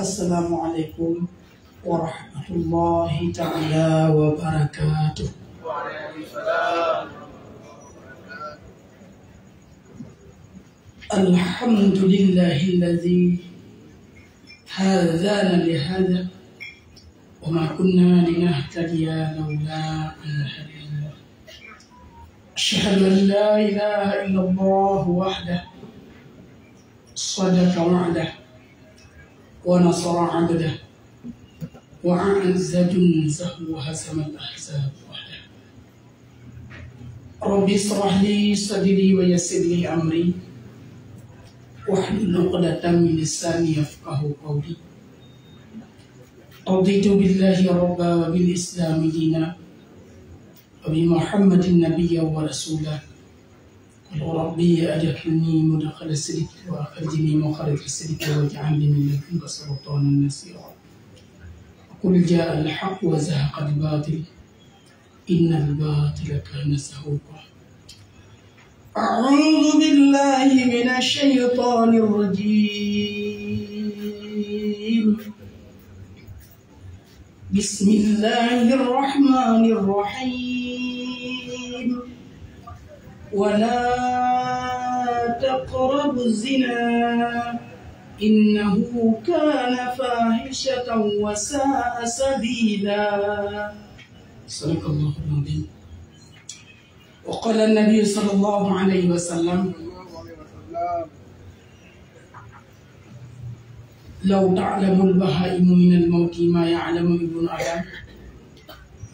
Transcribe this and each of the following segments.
Assalamualaikum warahmatullahi ta'ala wabarakatuh. Alhamdulillahilladzi hadana lihada wa ma kunna linahtadiya laula an hadana. Asyhadu an la ilaha illallah wahdahu sadaqa wa'dahu wa nasara 'abdahu wa a'azza jundahu wa hazama al-ahzab wahdahu. Rabbi ishrah li sadri wa yassir li amri wahlul 'uqdatam min lisani yafqahu qawli. Raditu billahi rabba wa bil islami dina wa bi Muhammadin nabiyya wa rasulah. Rabbi adkhilni mudkhala sidqi wa akhrijni mukhraj sidqi waj'alni min ladunka sultanan nasira. Qul jaa al-haqq wa zahaqa al-batil innal batila kana zahuqa. A'udzu billahi minasy syaithanir rajim. Bismillahirrahmanirrahim. ولا تقربوا الزنا إنه كان فاحشة وساء سبيلا. صدق الله العظيم. وقال النبي صلى الله عليه وسلم لو تعلم البهائم من الموت ما يعلم ابن آدم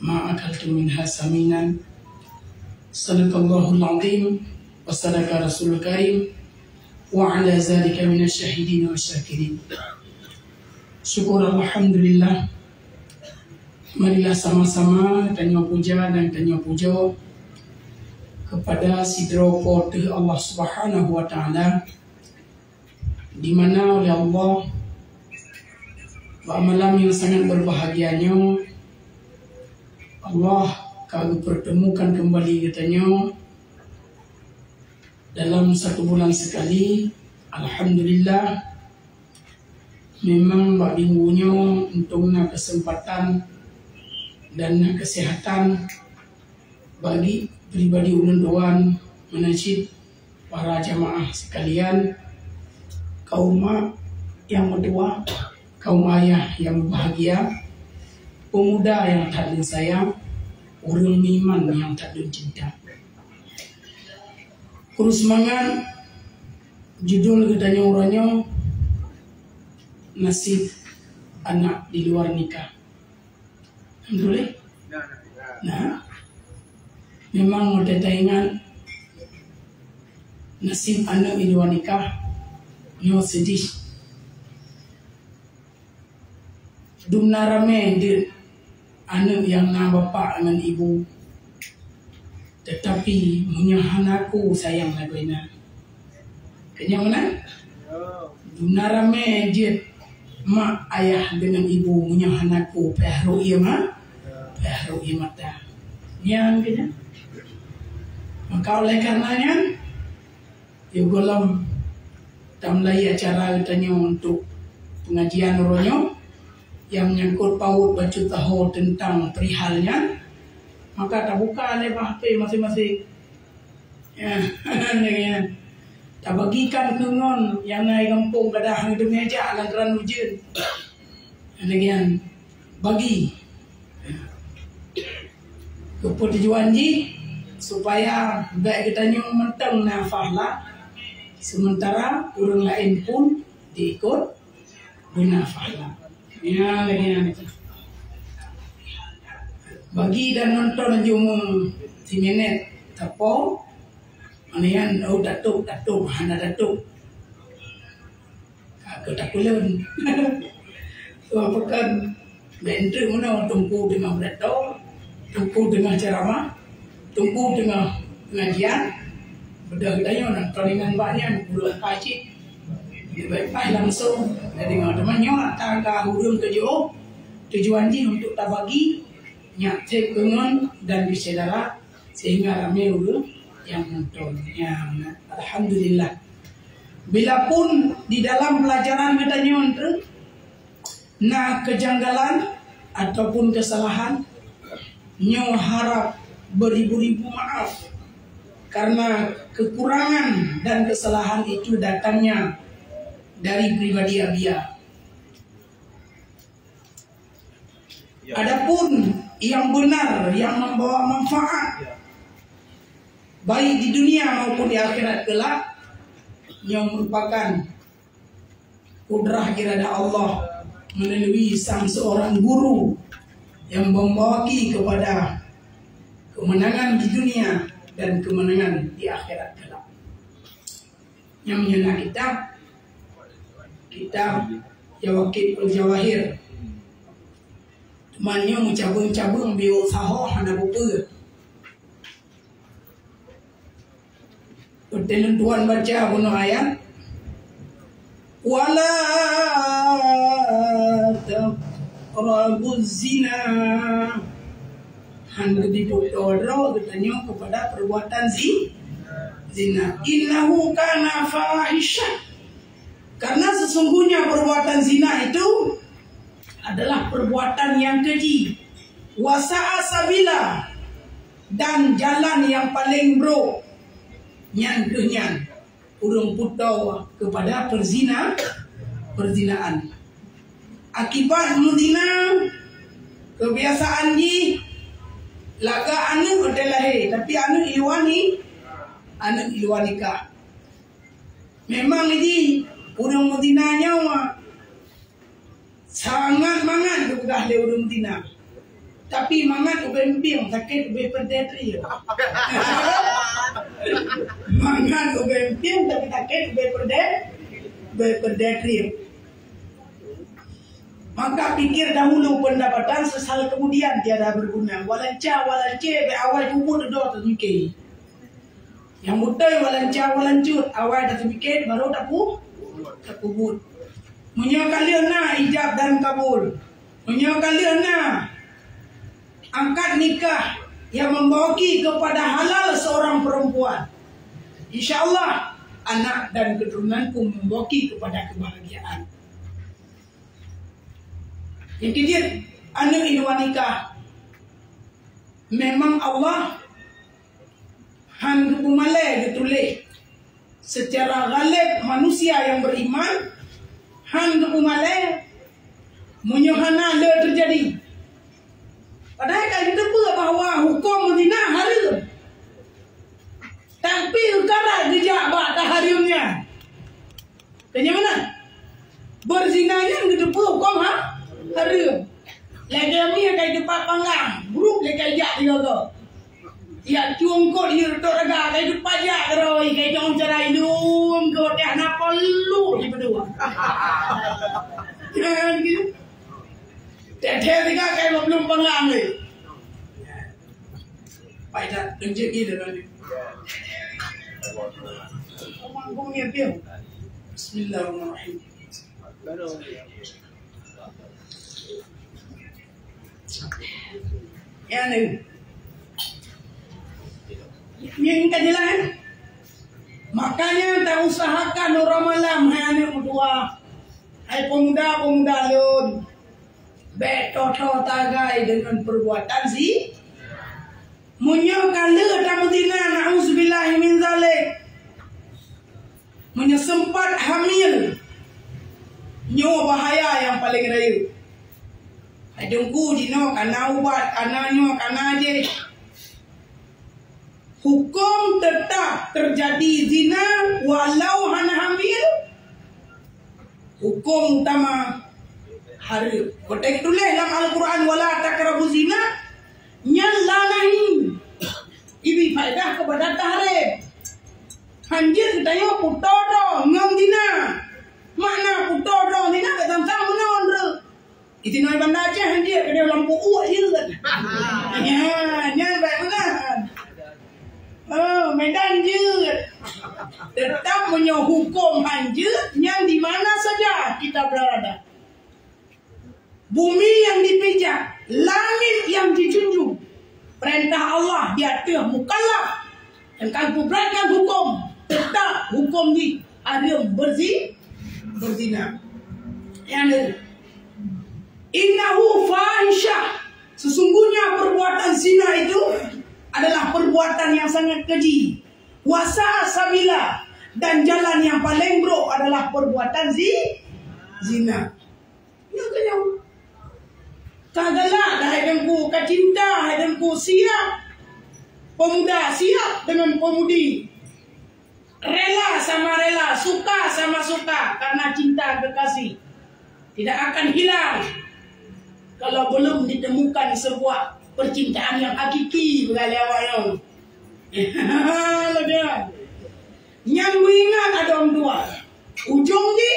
ما أكلت منها سمينا. Sadaqallahul azim wa sadaqa rasulul karim wa ala zalika minasy syahidin wa syakirin. Syukur alhamdulillah. Marilah sama-sama tanya puja dan tanya puja kepada Sidropo Allah Subhanahu wa taala, di mana oleh Allah pada malam yang sangat berbahagianya Allah kami pertemukan kembali katanya dalam 1 bulan sekali. Alhamdulillah, memang bak minggunya untungnya kesempatan dan kesehatan bagi pribadi ulun doan menajid para jamaah sekalian, kaum yang tua, kaum ayah yang bahagia, pemuda yang tak sayang, orang iman yang tak ada cinta. Kurus semangat. Judul katanya orangnya nasib anak di luar nikah. Alhamdulillah. Nah, memang ada tayangan nasib anak di luar nikah, nyo sedih. Dumna rame dia anak yang na bapak dengan ibu, tetapi munyahan aku sayang lagunya. Kenya mana? Dumna rame je mak ayah dengan ibu munyahan aku pehru iya mak, pehru iya mata. Nian kenya. Maka oleh karenanya, yugolam tamlai acara tanya untuk pengajian ronyo yang menyangkut paut baca tahu tentang perihalnya, maka tak buka oleh HP masing-masing. Ya, tak bagikan kengon yang naik kampung kadah di meja lantaran hujan. Demikian bagi keputusan ji supaya baik kita nyong mentang nafas lah Sementara orang lain pun diikut munafah. Ya, lagi itu. Bagi dan nonton jumu di minit tapo, anian datuk hana datuk. Aku tak kulun. Apakan bentuk mana tunggu dengan berdoa, tunggu dengan ceramah, tunggu dengan pengajian, berdaya nak kalian banyak bulan kaji, baik langsung dari temannya tangga hurung tujuan di untuk tabagi nyak tekungan dan bisaudara sehingga ramai urut yang nonton. Yang alhamdulillah. Bila pun di dalam pelajaran katanya untuk nah kejanggalan ataupun kesalahan, nyo harap beribu-ribu maaf karena kekurangan dan kesalahan itu datangnya dari pribadi Abia. Adapun yang benar yang membawa manfaat baik di dunia maupun di akhirat kelak, yang merupakan kudrah irada Allah melalui sang seorang guru yang membawaki kepada kemenangan di dunia dan kemenangan di akhirat kelak. Yang menyana kitab Jawaqit al-Jawahir. Temannya mencabung-cabung bio sahoh hana bupa. Pertanyaan Tuhan baca bunuh ayat wala taqrabuz zina, hanya dipotoro katanya kepada perbuatan zina. Innahu kana fahisha, karena sesungguhnya perbuatan zina itu adalah perbuatan yang keji. Wasa'a sabila, dan jalan yang paling buruk. Nyan kenyan urung putau kepada perzinaan. Akibat muzina kebiasaan di laga anu adalah tapi anu ilwanika. Memang ini urung muzina nyawa sangat mangat bukan le urung muzina. Tapi mangat ubemping sakit ube pedetri. Mangat ubemping tapi sakit ube pedetri. Maka pikir dahulu pendapatan, sesal kemudian tiada berguna. Walanca be awal kubur do termikir. Yang betul walancut awal termikir baru tak kubur. Menyo kalian na ijab dan kabul. Menyo kalian na angkat nikah yang membawaki kepada halal seorang perempuan. InsyaAllah anak dan keturunanku membawaki kepada kebahagiaan. Yang kedua, anak ilwanika. Memang Allah handu malai ditulis secara galib manusia yang beriman handu malai menyohana le terjadi. Padahal kan kita pun bahawa hukum zina haram. Tapi ukara dijak bak tahrimnya. Kenapa mana? Berzinanya kita pun hukum haram. Lagi ni kai depan panggang, buruk le kai jak dia tu. Ya cuongkot dia tok raga kai depan jak roi kai jong cerai dum ke dah na perlu di berdua. Jangan gitu. Teh tiga kayak belum penglang ni. Baik dah, tunjuk dia dah ni. Omong ni dia. Bismillahirrahmanirrahim. Ya ni. Yang kejelas. Makanya tak usahakan orang malam hai anak berdua. Hai pemuda-pemuda lun. Beto-to tagai dengan perbuatan munyo kala tamudina na'udzubillahi min zalik. Munyo sempat hamil. Nyo bahaya yang paling raya. Adungku dino kana ubat kana nyo kana je. hukum tetap terjadi zina walau hana hamil. Hukum utama hari. Kotek tulis dalam Al-Quran wala taqrabu zina. Nyan lanahi. Ibi faedah kepada tahrim. Hanjir kita yo putodo ngam zina. Makna putodo zina ke sama menon re. Itu noi bandar aja hanjir ke dia lampu uak je kan. Ya, nyan baik benar. Oh, Medan je. Tetap punya hukum hanjir yang di mana saja kita berada. Bumi yang dipijak, langit yang dijunjung. Perintah Allah di atas mukallaf. Dan kalau beratkan hukum, tetap hukum ni ada berzina. Yang innahu fahisyah. Sesungguhnya perbuatan zina itu adalah perbuatan yang sangat keji. Wasa sabila, dan jalan yang paling buruk adalah perbuatan zina. Ya kenyang. Kagalah dah hidupku kecinta, hidupku siap. Pemuda siap dengan pemudi. Rela sama rela, suka sama suka karena cinta kekasih. Tidak akan hilang kalau belum ditemukan sebuah percintaan yang hakiki bergali awal. Yang ingat ada orang dua. Ujung ni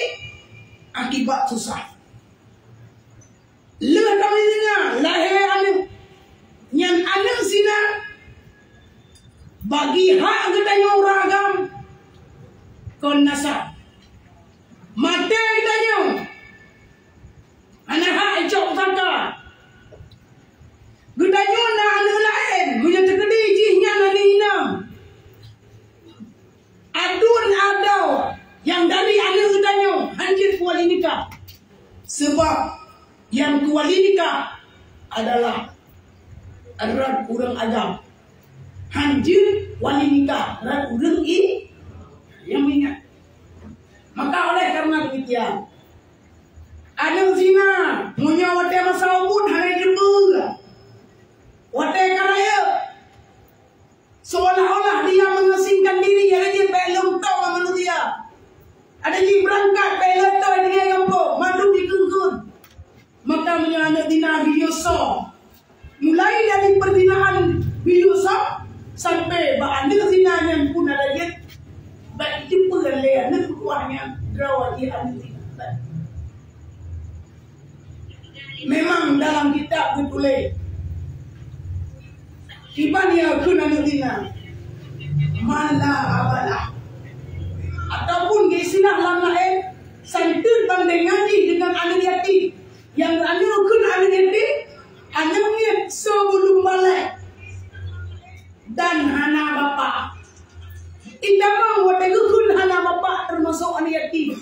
akibat susah. Lepas kami zina, lahir anak. Yang anak zina bagi hak katanya orang agam kon nasab. Mata katanya anak hak icok saka. Katanya nak anak lain, punya terkedi jihnya nani inam. Adun adau yang dari anak katanya hanjir kuali nikah. Sebab yang kuali nikah adalah erat kurang agam. Hanjir wali nikah erat kurang yang ingat. Maka oleh karena demikian, anak zina punya wadah masa ubud hari jembul. Wadah karaya seolah-olah dia mengasingkan diri. Ada dia belum tahu manusia. Ada dia berangkat belum tahu dia kampung madu dikengkun. Maka anak zina biasa. Mulai dari perzinaan biasa sampai anak zina yang pun ada dia baik jumpa leh anak kuahnya drawat dia anak zina. Memang dalam kitab ditulis ibania kun anak zina mala abalah ataupun gesinah lama santun banding ngaji dengan anak yatim. Yang anak kun anak yatim, anaknya sebelum balik dan anak bapa. Idamang wadah kun anak bapa termasuk anak yatim.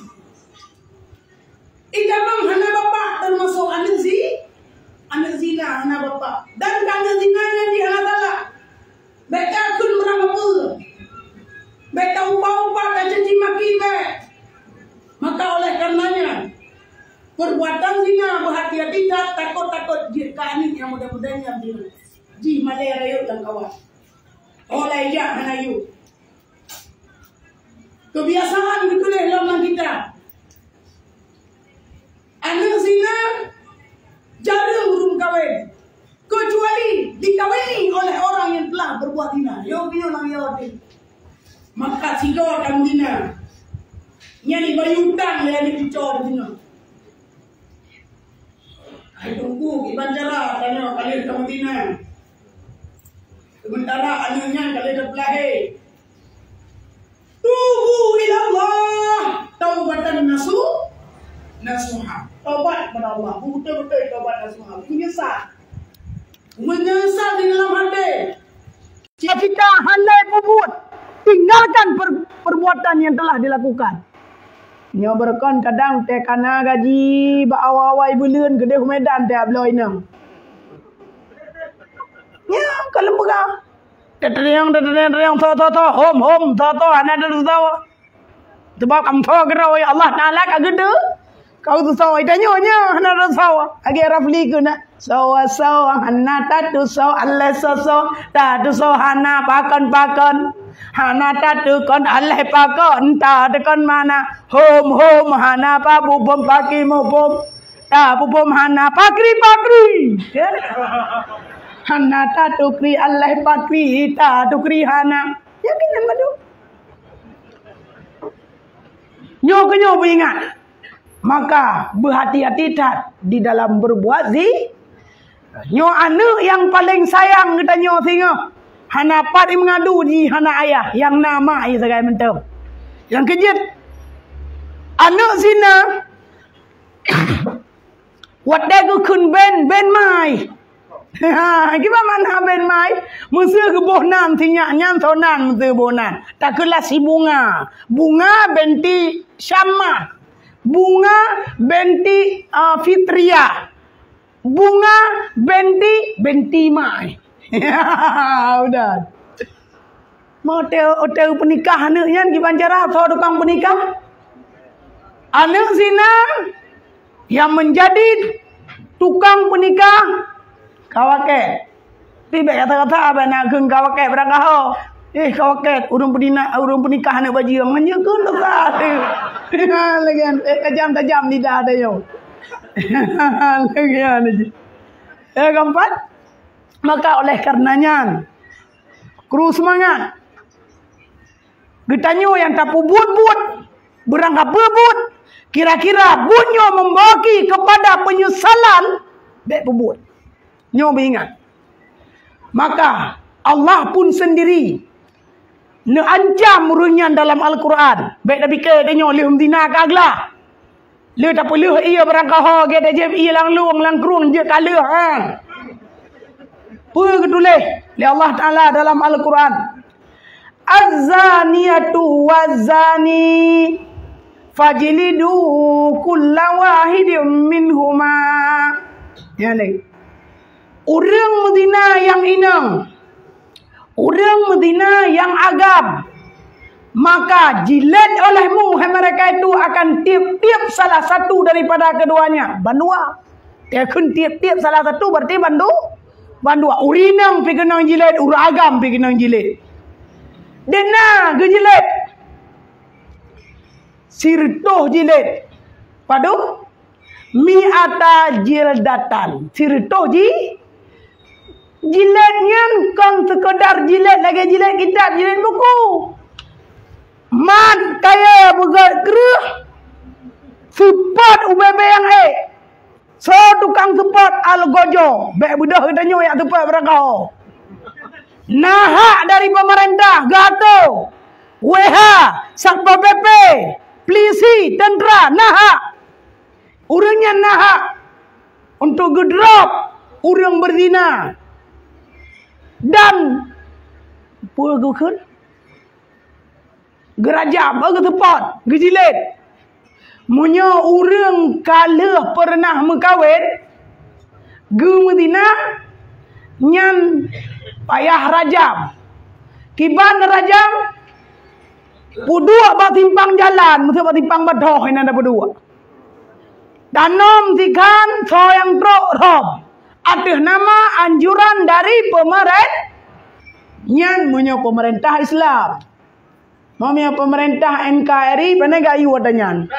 Idamang anak bapa termasuk anak zina anak bapa. Dan anak zina yang di anak talak. Beta kun merang apa? Beta upah-upah dan caci maki bek. Maka oleh karenanya perbuatan zina berhati-hati takut-takut jika ini yang mudah-mudahan yang di Malaya Rayut dan kawan. Oleh ya hanayu. Kebiasaan ditulis dalam kita. Anak zina jarang belum kawin. Kecuali dikawini oleh orang yang telah berbuat zina. Yo bino nang yo. Maka sido kamu zina. Nyari bayu utang yang dicor zina. Hai tunggu iban cara tanya kalian kamu zina. Sementara anaknya kalian dah lahir. Tubu ila Allah taubatan nasuha. Taubat kepada Allah, betul-betul taubat nasuha. Menyesal di dalam hati. Jika kita handai berbuat, tinggalkan perbuatan yang telah dilakukan. Nyoberkan kadang teh kana gaji ba awal-awal bulan gede Medan teh abloy nang. Ya, kalau pegang. Teteriang to hom to ana dah tahu. Sebab kamu tahu gerau Allah Taala ka gede. Kau tu sawa itanyonya hana sawa. Agi rafli kuna. Sawa hana tatu sawa Allah sawa tatu sawa hana pakon. Hana tatu kon Allah pakon tatu kon mana. Hom hana pa bubom paki mubom. Ta bubom hana pakri. Hana tatu kri Allah pakri tatu kri hana. Yakin kan madu? Nyo beringat. Maka berhati-hati tak di dalam berbuat nyo anak yang paling sayang kita nyo singa. Hana pat mengadu di hana ayah yang nama ai segai mentem. Yang kejut anak sina wadai ku kun ben mai. Gimana mana ben mai? Musuh ke bohnan tinyak nyan sonan musuh bohnan. Tak kelas si bunga benti Syamah. Bunga benti Fitria. Bunga benti Mai. Udah. Mau hotel penikah anaknya di Banjarah atau tukang penikah? Anak sina yang menjadi tukang penikah kawake. Tiba kata-kata apa nak keng kawake berangkah ho. Kawake urung penikah anak baju yang menyekun dekat. Lagian tajam lidah ada yo. Lagian aja. Keempat, maka oleh karenanya kru semangat. Getanyo yang tak but berangkat bebut. Kira-kira bunyo membagi kepada penyesalan dek bebut. Nyo beringat. Maka Allah pun sendiri ancam runyan dalam Al-Quran. Baik Nabi ke denyo lihum dina kaglah. Le tak perlu ia berangkah ho ge de je ia lang luang lang krung je kala hang. Pu ketuleh li Allah Taala dalam Al-Quran. Az-zaniyatu waz-zani fajlidu kulla wahidin minhuma. Ya ni. Orang Medina yang inang, orang Medina yang agam, maka jilat olehmu mereka itu akan tiap-tiap salah satu daripada keduanya. Bandua. Dia akan tiap-tiap salah satu berarti bandua. Urinang pergi kenang jilat, uragam pergi kenang jilat. Dena ke jilat. Sirtoh jilat. Padu? Mi'ata jildatan. Sirtoh jilatnya kang sekedar jilat lagi jilat kitab, jilat buku. Man kaya begat keruh. Sepat UBB yang so tukang sepat al-gojo. Baik budak kita nyo yang sepat berangkau. Nahak dari pemerintah gato. WH, Satpol PP, polisi, tentera, nahak. Urangnya nahak untuk gedrop urang berzina. Dan pulgukan gerajam ke tempat gejilet munyo urang kala pernah mengkawin ge Medina nyan payah rajam kiban rajam pudua batimpang jalan mesti batimpang badoh ini ada berdua danom tikan so yang trok rom. Ada nama anjuran dari pemerintah Islam. Mamia pemerintah NKRI penegak iu wadanyan.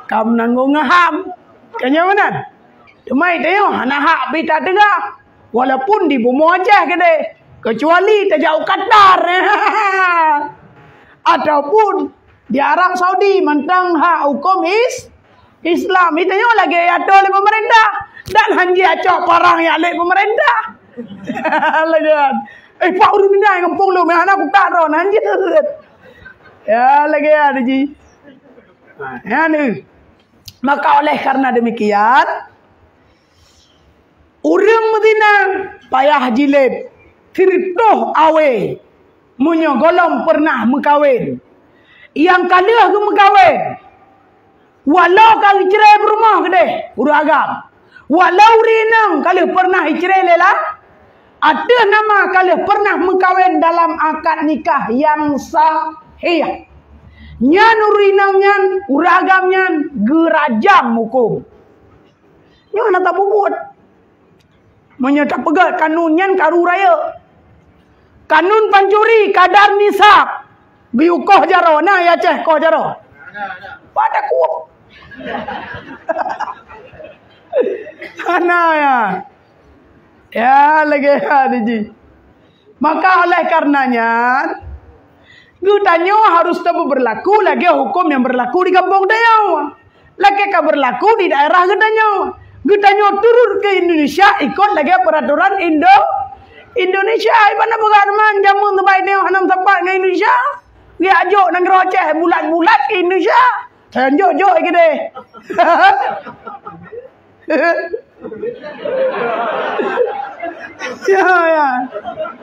Kam nanggung ngaham. Kanya mana? Cuma itu anak hak bita tegak. Walaupun di Bumo Aceh kede. Kecuali terjauh Qatar. Ataupun di Arab Saudi mentang hak hukum Islam. Itu lagi ada oleh pemerintah. Dan hanya acok parang yang oleh pemerintah. Lagian. Pak udah pindah kampung lu. Mana aku tak tahu. Anjir. Ya lagian. Ya ni. Maka oleh karena demikian. Orang Medina. Payah jilid. Firtoh awe. Munyo golong pernah mengkawin. Yang kalah ke mengkawin. Walau kali cerai berumah kedai. Urut agam. Walau rinang kalau pernah cerai lela. Ada nama kalau pernah mengkawin dalam akad nikah yang sahih. Nyan urinang nyan, uragam nyan, gerajam hukum. Nyan nak tak bubut. Menyata pegat kanun nyan karu raya. Kanun pancuri kadar nisab. Biukoh jaro, nah ya ceh koh jaro. Pada kuap. Ana ya. Ya lagi ada ji. Maka oleh karenanya Gutanyo harus tetap berlaku lagi hukum yang berlaku di kampung Dayaw. Lagi ka berlaku di daerah Gutanyo. Gutanyo turun ke Indonesia ikut lagi peraturan Indonesia. Ibana begarman jamun tempat ini hanam tempat ke Indonesia. Dia ajuk nang roceh bulat-bulat ke Indonesia. Sanjok-jok gede. Ya.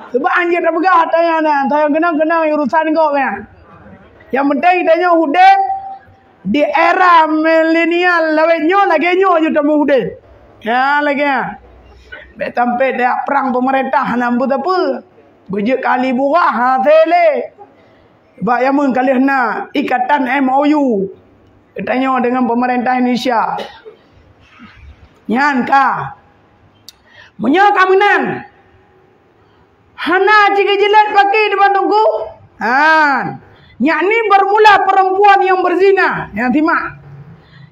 Sebab anjir dah begah tanya nah. Tanya kenang-kenang urusan kau kan. Yang penting tanya hudet di era milenial lawetnyo lagi nyo je temu hudet. Ya lagi ya. Bek sampai dak perang pemerintah nambut apa? Bejek kali burah ha tele. Sebab yang mun kali nak ikatan MOU. Tanya dengan pemerintah Indonesia. Nyan ka. Munyo kaminan. Hana jika jilat pakai depan tunggu. Han. Nyak ni bermula perempuan yang berzina. Yang timak.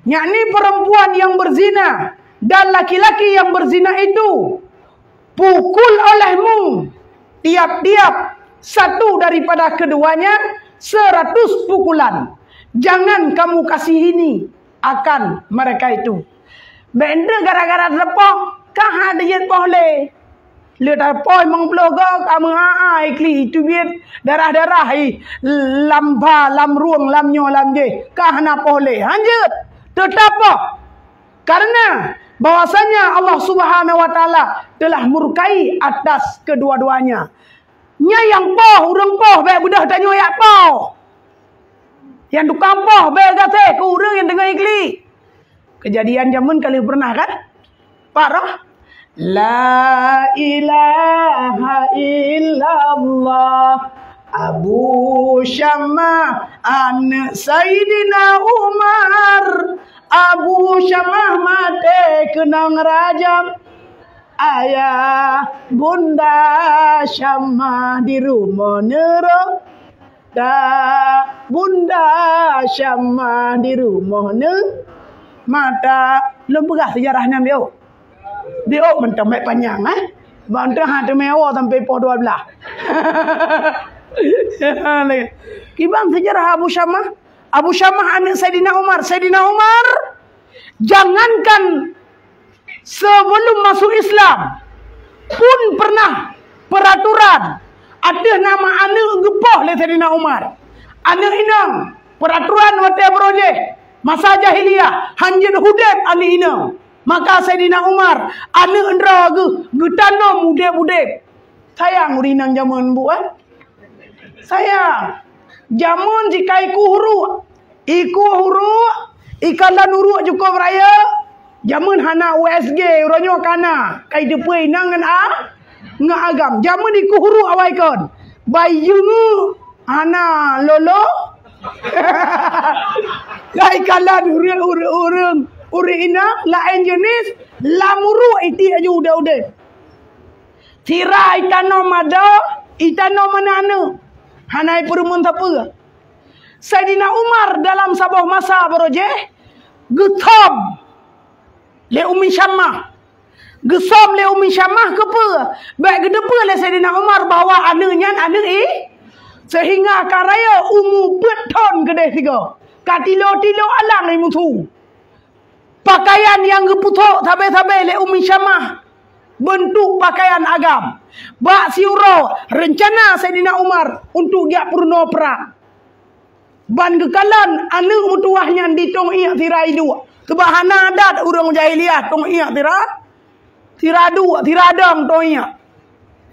Nyak ni perempuan yang berzina. Dan laki-laki yang berzina itu. Pukul olehmu. Tiap-tiap. Satu daripada keduanya. 100 pukulan. Jangan kamu kasihini akan mereka itu. Benda gara-gara terpok. Kah ada jet boleh. Lihat apa memang blogger kamu ikli itu biar darah-darah lamba lam ruang lamnyo lamje. Kah nak boleh. Lanjut. Tetap karena bahwasanya Allah Subhanahu wa taala telah murkai atas kedua-duanya. Nya yang poh urang poh bae budah tanyo yak poh. Yang tukang poh bae gate ke urang yang dengan ikli. Kejadian zaman kali pernah kan? Parah. La ilaha illallah Abu Syamah anak Sayyidina Umar. Abu Syamah mati kenang rajam. Ayah Bunda Syamah di rumah neraka. Bunda Syamah di rumah mata lembegah sejarahnya dia. Dia mentang baik panjang Bantah hati mewah sampai poh 12. Kibang sejarah Abu Syamah. Abu Syamah anak Sayyidina Umar. Sayyidina Umar jangankan sebelum masuk Islam pun pernah peraturan ada nama anak gepoh oleh Sayyidina Umar. Anak inang peraturan wate proje masa jahiliyah hanjin hudeb anak inang. Maka Sayyidina Umar anak endra getano mude-mude. Sayang urinang zaman buat. Sayang. Jamun jika iku huru ikalan huru cukup raya. Jamun hana USG uranyo kana kai depai nangan ngagam. Jamun iku huru awaikon. Bayungu hana lolo. Kai kalan urang uri ina lain jenis lamuru iti aja udah. Tira itano mada itano manana. Hanai perumun apa? Sayyidina Umar dalam sebuah masa beroje getom le Umi Syamah. Gesom le Umi Syamah kepa. Baik gedepa le Sayyidina Umar bawa anaknya sehingga karaya umu beton gede tiga. Katilo-tilo alang ni mutu. Pakaian yang geputok tabe-tabe le Umi Syamah. Bentuk pakaian agam. Bak siuro rencana Sayyidina Umar untuk dia purno perang. Ban gekalan anak mutuahnya ditong iya tirai dua. Sebab hana adat urang jahiliyah tong iya tira dua, tiradang tong iya.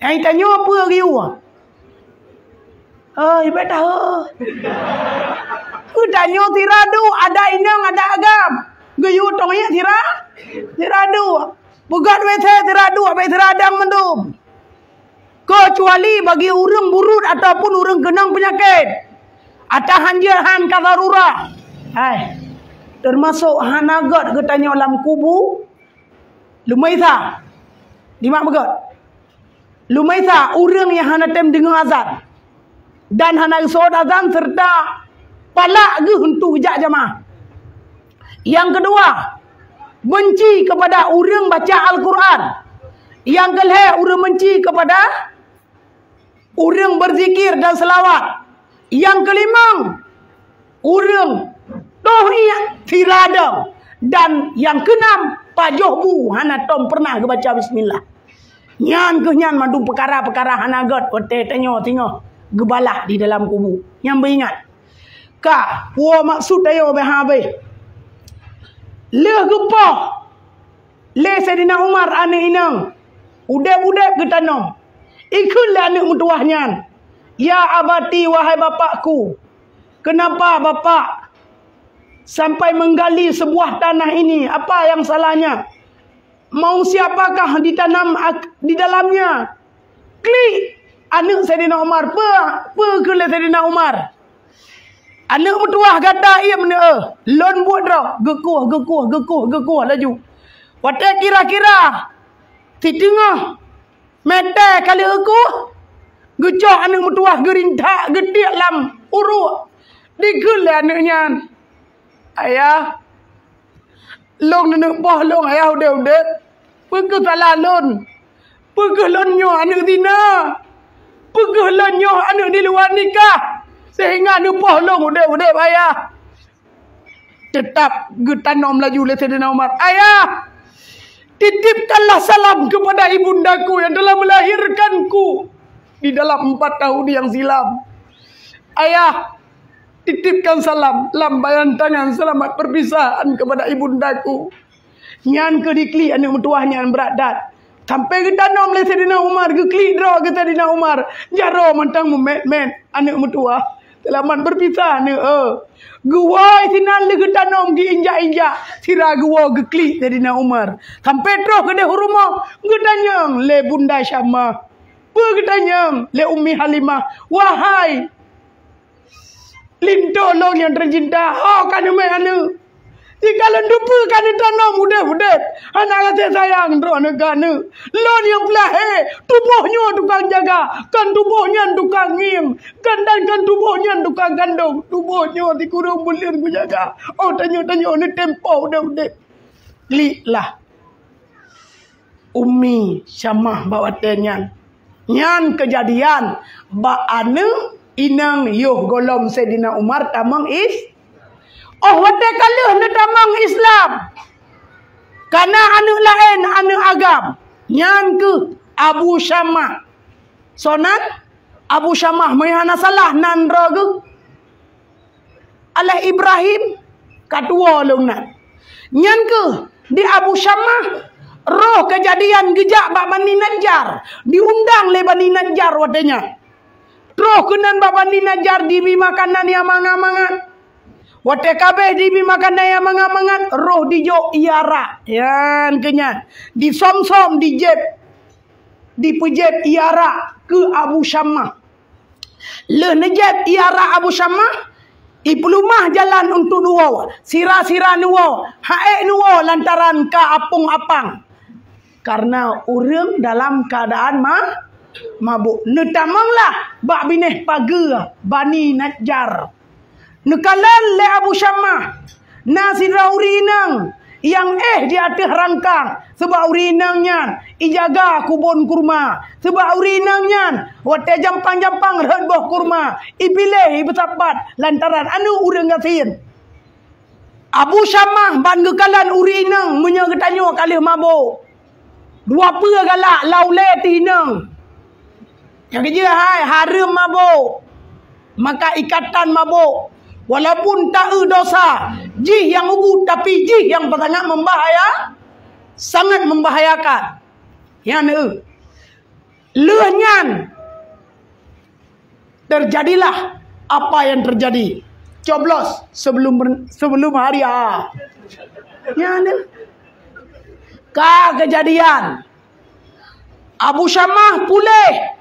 Yang tanya apa riu? Ibat tahu. Tanya tiradu ada inang ada agam. Gayu tong iya tiradu. Bukan wete tiradu abai tiradang mendum. Kecuali bagi urang burut ataupun urang kenang penyakit. Atahan je han kadarura. Hai. Termasuk hanagot getanya dalam kubu. Lumaitha. Di mak begot. Lumaitha urang yang hana tem dengar azan. Dan hana sod azan serta palak ge untuk jak jamaah. Yang kedua, benci kepada urang baca Al-Quran. Yang kelih urang benci kepada urang berzikir dan selawat. Yang kelima, urang dohia tiradang. Dan yang keenam, pajohbu hana tom pernah baca bismillah. Nyan ke nyan madu perkara-perkara hana god ote tenyo gebalah di dalam kubu. Yang beringat. Ka, puo maksud ayo behabe. Le gepah. Le Saidina Umar ane inang. Udep-udep ke tanam. Ikutlah anak mutuahnya. Ya abati wahai bapakku. Kenapa bapak sampai menggali sebuah tanah ini? Apa yang salahnya? Mau siapakah ditanam di dalamnya? Klik. Anak Saidina Umar. Kele Saidina Umar. Anak mutuah kata ia mana? Lon buat dah. Gekuh laju. Watak kira-kira. Titengah. Mete kali aku. Gecoh anak mutuah gerintak. Getiak lam uruk. Digel anaknya. Ayah. Long nenek poh long ayah udah. Pergi salah lon. Pergi lonyo anak tina. Pergi lonyo anak di luar nikah. Sehingga anak poh long udah ayah. Tetap getanam laju oleh Saidina Umar. Ayah. Titipkanlah salam kepada ibundaku yang telah melahirkanku di dalam 4 tahun yang silam. Ayah, titipkan salam lambaian tangan selamat perpisahan kepada ibundaku. Nyan ke dikli anak mutuahnya yang berat. Sampai ke tanam oleh Saidina Umar, ke klik draw ke Saidina Umar. Jaro mentang memet anak mutuah. Selamat berpisah ni. Guai sinan le ke tanam ke injak-injak. Sira gua ke klik Saidina Umar. Sampai terus ke dah rumah. Gedanyang le Bunda Syamah. Gedanyang le Ummi Halimah. Wahai Linto long yang tercinta. Oh kan anu. Jika lendupu kan tanam mudah-mudah. Anak kata sayang roh negara. Lon yang pelahe. Tubuhnya tukang jaga. Kan tubuhnya tukang ngim. Kan tubuhnya tukang gandung. Tubuhnya dikurung bulir ku jaga. Oh tanya-tanya ni tempo udah. Klik lah. Ummi Syamah bawa tenyan. Nyan kejadian. Ba ane inang yuh golom Saidina Umar tamang is. Oh wate kaluh na tamang Islam. Karena anu lain anu agam. Nyan ke Abu Syamah. Sonan Abu Syamah mayhana salah nan rogu. Alah Ibrahim kadua lungnan. Nyan ke di Abu Syamah roh kejadian gejak bak Bani Najjar. Diundang le Bani Najjar watenya. Roh kenan bak Bani Najjar dibi makanan yang mangan-mangan. Wate kabeh dibi makanan yang mangan-mangan. Roh dijo iara. Yan kenyan. Di som-som di jeb. Di pejeb iara ke Abu Syamah. Le nejeb iara Abu Syamah. Ipulumah jalan untuk nuwa. Sira-sira nuwa. Haek nuwa lantaran ka apung-apang. Karena urang dalam keadaan mabuk. Netamanglah bak bineh pagar Bani Najjar. Nekalan le Abu Syamah. Nasi raurinang. Yang di atas rangkang. Sebab urinangnya. Ijaga kubun kurma. Sebab urinangnya. Wate jampang-jampang redboh kurma. Ipilih bersabat. Lantaran anu urang gasin. Abu Syamah ban gekalan urinang. Menyegetanyo kalih mabuk. 2 galak laule tinang. Yang kerja harum mabuk. Maka ikatan mabuk. Walaupun tak dosa. Jih yang ugut. Tapi jih yang sangat membahaya. Sangat membahayakan. Yang lehnya. Terjadilah apa yang terjadi. Coblos sebelum hari A. Yang kejadian. Abu Syamah pulih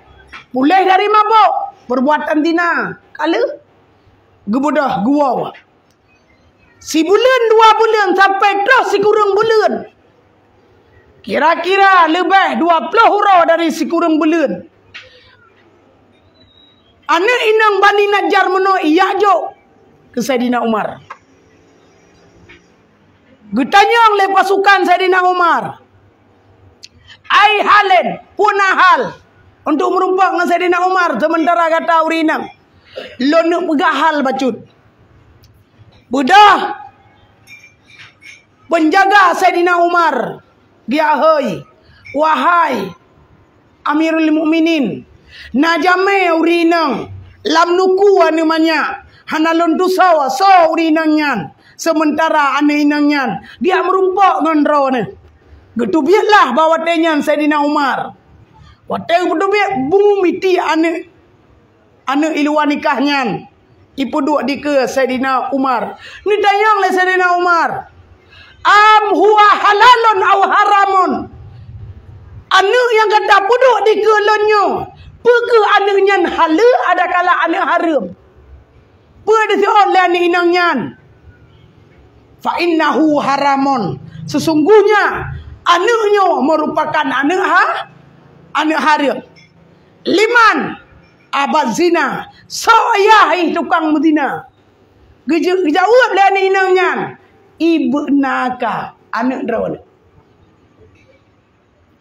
dari mabuk. Perbuatan tina. Kalau Gebudah gua. Si bulan 2 bulan sampai terus si kurang bulan. Kira-kira lebih 20 hurau dari si kurang bulan. Anak inang Bani Najjar meno iya jo ke Saidina Umar. Getanyang le pasukan Saidina Umar. Ai halen punah hal untuk merumpak dengan Saidina Umar sementara kata urinang. Lonuk pegahal bacut. Budah penjaga Saidina Umar. Dia wahai Amirul Mukminin, najame urinang lam nuku anu manya hanalon dusawa so urinang nyan sementara ane inang nyan dia merumpak dengan rone. Getubiatlah bawa tenyan Saidina Umar. Wateng betubiat bumi ti ane iluan nikahnya ipuduk di ke Saidina Umar. Ni tanyang le Saidina Umar. Am huwa halalun au haramun. Anu yang kata puduk di ke lonyo. Peke anu nyan halal ada kala anu haram. Pada seorang le anu inang nyan. Fa innahu haramun. Sesungguhnya anu nyo merupakan anu haram. Liman abad zina soyah tukang medina gejawab le ni inang nyan ibnaka anak drawan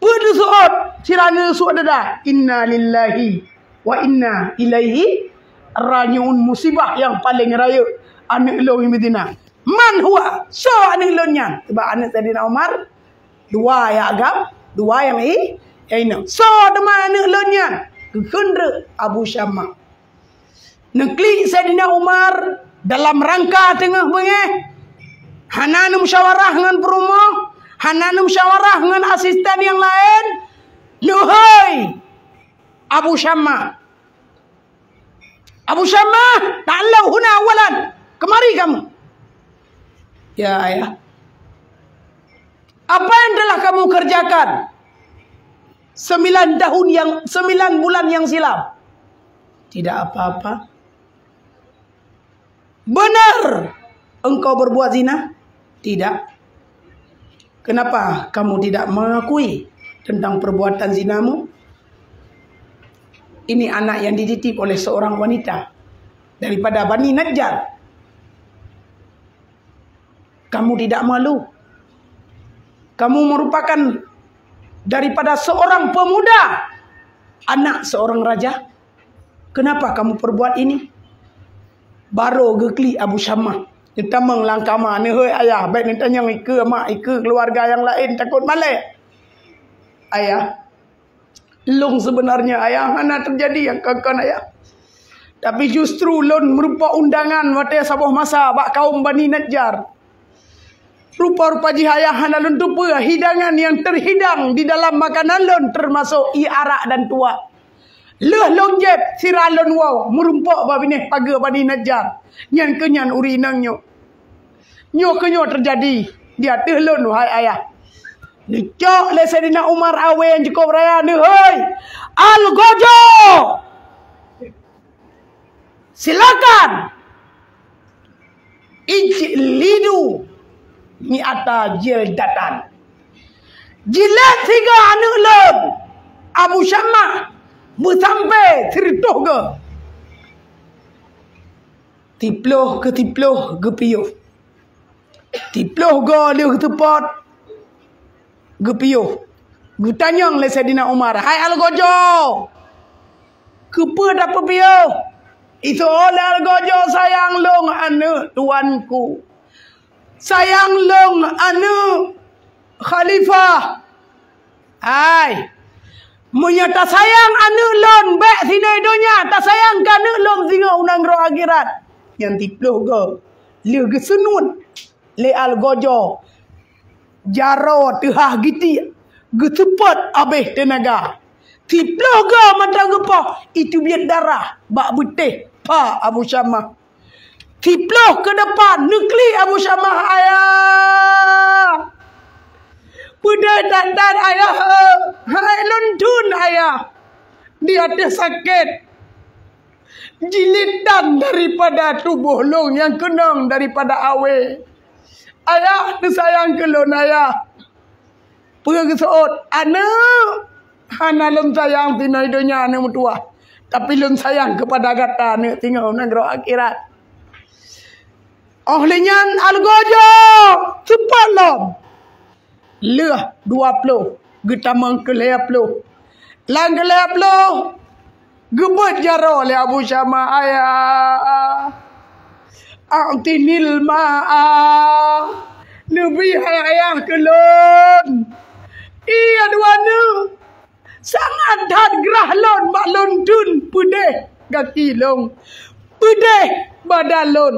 pada saat sirana suat dada inna lillahi wa inna ilaihi rajiun. Musibah yang paling raya anak lo medina man huwa so anak lo nyan sebab anak Saidina Umar dua yang agam dua yang ini so deman anak lo nyan Kendra Abu Syamah. Nekli Saidina Umar dalam rangka tengah bengeh. Hanan musyawarah dengan perumah. Hanan musyawarah dengan asisten yang lain. Nuhai Abu Syamah. Abu Syamah, ta'allau huna awalan. Kemari kamu. Ya ayah. Apa yang telah kamu kerjakan 9 bulan yang silam? Tidak apa-apa. Benar engkau berbuat zina? Tidak. Kenapa kamu tidak mengakui tentang perbuatan zinamu? Ini anak yang dititip oleh seorang wanita daripada Bani Najjar. Kamu tidak malu? Kamu merupakan daripada seorang pemuda, anak seorang raja. Kenapa kamu perbuat ini? Baru gekli Abu Syamah. Kita melangkah mana, hei ayah, baik ni tanya ike, mak ike, keluarga yang lain takut balik. Ayah, long sebenarnya ayah, mana terjadi yang kakan ayah. Tapi justru lon merupa undangan waktu sabah masa bak kaum Bani Najjar. Rupa-rupa jihayah lon tupa hidangan yang terhidang di dalam makanan lon termasuk arak dan tuak. Leh long jeb siralon wow merumpak babineh paga Bani Najjar. Nyan kenyan urinang nyo. Nyo kenyo terjadi di atas lon wahai ayah. Nicok le Saidina Umar awe yang cukup raya ni hei. Al-Gojo. Silakan. Ijlidu mi'ata jildatan. Jilat 3 anak lon. Abu Syamah bersampai terituh ke. Tiploh ke tiploh ke piyuh. Tiploh ke dia ke tempat ke piyuh. Gutanyang le Saidina Umar. Hai Al-Gojo. Kepa dapat piyuh. Itu oleh Al-Gojo sayang long anak tuanku. Sayang long anak khalifah. Hai. Munya tak sayang anak lon baik sini dunia. Tak sayang kan anak lon singa unang roh akhirat. Yang tiploh ke. Dia ke senun. Le Al-Gojo. Jaro tehah giti. Getepat habis tenaga. Tiploh ke mata gepah. Itu biar darah. Bak betih. Pa Abu Syamah. Tiploh ke depan. Nukli Abu Syamah ayah. Budak dan ayah. Hai lontun ayah. Dia ada sakit. jilitan daripada tubuh long yang kenang daripada awe. Ayah disayang ke lon ayah. Pergi seot anak hana lon sayang tina dunia anak mutua. Tapi lon sayang kepada kata anak tinggal negara akhirat. Ahlinya algojo cepat lom. Leh 20 getamang ke 20. Lang ke 20. Gebut jaro le Abu Syama ayah. A'tinil ma'a. Nabi ayah kelon. Iya duana. Sangat had gerah lon mak lon tun pudeh kaki long. Pudeh badan lon.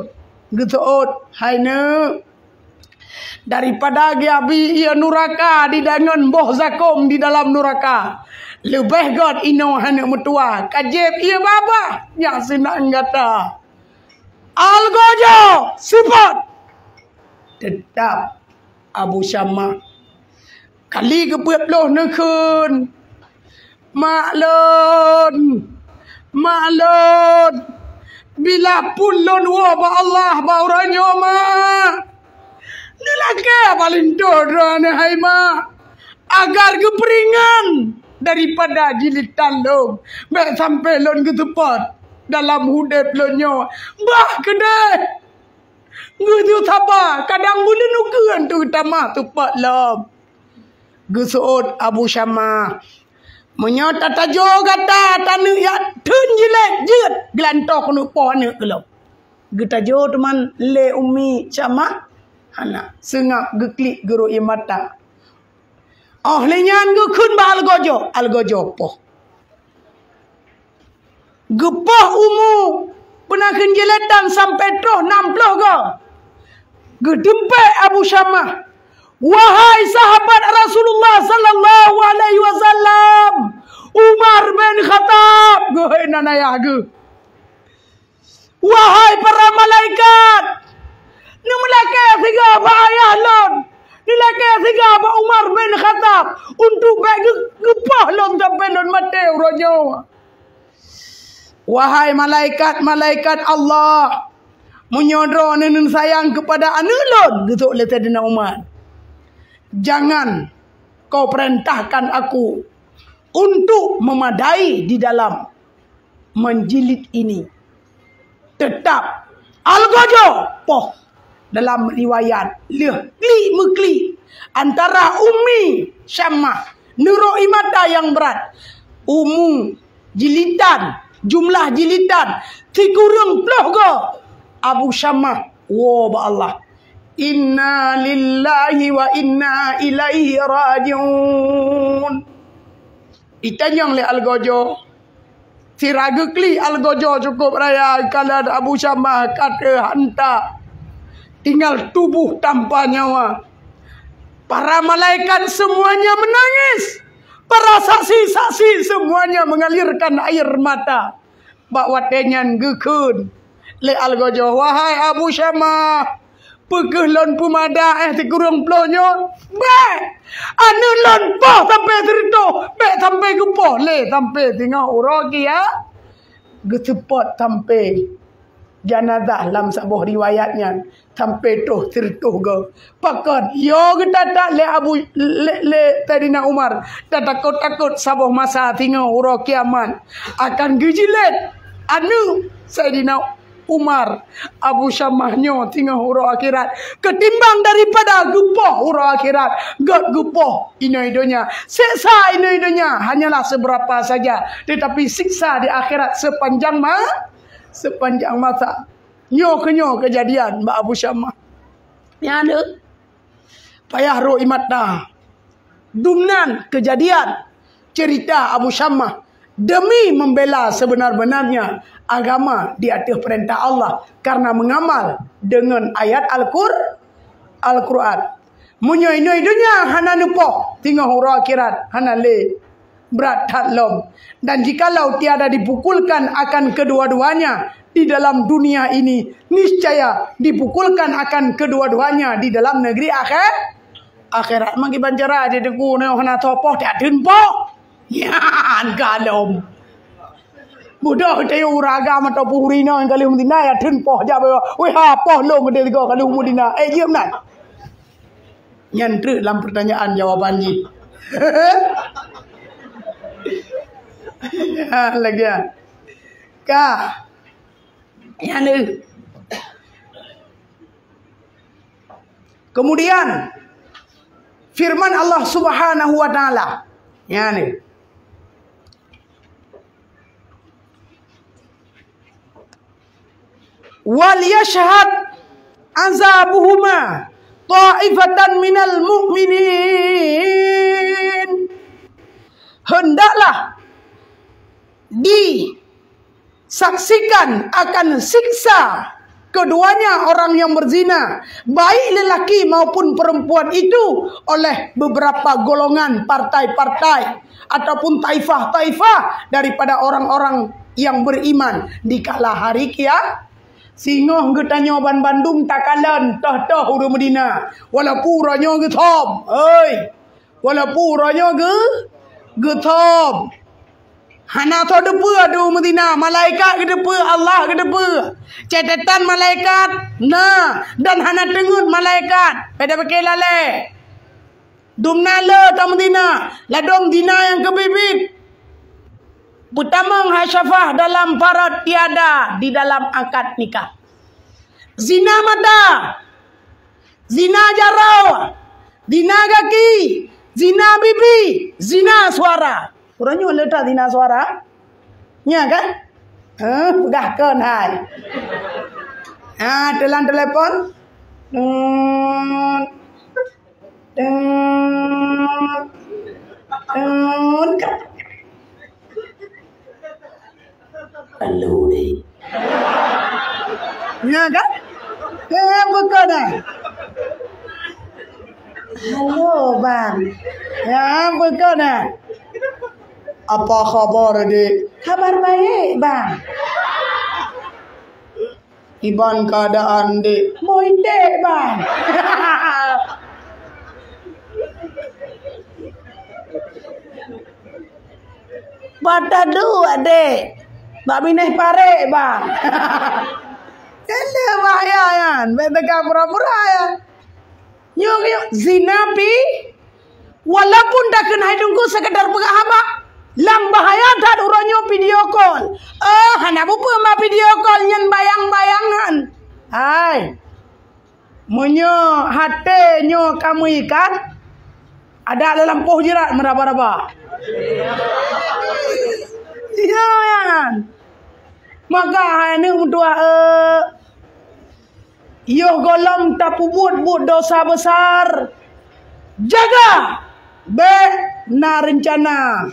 Gesoot haina. Daripada giabi ia nuraka di dangan boh zakom di dalam nuraka. Lebih god ino hana mutua. Kajib ia baba. Yang senang kata. Algojo. Sifat. Tetap. Abu Syama. Kali kebuat loh nekun. Maklon. Maklon. Bila pun lon wabah Allah. Bauranya mak. Nilaka paling doa ni hai mak. Agar keperingan. Daripada jilitan lom. Baik sampai lon ke tempat. Dalam hudep lonyo. Bah kedai. Ngeju sabar. Kadang boleh nukuan tu tamah tempat lom. Gesuot Abu Syama. Menyata tajo kata. Tanuk ya. Tun jilat jut. Gelantok nupoh anak ke lom. Getajo teman. Le umi Syama. Anak. Sengak geklik geruk mata. Ahlinya ngekun ba algojo. Algojo poh. Gepah umu. Pernah kenjeletan sampai troh 60 ke. Gedempek Abu Syama. Wahai sahabat Rasulullah sallallahu alaihi wasallam. Umar bin Khattab. Gohe nanayah ge. Wahai para malaikat. Ni malaikat tiga apa ayah lon. Nilai tiga apa Umar bin Khattab untuk bagi gepah lom sampai lom mati urojo. Wahai malaikat Allah, menyodro nenek sayang kepada anak lom gitu oleh Sayyidina Umar. Jangan kau perintahkan aku untuk memadai di dalam menjilid ini. Tetap algojo poh. Dalam riwayat mekli antara Ummi Syamah Nurul Imata yang berat jilitan jumlah jilitan 30 ke Abu Syamah ba Allah inna lillahi wa inna ilaihi rajiun itanyang le algojo siragekli algojo cukup raya kalau Abu Syamah kata hantar tinggal tubuh tanpa nyawa. Para malaikat semuanya menangis. Para saksi-saksi semuanya mengalirkan air mata. Bak watenyan gekun. Le algojo. Wahai Abu Syama. Pekeh lon pumada tikurung plonyo. Baik. Anu lon poh sampai terito. Baik sampai gepoh. Le sampai tinggal urogi ya. Gesepot sampai. Janazah dalam sebuah riwayatnya sampai tuh tertuh ke pakat yo kita tak le Abu le Sayyidina Umar tak takut sabuh masa tinggal uro kiamat akan gejilet anu Sayyidina Umar Abu Syamahnya tinggal uro akhirat ketimbang daripada gepoh uro akhirat gepoh ini dunia siksa ini dunia hanyalah seberapa saja tetapi siksa di akhirat sepanjang masa. Nyo kejadian Mbak Abu Syamah. Yang ada. Payah roh imat dah. Dumnan kejadian. Cerita Abu Syamah. Demi membela sebenar-benarnya agama di atas perintah Allah. Karena mengamal dengan ayat Al-Quran. Munyoy-nyoy dunia hana nepoh. Tinggal hurah akhirat. Hana le. Berat hatlom. Dan jikalau tiada dipukulkan akan kedua-duanya di dalam dunia ini, niscaya dipukulkan akan kedua-duanya di dalam negeri akhirat. Mangki banjara di deku ne hana topoh tak denpoh. Ya galom. Budak tayo uragam atau purina yang kali umudina ya tun poh ja ba. Wei ha poh lo gede tiga kali umudina. Diam nak. Nyantru dalam pertanyaan jawaban ni. Lagi ya. Ka. Yang ni. Kemudian firman Allah Subhanahu wa taala. Yang ni. Wal yashhad azabuhuma ta'ifatan minal mu'minin. Hendaklah disaksikan akan siksa keduanya orang yang berzina, baik lelaki maupun perempuan itu, oleh beberapa golongan partai-partai ataupun taifah-taifah daripada orang-orang yang beriman di kala hari kiamat. Singoh getanya ban Bandung takalan tah huru Medina. Walaupun ranya getom. Oi. Walaupun ranya getom. Hana to depe adu Medina, malaikat ke depe, Allah ke depe. Catatan malaikat. Nah, dan hana tengut malaikat. Pada pakai lale. Dumna le ta Medina, ladong dina yang kebibit. Pertama hasyafah dalam parat tiada di dalam akad nikah. Zina mata, zina jarau, zina kaki, zina bibi, zina suara. Kurangnya letak zina suara. Ya kan? Pegahkan hai. Telan telepon. Halo deh. Ya kan? Bukan dah. Halo bang. Ya bukan dah. Apa khabar dek? Kabar baik bang. Iban keadaan dek. Moinde bang. Pada dua dek. Mbak Mineh pare bang. Kena bahaya kan. Beteka pura-pura ya. Yuk zina pi. Walaupun dah kena hidungku sekedar pegahaba. Lang bahaya tak uronyo video call. Hana bupa ma video call nyen bayang-bayangan. Hai. Menyo hati nyo kamu ikan. Ada dalam poh jerat meraba-raba. Iya kan. Maka ini untuk yo golong tapu buat dosa besar. Jaga na rencana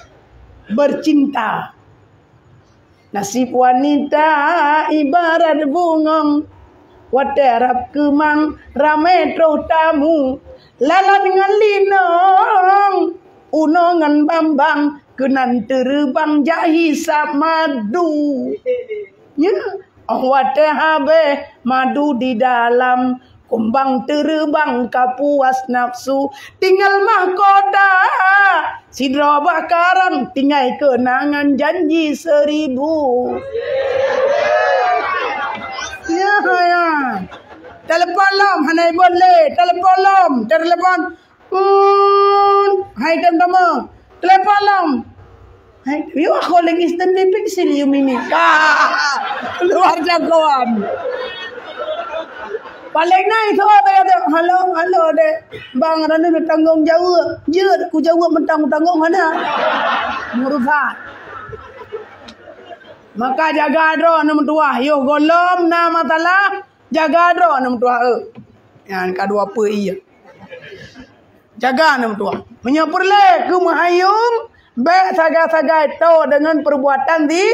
bercinta. Nasib wanita ibarat bungong, waterap kemang rame troh tamu, lalan ngalinong unongan bambang kenan terbang jahi madu. Ya, wate habe madu di dalam, kumbang terbang kapuas nafsu, tinggal mahkota sidra bakaran, tinggal kenangan janji 1000. Ya. Telepon lom, hanai boleh. Telepon lom, telepon. Hai teman-teman. Telepon lom. Hai, you aku lagi standing pixel you mini. Luar jagoan. Paling naik tu kata halo dek. Bang rana bertanggung jawab. Je ku jawab mentang-tanggung mana? Murufat. Maka jaga dro nama tua. Yo golom nama talah. Jaga dro nama tua. Yang kedua apa iya. Jaga nama tua. Menyapurle ke mahayum. Baik sagai-sagai tahu dengan perbuatan di.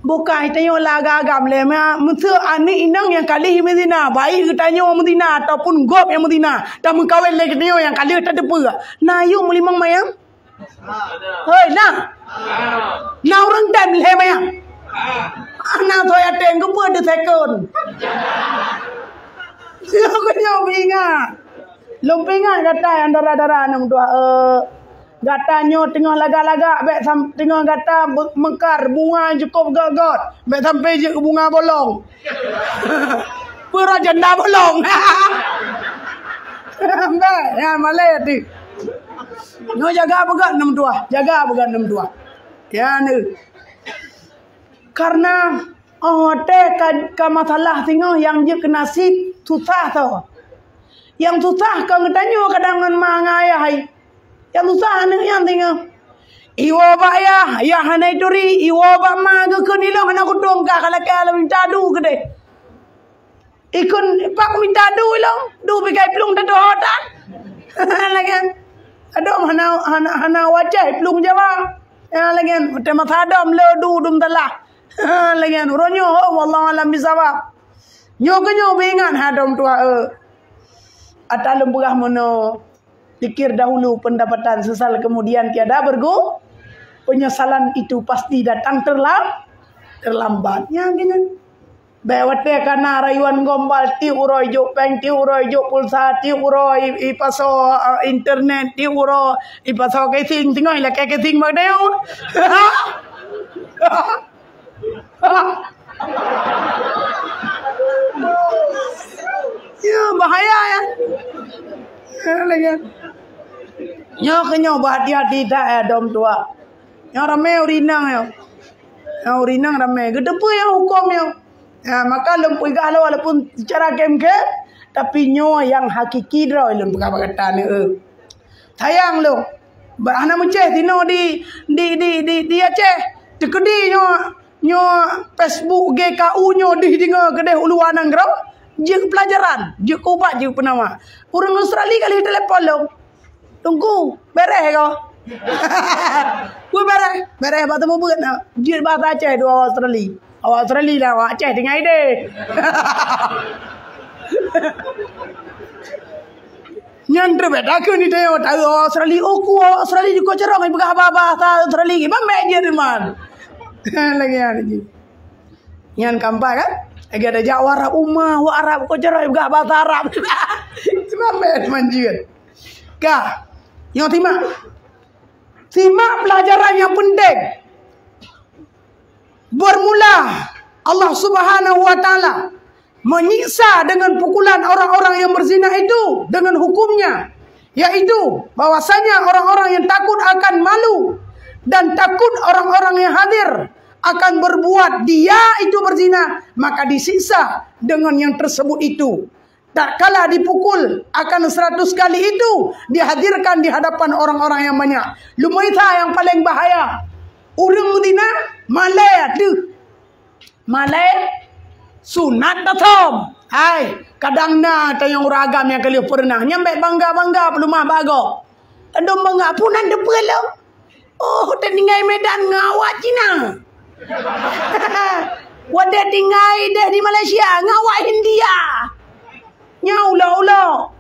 Bukan kita lagagam le. Mesti ani inang yang kali Medina. Baik kita nyawa Medina ataupun gop yang Medina. Dan mengkawin lagi kita yang kali tak ada apa. Nah yung melimang mayang. Hei nah. Nah orang time le mayang. Anak tu ya tengok apa ada second. Siapa nyawa bingat. Lumpingan kata antara-antara enam dua. Gatanyo tengah lagak-lagak, baik tengah gata mekar, bunga cukup gagot, baik sampai je ke bunga bolong. Pura janda bolong. Baik, ya malai hati. No jaga begat nem tua, jaga begat nem tua. Ya ni. Karena te ka masalah tengah yang je kena sip susah tau. Yang susah kau ngetanyo kadangan mangaya hai. Yang susah nih yang tinggal. Iwo ba ya hanai turi iwo ba ma ke kunilo hana kudong ka kalau minta du gede. Ikun pak minta du lo, du bikai plung tado hotan. Lagi. Adom hana wajah plung Jawa. Ya lagi tema thadom lo du dum telah. Lagi ronyo wallahu alam bisawab. Nyo bingan hadom tua atalum pegah mono. Pikir dahulu pendapatan sesal kemudian tiada bergu. Penyesalan itu pasti datang terlambat. Ya gini. Bewate kana rayuan gombal ti uroi jo peng ti uroi jo pulsa ti uroi ipaso internet ti uroi ipaso casing tingoi la casing magdeo. Ya bahaya ya. Lagi. Nyo hati-hati tak dom tua. Yang ramai urinang yo. Yang urinang ramai. Gedepu yang hukum yo. Ya, maka lempui galau walaupun cara game tapi nyo yang hakiki draw lempui kata ni. Sayang lo. Bahana munceh tino di Aceh. Tekedi nyo Facebook GKU nyo di dengar kedai uluanang grau. Je pelajaran, je kubat je penama. Orang Australia kali telefon lo. Tunggu, beres kau. Gue beres bertemu buat nak. Je bahasa Aceh dua Australia. Awak Australia lah, awak Aceh tinggal ide. Nyandre beda ke ni dia tahu Australia. Oh, ku Australia juga cerong ai begah bahasa Australia. Ba meje man. Lagi ani. Nyan kampa kan? Lagi ada Jawa Arab wa Arab ko cerong begah bahasa Arab. Cuma manjir. Ka. Yo Simak pelajaran yang penting. Bermula Allah Subhanahu wa taala menyiksa dengan pukulan orang-orang yang berzina itu dengan hukumnya, yaitu bahwasanya orang-orang yang takut akan malu dan takut orang-orang yang hadir akan berbuat dia itu berzina, maka disiksa dengan yang tersebut itu. Tak kala dipukul akan 100 kali itu dihadirkan di hadapan orang-orang yang banyak. Lumaita yang paling bahaya. Urang Medina malai tu. Malai sunat datom. Hai, kadangna tayang uragam yang kali pernah nyampe bangga-bangga pelumah bago. Tandom bangga punan depelo. Oh, teningai Medan ngawak Cina. Wadah tinggai deh di Malaysia ngawak India. Nya ula-ula.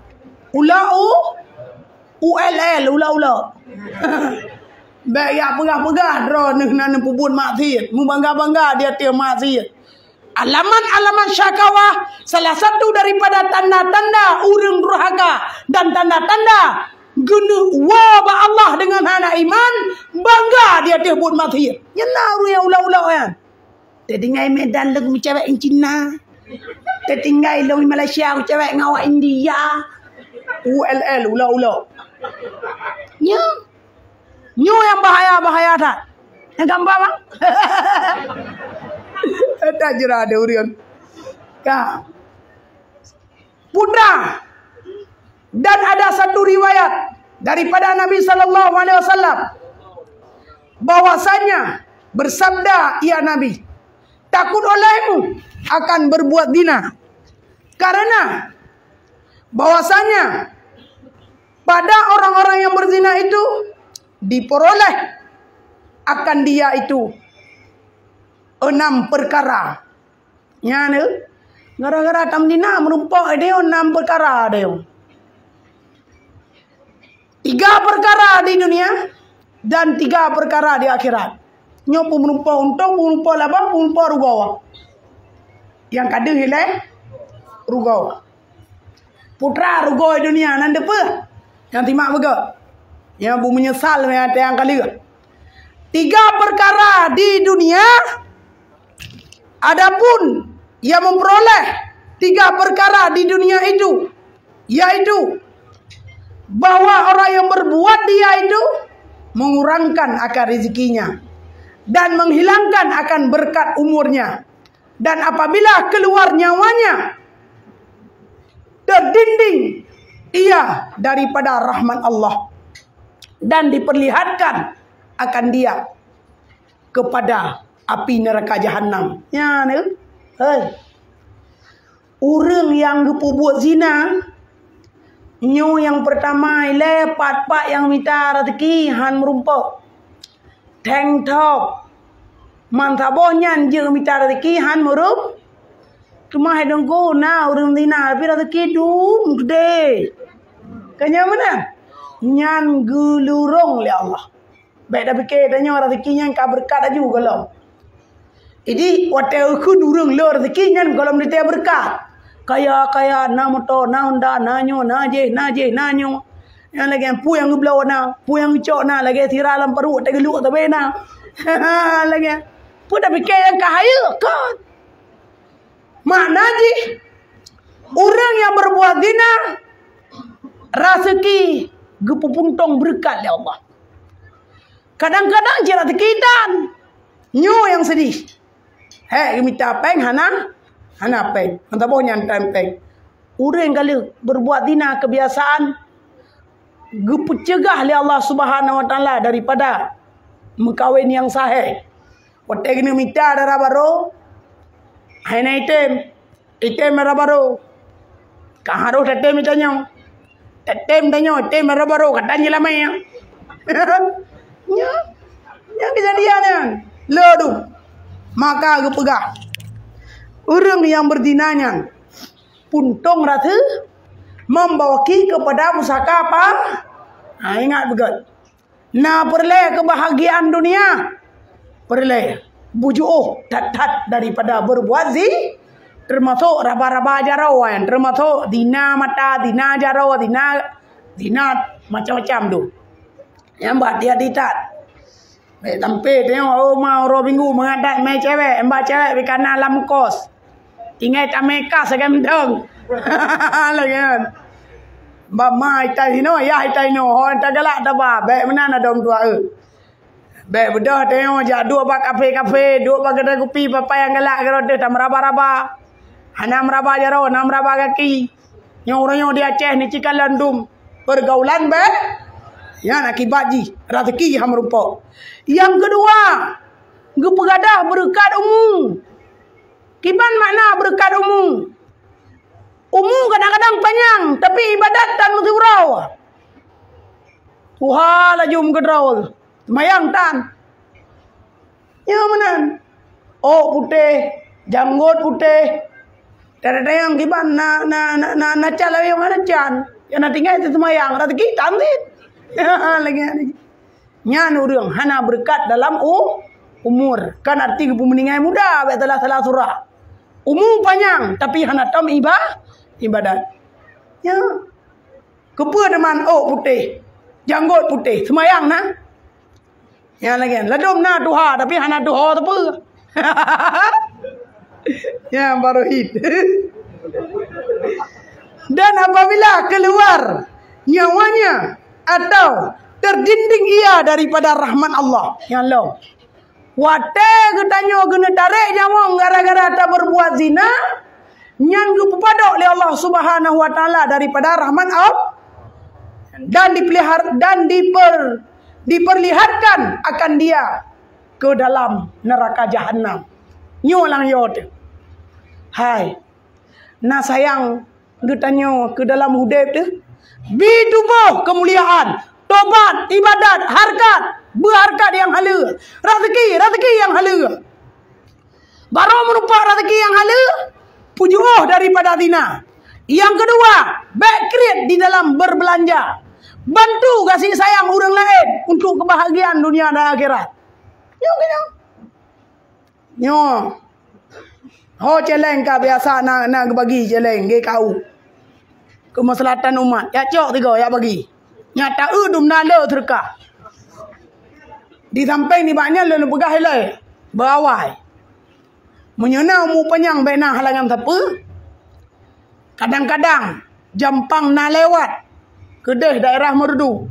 ULL ula-ula. Baik ya pegah-pegah draw nan pubun maksiat. Mu bangga-bangga dia tiap maksiat. Alamat-alamat syakawah salah satu daripada tanda-tanda urang durhaka dan tanda-tanda gunu wa Allah dengan anak iman bangga dia tiap buat maksiat. Nyana ya ula-ula kan. Tetingai Medan lagu cewek Cina. Tetinggai long Malaysia aku cewek ngawak India. ULL ula-ula. Nyo yang bahaya tak? Yang gampang bang? Tak jera ada urian. Ka. Putra. Dan ada satu riwayat daripada Nabi sallallahu alaihi wasallam bahwasanya bersabda ia Nabi, takut olehmu akan berbuat zina karena bahwasanya pada orang-orang yang berzina itu diperoleh akan dia itu 6 perkara. Nyane gara-gara tamdina merumpok dia 6 perkara dia. 3 perkara di dunia dan 3 perkara di akhirat. Nyopu merumpok untung, merumpok laba, merumpok rugawa. Yang kada hilai rugawa. Putra rugawa dunia nan depa. Yang timak bega. Yang bu menyesal yang kali. 3 perkara di dunia. Adapun yang memperoleh 3 perkara di dunia itu, yaitu bahwa orang yang berbuat dia itu mengurangkan akan rezekinya dan menghilangkan akan berkat umurnya, dan apabila keluar nyawanya terdinding ia daripada rahmat Allah dan diperlihatkan akan dia kepada api neraka jahanam. Ya ni, orang yang buat zina, nyo yang pertama lepat pak yang minta rezeki han merumpok. Tank top. Mantabonya je minta rezeki han merum. Cuma hedong ko na orang zina tapi rezeki dum gede. Kanya mana? Nyan gulurong le Allah. Baik dah fikir tanya rezekinya ka berkat aja kalau. Jadi hotel ku durung lo rezeki nyan kalau dia berkat. Kaya na motor na Honda na nyo na je na nyo. Yang lagi pu yang belau na, pu yang cok na lagi tira lam perut tak geluk tak bena. Lagi pu dah fikir yang kahaya kan. Makna je orang yang berbuat zina rezeki gepupuntong berkat oleh Allah. Kadang-kadang je rezeki dan nyo yang sedih. Hei minta peng hana peng. Entah boh nyantai peng. Orang kali berbuat zina kebiasaan gepu cegah oleh Allah Subhanahu Wa Taala daripada mengkawin yang sahih. Otak ini minta darah baru. Hena item darah baru. Kaharo item tanya. Item darah baru katanya lama ya. Yang kejadian lodu. Maka gepegah. Orang yang berdinanya puntung rata membawaki kepada pusaka apa? Ingat betul. Nah perleh kebahagiaan dunia. Perleh bujuh tat daripada berbuat termasuk raba-raba jarawan, termasuk dina mata, dina jaraw, dina macam-macam tu. Yang buat dia ditat. Baik tampil tengok mau minggu mengadat mai cewek, mbak cewek di kanan alam kos. Ingat Amerika segam dong. Lagian. Mbak mai tai no, ya tai no, hon tagalak tabah. Baik mana nak dong tua Baik bedah tengok jak dua bak kafe, dua bak kedai kopi, papa yang galak gerode tam raba-raba. Hanam raba jaro, nam raba kaki. Nyorong dia Aceh ni cikal landum. Pergaulan yang akibat ji rezeki ham rupa. Yang kedua, gepegadah berkat umum. Kiban makna berkat umum? Umum kadang-kadang panjang, tapi ibadat tan muzurau. Tuhan lajum kedrau. Semayang tan. Ya mana? Oh putih, janggut putih. Ada yang kiban na cala yang mana can. Yang nanti itu semayang, rezeki tantit. Lagi nyan urang hana berkat dalam umur. Kan arti kepumeningai muda betelah salah surah. Umur panjang tapi hana tam ibadat. Ya. Kepa deman putih. Janggut putih, semayang na. Ya lagi ledom na duha tapi hana duha apa? Ya baru hit. Dan apabila keluar nyawanya atau terdinding ia daripada rahmat Allah. Ya Allah. Wate getanyo gena tarik nyawang gara-gara tak berbuat zina. Nyan gu pepadok oleh Allah Subhanahu Wa Taala daripada rahmat Allah. Dan diperlihatkan akan dia ke dalam neraka jahanam. Nyolang yot. Hai. Nah sayang getanyo ke dalam hudib tu. Bidubuh kemuliaan, tobat, ibadat, harkat, berharkat yang hala, rezeki yang hala. Baru merupakan rezeki yang hala, pujuh daripada zina. Yang kedua, baik create di dalam berbelanja. Bantu kasih sayang orang lain untuk kebahagiaan dunia dan akhirat. Nyo. Ho celeng ka biasa nak bagi celeng ge kau. Kemaslahatan umat. Ya cok tiga ya bagi. Nyata dum nala terka. Di samping ni banyak lu pegah helai. Berawai. Menyena mu penyang bena halangan apa? Kadang-kadang jampang na lewat Kedah daerah Merdu.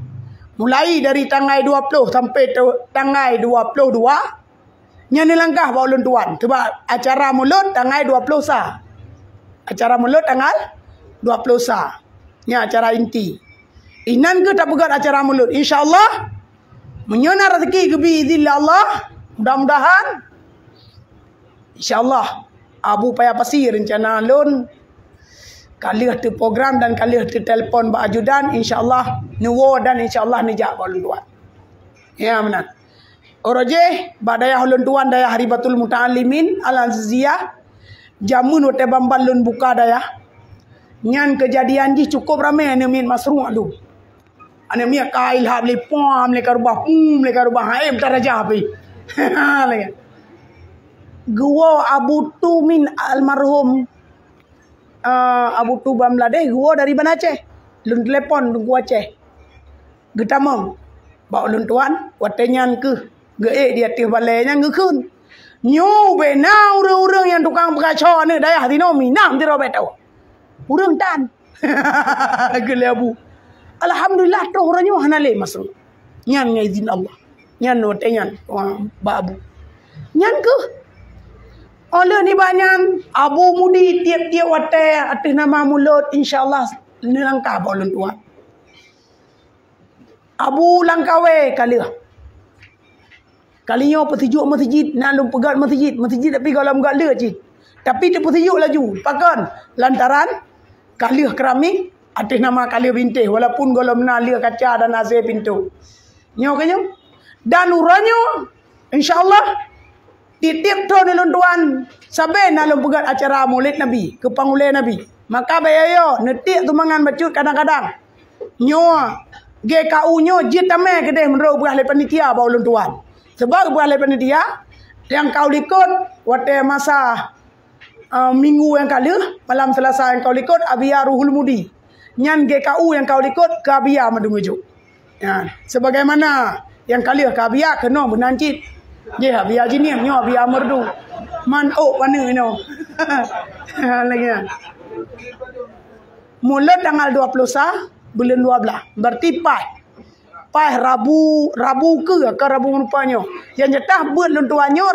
Mulai dari tanggal 20 sampai tanggal 22. Nya ni langkah bawa ulun tuan. Sebab acara mulut tanggal 20 sah. Acara mulut tanggal 20 sah. Nya acara inti. Inan ke tak pegat acara mulut. InsyaAllah. Menyona rezeki ke biiznillah Allah. Mudah-mudahan. InsyaAllah. Abu payah pasti rencana lun. Kali tu program dan kali tu telefon Pak Ajudan. InsyaAllah. Nuwo dan insyaAllah nijak ulun tuan. Ya benar. Oroje. Badaya ulun tuan daya Haribatul Muta'alimin. Al-Aziziyah. Jamun wote bambal lun buka daya. Nyan kejadian ji cukup ramai ane min masru' tu. Ane mia kail hab le pom le karubah le karubah haim taraja api. Gua Abu Tu min almarhum Abu Tu Bangladesh gua dari mana Aceh. Lun telepon lun gua Aceh. Getamong. Bawa lun tuan watenyan ke. Ge dia tih balenya ngekun. Nyu be na urang-urang yang tukang berkaca ni dayah tino minam ti robet tahu. Urang tan. Gele Abu. Alhamdulillah tu orangnya hanale masuk. Nyan ngizin Allah. Nyan watenyan ba Abu. Nyan ke? Oleh ni banyak Abu Mudi tiap-tiap wate atas nama mulut insyaAllah ni langkah bolon tuan. Abu langkawe kali. Kalinya petijuk masjid nak lu pegat masjid tapi kalau enggak le cik. Tapi dia petijuk laju. Pakan lantaran kali keramik atas nama kali bintih walaupun kalau menalia kaca dan azir pintu. Nyo kanyo. Dan uranya insyaAllah titip tu ni tuan sampai nak lu pegat acara Maulid Nabi ke pangulai Nabi. Maka bayayo netik tu mangan bacut kadang-kadang. Nyo GKU nyo jit tamai kedai menurut buah le panitia bawa ulun tuan. Sebab buah le panitia yang kau likut wate masa minggu yang kali malam Selasa yang kau likut Abia Ruhul Mudi. Nyan GKU yang kau likut ke Abia madungujuk. Ya, sebagaimana yang kali ke Abia kena benancit. Je Abia jinim nyo Abia Merdu. Man mana ino. Lagi. Mula tanggal 20 bulan 12. Berarti Pai Rabu ke Rabu rupanya. Yang jatah buat luntuannya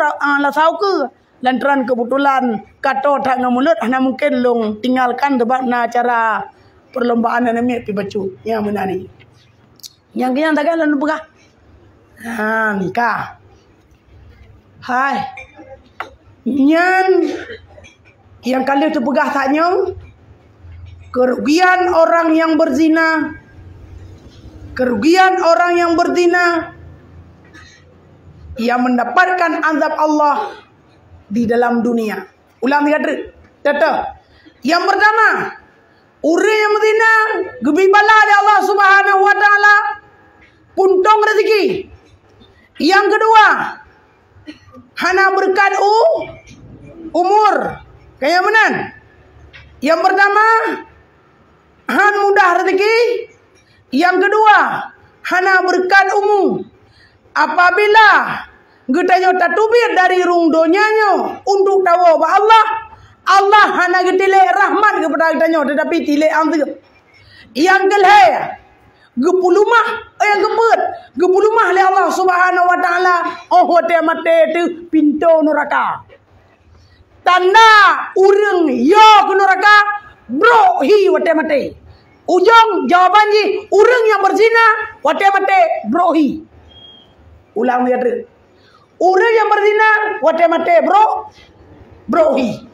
lah tahu ke. Lantaran kebetulan kata tak ngamulut hanya mungkin long tinggalkan sebab na acara perlombaan ini pi bacu. Yang mana ni? Yang kita takkan lalu pegah. Nikah. Hai. Nyan yang kali tu pegah tanya kerugian orang yang berzina. Kerugian orang yang berzina yang mendapatkan azab Allah di dalam dunia. Ulang kata. Yang pertama, orang yang berzina gebi bala dari Allah Subhanahu wa taala puntung rezeki. Yang kedua, hana berkat umur. Kayak mana? Yang pertama, han mudah rezeki. Yang kedua, hana berkat umum. Apabila getanyo tatubir dari rung donyanya untuk tahu bahwa Allah hana getile rahmat kepada getanyo tetapi tile ambil. Yang kelih, gepulumah yang kebut, gepulumah oleh Allah Subhanahu wa taala oh te mate tu pintu neraka. Tanda urang yo ke neraka bro hi wate mate. Ujung jawaban ji, orang yang berzina, wate mate brohi. Ulang dia tu. Orang yang berzina, wate mate brohi.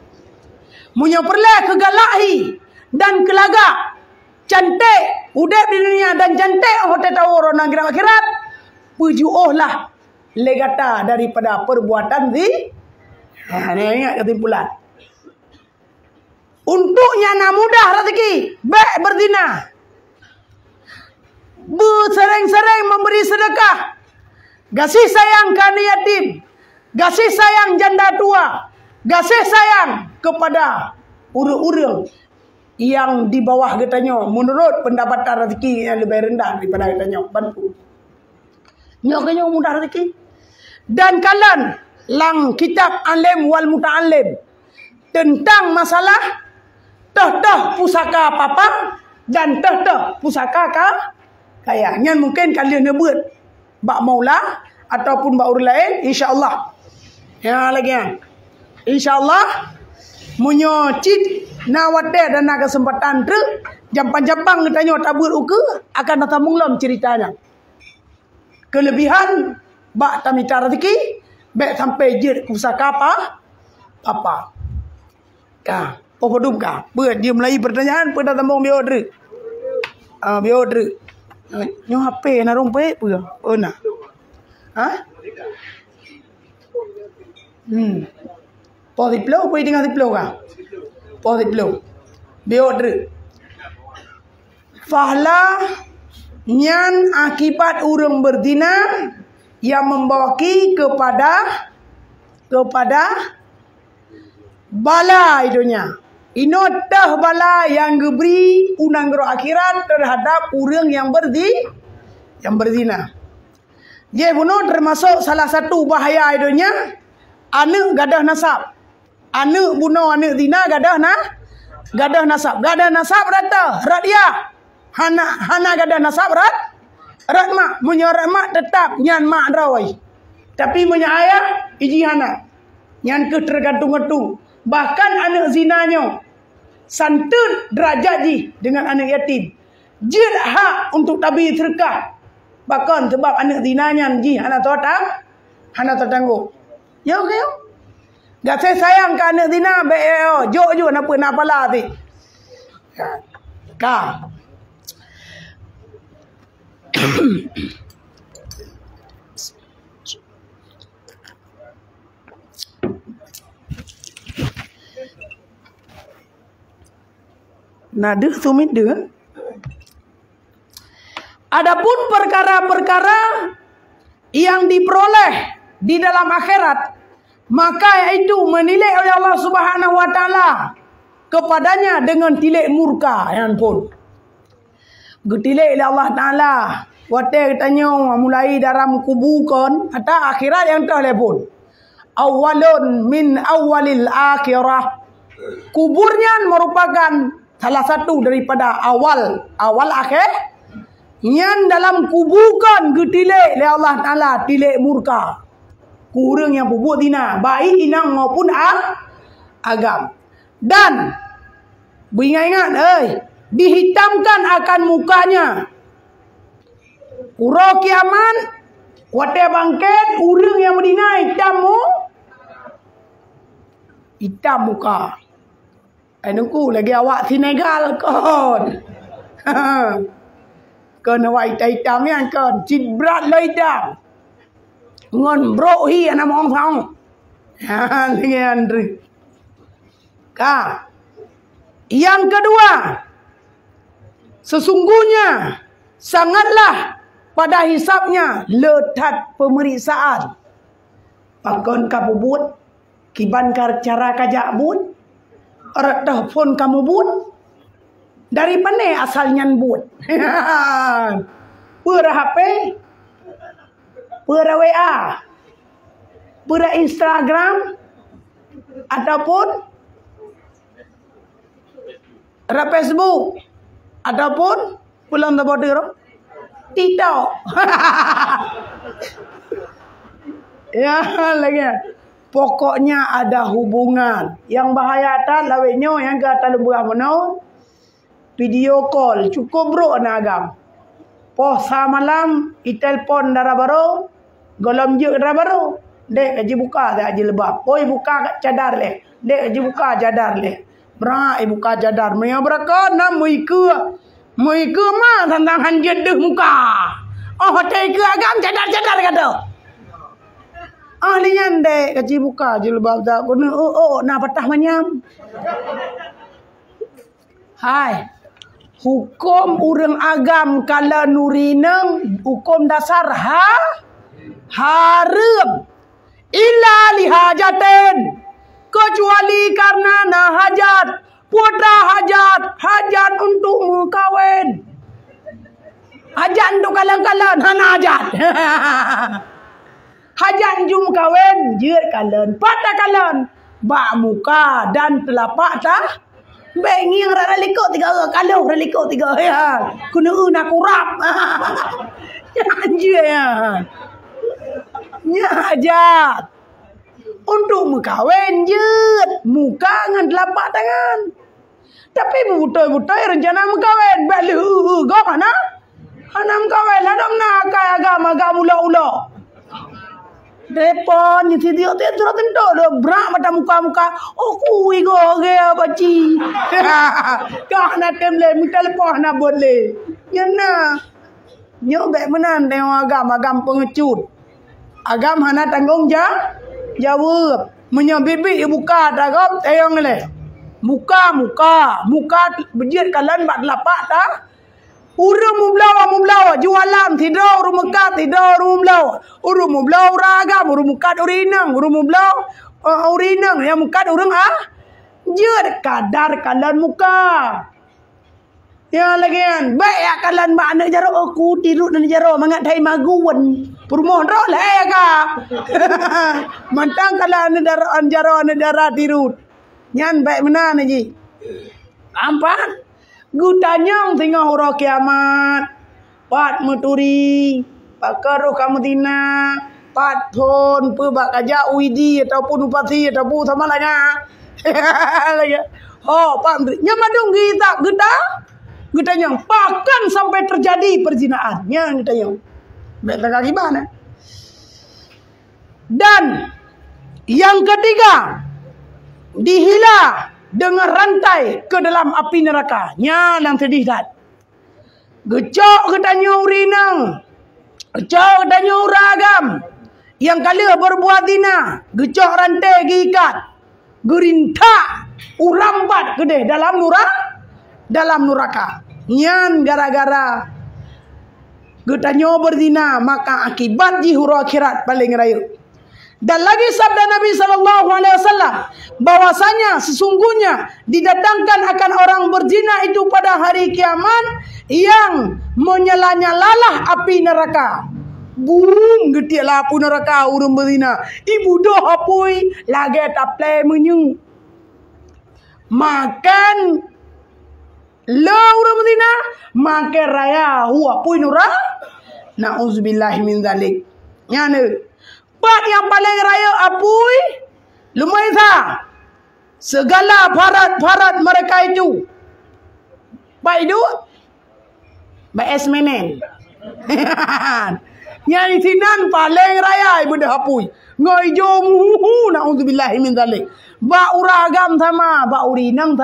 Munya perlah kegalahi dan kelagak. Cantik, udah di dunia dan cantik, wate tahu orang nang akhirat. Pujuohlah legata daripada perbuatan zi. Ini ingat kesimpulan. Untuknya nak mudah rezeki, baik berzina. Bersering-sering memberi sedekah. Kasih sayang ke anak yatim. Kasih sayang janda tua. Kasih sayang kepada urang-urang yang di bawah katanya menurut pendapatan rezeki yang lebih rendah daripada katanya bantu. Nyoknya mudah rezeki. Dan kalian lang kitab alim wal muta'alim tentang masalah teh pusaka papa dan teh pusaka kaya. Yang mungkin kalian nyebut bak maula ataupun bak urut lain insya-Allah. Ya lagi kan. Insya-Allah munyo cit na wate dan na kesempatan tu jampang-jampang katanya tabur uke akan datang munglam ceritanya. Kelebihan bak tamita rezeki baik sampai jir pusaka apa. Ka, popodum ka. Buat dia mulai pertanyaan pada tambung biodre. Biodre. Nyo HP na rompe pula. Oh na. Ha? Posiplo pun tengah siplo ka. Posiplo. Biodre. Fahla nyan akibat urang berzina yang membawaki kepada bala idonya. Ino tah bala yang diberi unang gero akhirat terhadap urang yang berzina. Dia bunuh termasuk salah satu bahaya idonya anak gadah nasab. Anak bunuh anak zina gadah nasab. Gadah nasab rata radia. Hana gadah nasab rat mak menyorak mak tetap nyan mak rawai. Tapi punya ayah iji hana. Nyan ke tergantung-gantung. Bahkan anak zinanya santun derajat ji dengan anak yatim. Jid hak untuk tabi terkah. Bahkan sebab anak zinanya ji hana tertangguh. Ya okey yo. Gak saya sayang ke anak zina be yo jo nak pala ti. Ka. Nada sumit dia. Adapun perkara-perkara yang diperoleh di dalam akhirat, maka itu menilai oleh Allah Subhanahu wa taala kepadanya dengan tilik murka yang pun. Getilik oleh Allah taala. Wate tanya mulai dalam kubur atau akhirat yang telepon. Awalun min awalil akhirah. Kuburnya merupakan salah satu daripada awal akhir. Yang dalam kubukan getilik oleh Allah taala tilik murka. Kurang yang buat dina baik inang maupun agam. Dan ingat dihitamkan akan mukanya. Uro kiamat, wate bangkit, urang yang berdina hitam muka. Anuku lagi awak Senegal kon. Kon awak hitam yang kon, cibrat lo hitam. Ngon bro hi ana mong thong. Ha lagi Andre. Ka. Yang kedua, sesungguhnya sangatlah pada hisapnya letat pemeriksaan. Pakon kamu buat kiban cara kajak buat. Orang telefon kamu buat. Dari mana asalnya buat? Pura HP, pura WA, pura Instagram, ataupun Facebook, ataupun pulang ke border. TikTok. Ya lagi. Pokoknya ada hubungan. Yang bahaya tak lawinyo yang kata lebuah menau. Video call cukup bro nagam. Posa malam itelpon darah baru. Golam juk darah baru. Dek aji buka dah aji lebab. Oi buka cadar leh. Dek aji buka cadar leh. Bra buka cadar. Maya beraka nam muika. Muika mah tentang hanjat deh muka. Oh hotel ke agam cadar-cadar kata. Ni nyandek kaji buka jilbab tak guna nak patah manyam. Hai. Hukum urang agam kala nurineng hukum dasar haram illa lihajatin kecuali karena hajat Putra hajat untukmu kawin. Hajat untuk kalian hana hajat. Hajat jum kawin, jeut kalian, patah kalian. Bak muka dan telapak tah. Bengi rara likut 3 kalau rara likut 3 ya. Kuna nak kurap. Ya anjir ya. Nya hajat. Untuk kawin jeut, muka dengan telapak tangan. Tapi betul-betul rencana kawin, belu go mana? Hanam kawin ladom nak agama ula-ula. Depon ni dia terus tentu dah berak mata muka. Oh kui go ge baci. Kah nak temle minta lepas nak boleh. Ya na. Nyo be menan tengok agam pengecut. Agam hana tanggung jawab. Menyobibi buka dagap tayong le. Muka berjit kalian bak lapak ta. Urung mublawa jualan tidur urung mekat tidur urung mublawa. Urung mublawa ragam urung mekat urinang urung mublawa urinang yang mekat urung jeut kadar kalian muka. Ya lagian baik ya kalian mak nak jaro aku tidur dan jaro mangat thai maguan. Permohon roh lah ya ka. Mantang kalian jaro darah tidur. Nyan baik menan aji. Ampan gutanyang tengah hura kiamat. Pat meturi, pakaruh kamutina, pat thon pu bak kaja uidi ataupun upati ataupun sama lanya. Oh, pam nyamadung kita getanyang bahkan sampai terjadi perzinaan. Yang getanyang. Baik tak gimana? Dan yang ketiga, dihila dengan rantai ke dalam api neraka. Nya nang sedih dat. Gecok ketanya urinang. Gecok ketanya uragam. Yang kali berbuat dina. Gecok rantai gikat. Gerinta urambat gede dalam neraka. Nyan gara-gara getanya berdina maka akibat jihuru akhirat paling rayu. Dan lagi sabda Nabi SAW bahwasanya sesungguhnya didatangkan akan orang berzina itu pada hari kiamat yang menyala-nyalalah api neraka. Burung getik lah api neraka urung berzina. Ibu doh apui lagi taple menyung. Makan lo urung berzina makan raya huwa apui neraka. Na'udzubillahi min dzalik. Nyane Pak yang paling raya apui lumayan segala parat mereka itu baik itu baik esmenen yang isinan paling raya ibu dah apui ngoi jom na'udzubillahi min dzalik ba uragam sama ba urinang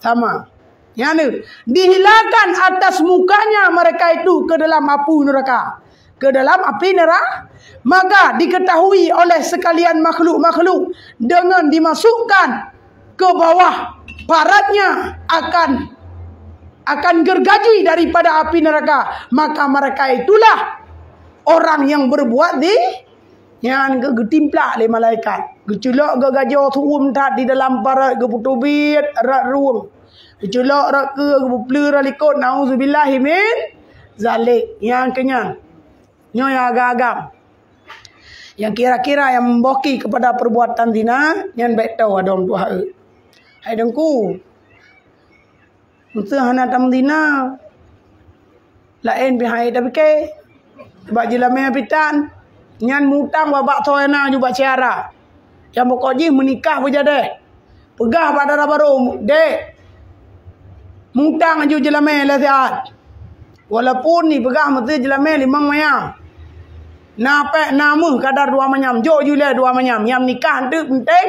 sama yang dihilangkan atas mukanya mereka itu ke dalam api neraka. Ke dalam api neraka, maka diketahui oleh sekalian makhluk-makhluk dengan dimasukkan ke bawah paratnya akan gergaji daripada api neraka. Maka mereka itulah orang yang berbuat yang getimplak oleh malaikat. Geculok gegajau tuum tat di dalam parat geputubit rat ruang. Geculok rat ke geplur alikot nauzubillahi min zalik yang kenyang. Nyoya agak-agam yang kira-kira yang memboki kepada perbuatan zina yang baik tahu ada orang tua hai dengku untuk hana tam zina lain bihai tapi ke bak jelame pitan nyan mutang babak toena juga cara yang pokoknya menikah berjade pegah pada baru dek mutang aju jelame lah sihat walaupun ni pegah mesti jelame limang mayam. Napek nama kadar 2 manyam. Jo jule 2 manyam. Yang nikah tu penting.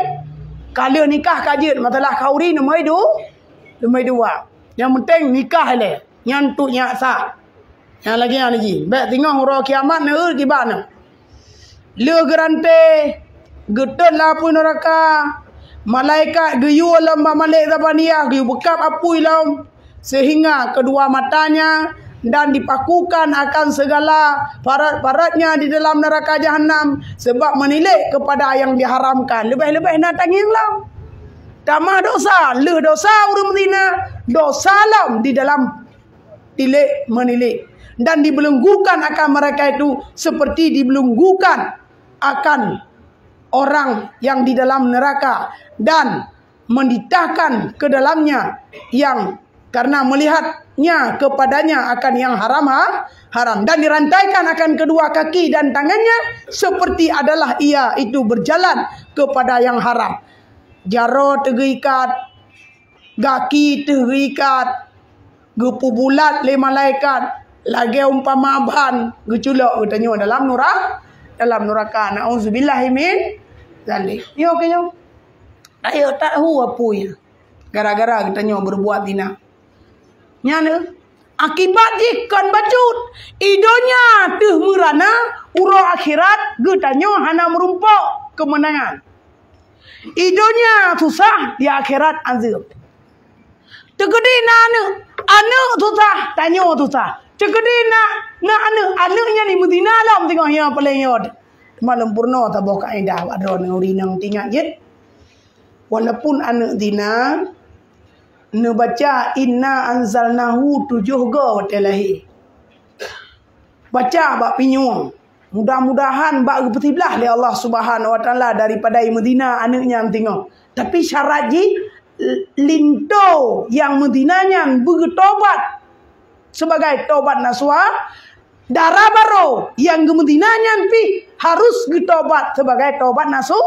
Kalau nikah kajit. Masalah kauri nombor 2. Nombor 2. Yang penting nikah le. Yang tu nyak sah. Yang lagi. Baik tengok huruf kiamat ni gimana. Le gerante. Getun lah pun neraka. Malaikat geyu lembah malik zabaniyah. Geyu bekap apui lam. Sehingga kedua matanya dan dipakukan akan segala parat-paratnya di dalam neraka jahanam sebab menilik kepada yang diharamkan. Lebih-lebih nak tanging lah. Tamah dosa, le dosa urang betina, dosa lam di dalam tilik menilik. Dan dibelenggukan akan mereka itu seperti dibelenggukan akan orang yang di dalam neraka. Dan menditahkan ke dalamnya yang karena melihatnya kepadanya akan yang haram. Dan dirantaikan akan kedua kaki dan tangannya seperti adalah ia itu berjalan kepada yang haram. Jaro terikat, gaki terikat, gepu bulat le malaikat, lagi umpama ban, geculok katanya dalam neraka. Nauzubillahi min zalik. Yo kenyo. Ayo tak tahu apa ya. Gara-gara katanya berbuat zina. Nyana akibat jikon bacut idonya teh merana uro akhirat getanyo hana merumpok kemenangan. Idonya susah di akhirat azab. Tegede na anu susah tanyo susah. Tegede na anu-anunya ni Medina alam tengok yang paling yod. Malam purna tabok kaedah wadon urinang tinggal jet. Walaupun anu dina ne baca inna anzalnahu 7 go watelahi. Baca bak pinyung. Mudah-mudahan bak bertiblah oleh Allah Subhanahu wa taala daripada Medina anaknya tengok. Tapi syarat ji linto yang Medinanya bertobat sebagai tobat naswa. Darah baru yang ke Medinanya pi harus bertobat sebagai tobat nasu.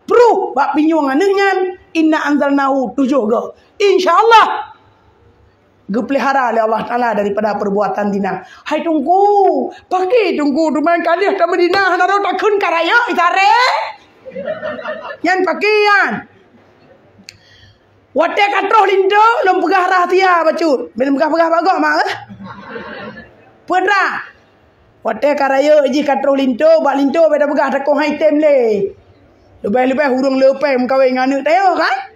Pro bak pinyung anaknya inna anzalnahu 7 go. Insyaallah gepelihara oleh Allah Ta'ala daripada perbuatan dina. Hai tunggu, pakai tunggu rumah kalian ke Medina naro tak kun karaya itare. Yan pakai yan. Wate katroh lindo lom pegah rahtia bacut. Ben pegah bagok mak eh. Pedra. Wate karaya ji katroh lindo bak lindo beda pegah tak hai tem le. Lebih-lebih hurung lepai mengkawin nganu tayo kan?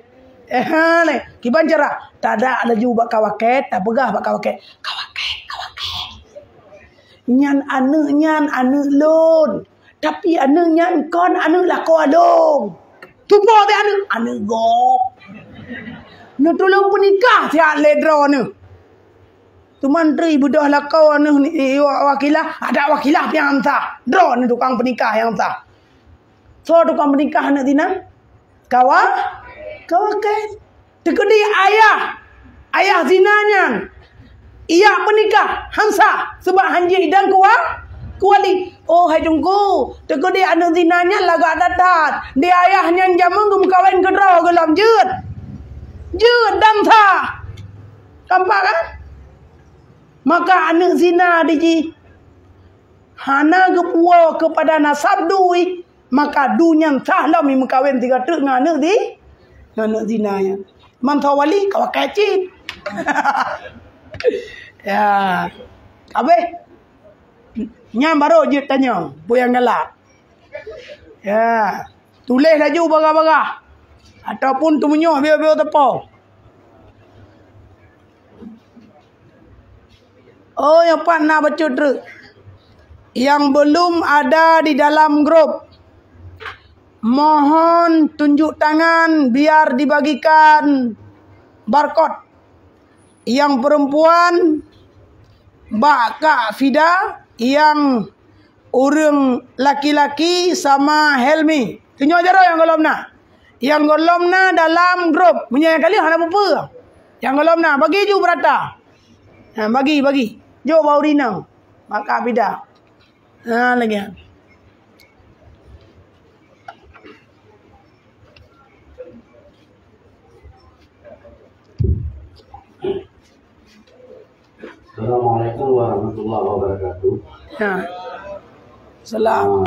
Le, kiban cara tak ada laju bak kawaket, tak pegah bak kawaket. Kawaket. Nyan anu lon. Tapi anu nyan kon anu lako adong. Tupo te anu gop. Nu tolong penikah tiak ledro nu. Tu menteri budah lako anu wakilah, ada wakilah yang entah. Dro ni tukang penikah yang entah. So tukang penikah anak dina kawaket tegedi ayah zinanya ia penikah Hamsa sebab hanji dan kuali. Oh hai tunggu tegedi anak zinanya lagak datat dia ayahnya jamang gum kawin kedro gelam jut dam tha kampak kan maka anak zina diji hana gepuo kepada nasab dui. Maka dunyang sah lah mi mengkawin 3 truk dengan anak di anak zinanya. Mantau wali kau kecil. Ya. Abe. Nyam baru je tanya, buyang galak. Ya. Tulis laju baga-baga. Ataupun tu menyoh biar-biar tepo. Oh, yang pernah baca truk. Yang belum ada di dalam grup. Mohon tunjuk tangan biar dibagikan barcode. Yang perempuan Mbak Kak Fida, yang orang laki-laki sama Helmi. Tunjuk aja yang golom nak. Yang golom nak dalam grup. Punya kali hana apa? Yang golom nak bagi ju berata. Bagi. Jo bau rinang. Mbak Kak Fida. Lagi. Assalamualaikum warahmatullahi wabarakatuh. Ya. Salam.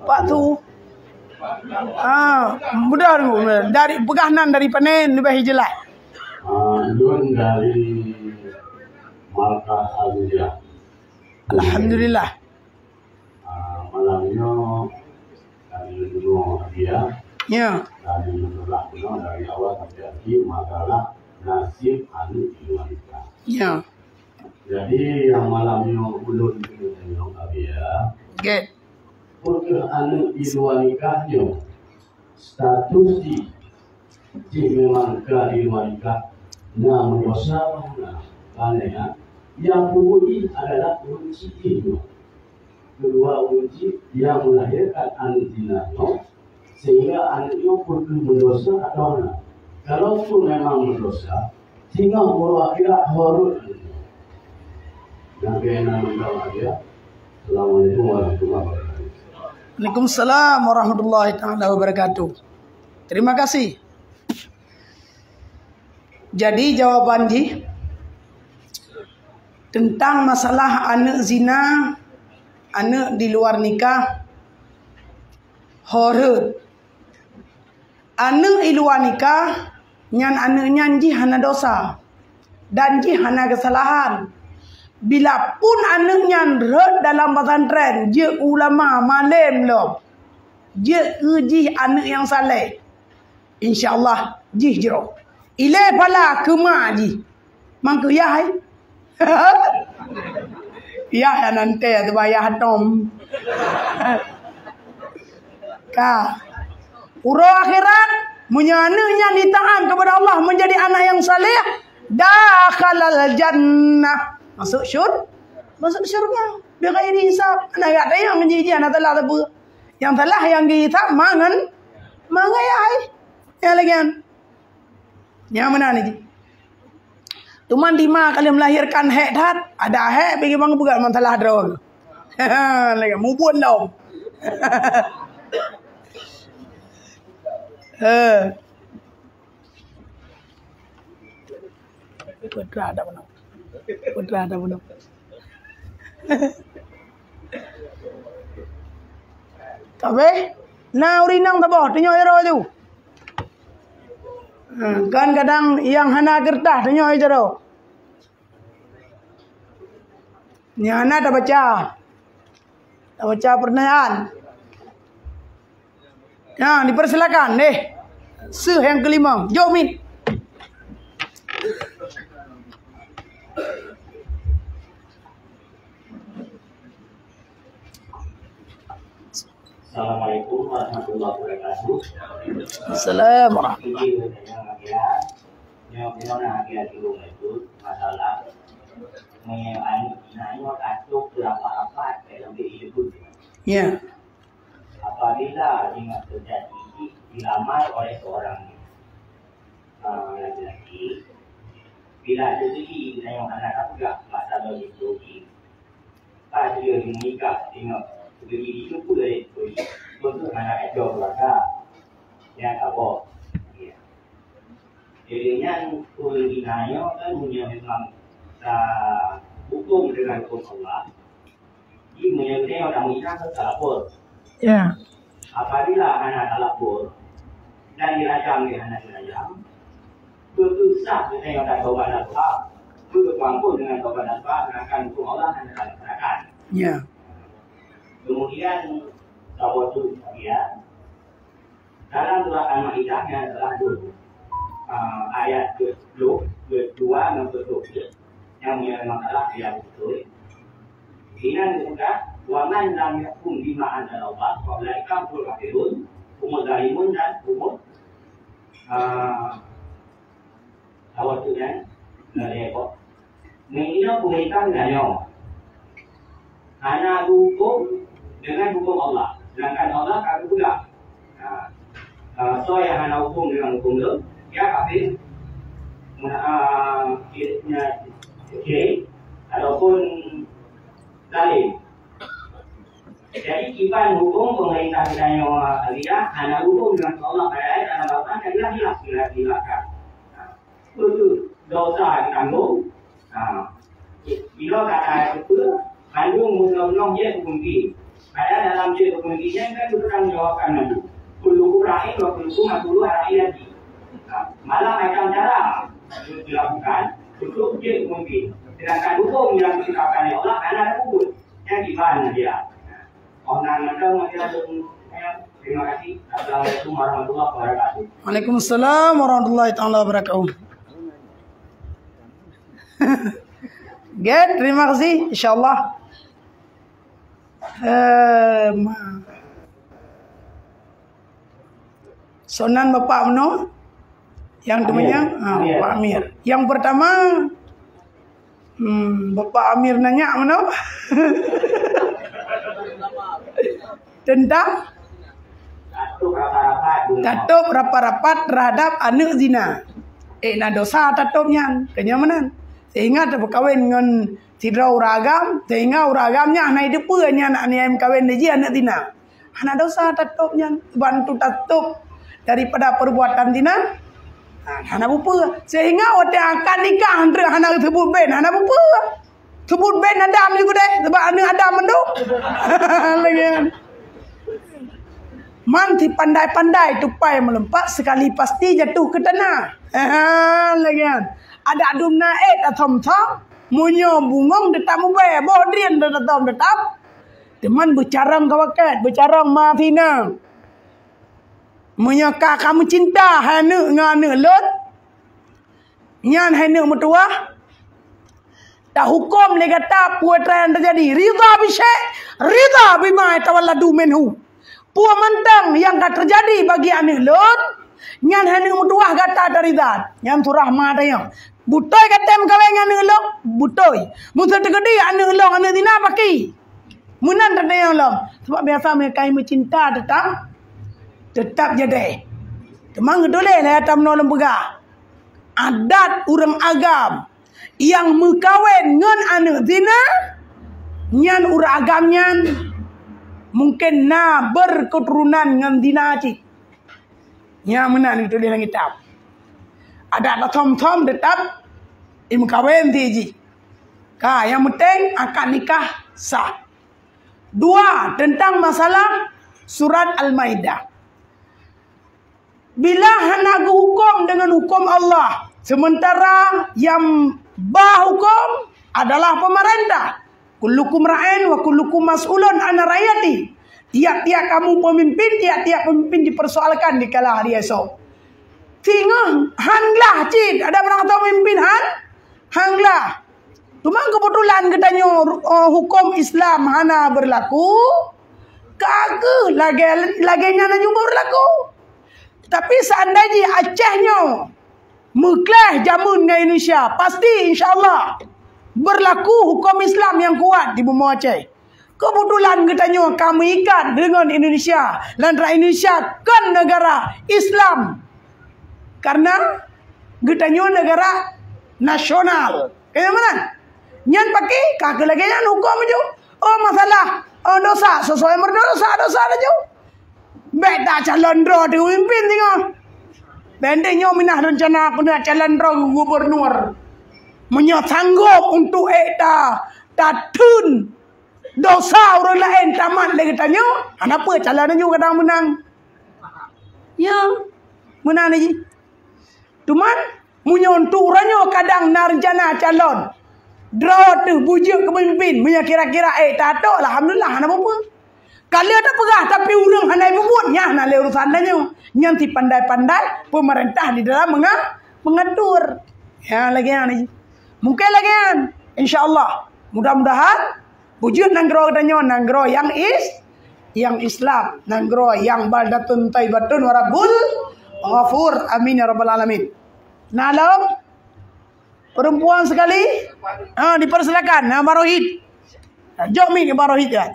Pak tu. Mudah tu. Dari peganan dari panen lebih jelas. Dun dari Markas Azizah. Alhamdulillah. Malamnya dari dulu dia. Ya. Dari awal sampai akhir masalah nasib anu wanita. Ya. Jadi yang malamnya ulun itu tengok dia. Get. Porque anu wanitanya status di memang di luar nikah nah mendosa mana yang kunci adalah kunci itu. Kedua kunci yang melahirkan anak zina sehingga anak itu pergi mendosa atau enggak. Kalau pun memang mendosa, sehingga perwakilan horor. Yang kena mendosa dia. Assalamualaikum warahmatullahi wabarakatuh. Waalaikumsalam warahmatullahi wabarakatuh. Terima kasih. Jadi jawaban Ji tentang masalah anak zina, anak di luar nikah, horor. Anak di luar nikah, nyan anak nyan Ji hana dosa dan Ji hana kesalahan. Bila pun anak nyan red dalam pesantren, je ulama malam lo, je uji anak yang saleh. InsyaAllah Ji jero. Ile pala kema Ji. Mangku ya hai. Ya nanti tu bayar tom. Ka. Uro akhirat menyananya ditahan kepada Allah menjadi anak yang saleh, dakhalal jannah. Masuk syurga. Bighairi hisab. Anak ada yang menjadi anak telah tabu. Yang telah yang kita mangan ya hai. Ya lagi kan. Yang mana ni? Tuman lima kali melahirkan hek tat, ada hek bagi bang bukan masalah drone. Lagi mubun lau. Putra ada mana? Putra ada mana? Tapi, na urinang tabo, tinyo ero tu. Kan kadang yang hana kertas tinyo ero. Ni hana dah baca pertanyaan. Ya, dipersilakan deh. Yang kelima, Jomin. Assalamualaikum warahmatullahi wabarakatuh. Assalamualaikum. Masalah Ya. Apabila dengan terjadi dilamar oleh seorang laki-laki, bila terjadi dengan anak juga masalah biologi, pas dia menikah dengan begitu pula itu untuk anak itu keluarga yang kabur. Jadinya kuliahnya kan punya memang hukum dengan hukum Allah. Ini menyebutnya orang menikah terlapor. Ya. Apabila anak terlapor dan dirajam di anak dirajam, berusaha kita yang tak tahu pada apa, berkumpul dengan kepada apa, akan hukum Allah akan dilaksanakan. Ya. Kemudian tawassul dia dalam surah Al-Maidah yang telah dulu ayat ke-22 dan ke-23 yang masalah dia betul. Ini juga waman lam yakum bima anzalallah wa ulaika humul kafirun humul zalimun dan humul tawassulnya dari apa? Mengira kulitan ganyo. Anak hukum dengan hukum Allah, sedangkan Allah kafir pula. So yang anak hukum dengan hukum itu, ya kafir, kiri ataupun zalim. Jadi kipan hukum pemerintah kita dia anak hukum dengan Allah pada ayat anak bapa adalah hilang. Itu dosa ditanggung. Bila kata itu kandung undang-undang dia hukum kiri. Ada dalam je komunikasinya kan bertanggung jawabkan nanti. Kuluku rakyat, kuluku makulu rakyat lagi. Malah macam cara dilakukan untuk je komunikasi. Sedangkan hukum yang ditetapkan oleh Allah karena ada hukum yang gimana dia. Orang nanti macam terima kasih. Assalamualaikum warahmatullahi wabarakatuh. Waalaikumsalam warahmatullahi wabarakatuh. Good, terima kasih. InsyaAllah. Sonan Bapak Mano. Yang temannya Bapak Amir. Yang pertama Bapak Amir nanya mana? Tentang tatup rapat-rapat terhadap anak zina. Na dosa tatupnya kenyamanan. Sehingga terkawin dengan sidra uragam, sehingga uragamnya anak itu punya anak yang kawin deji anak zina. Anak dosa tatupnya bantu tatup daripada perbuatan zina. Anak bupa. Sehingga waktu akan nikah antara anak sebut ben anak bupa. Sebut ben Adam juga deh. Sebab anak Adam menduk. Lagi. Manti pandai-pandai tupai melompat sekali pasti jatuh ke tanah. Lagi. Ada dumna atom-tom. Munyo bungong tetap mubay. Bodrian tetap. Teman bercarang kawakat. Bercarang maafina. Menyaka kamu cinta hana ngana lot. Nyan hana mutuah. Tak hukum le kata putra yang terjadi. Ridha bisyai. Ridha bima tawalladu minhu. Puan mentang yang tak terjadi bagi anak lot. Nyan hana mutuah kata ridha. Nyan surah matanya. Butoy kata mkawin anak lot. Butoy. Musa tergedi anak lot anak dina baki. Munan tertanya lot. Sebab biasa mereka yang mencinta tetap jadi. Temang gedole lah atam no lembaga. Adat urang agam yang mengkawin dengan anak zina, nyan urang agam nyan mungkin na berketurunan dengan zina cik. Nya menan itu dia kitab. Adat tom-tom tetap mengkawin tiji. Yang penting akan nikah sah. Dua, tentang masalah surat Al-Maidah. Bila hendak hukum dengan hukum Allah, sementara yang hukum adalah pemerintah. Kullukum ra'in wa kullukum mas'ulun an ra'iyati. Tiap-tiap kamu pemimpin, tiap-tiap pemimpin dipersoalkan di kala hari esok. Tinggal hanglah cid, ada orang kata pemimpin hanglah. Cuma kebetulan katanya hukum Islam hana berlaku, kagak lagi nyana juga berlaku. Tapi seandainya Acehnya mengkleh jamun dengan Indonesia, pasti insyaAllah berlaku hukum Islam yang kuat di bumi Aceh. Kebetulan katanya kami ikat dengan Indonesia. Dan Indonesia kan negara Islam. Karena katanya negara nasional. Kayak mana? Nyan pakai kagak lagi nyan hukum aja. Oh masalah dosa sesuai berdosa dosa aja. Beda calon roh di pemimpin tengok. Bendenya minah rencana aku nak calon roh gubernur. Menyanggup untuk tatun dosa orang lain tamat lagi tanya. Kenapa calonnya kadang menang? Ya, menang lagi. Cuman untuk orangnya kadang nak rencana calon. Draw tu bujuk ke pemimpin. Kira-kira tato alhamdulillah ana apa? Kalau ada pegah tapi urang hanai membuatnya nak le urusan dia. Nyanti pandai-pandai pemerintah di dalam mengatur. Ya lagi ni. Mungkin lagi insyaallah. Mudah-mudahan wujud nanggro katanya nanggro yang Islam, nanggro yang baldatun thayyibatun wa rabbul ghafur. Amin ya rabbal alamin. Nalam perempuan sekali dipersilakan Barohid. Jom ni Barohid kan.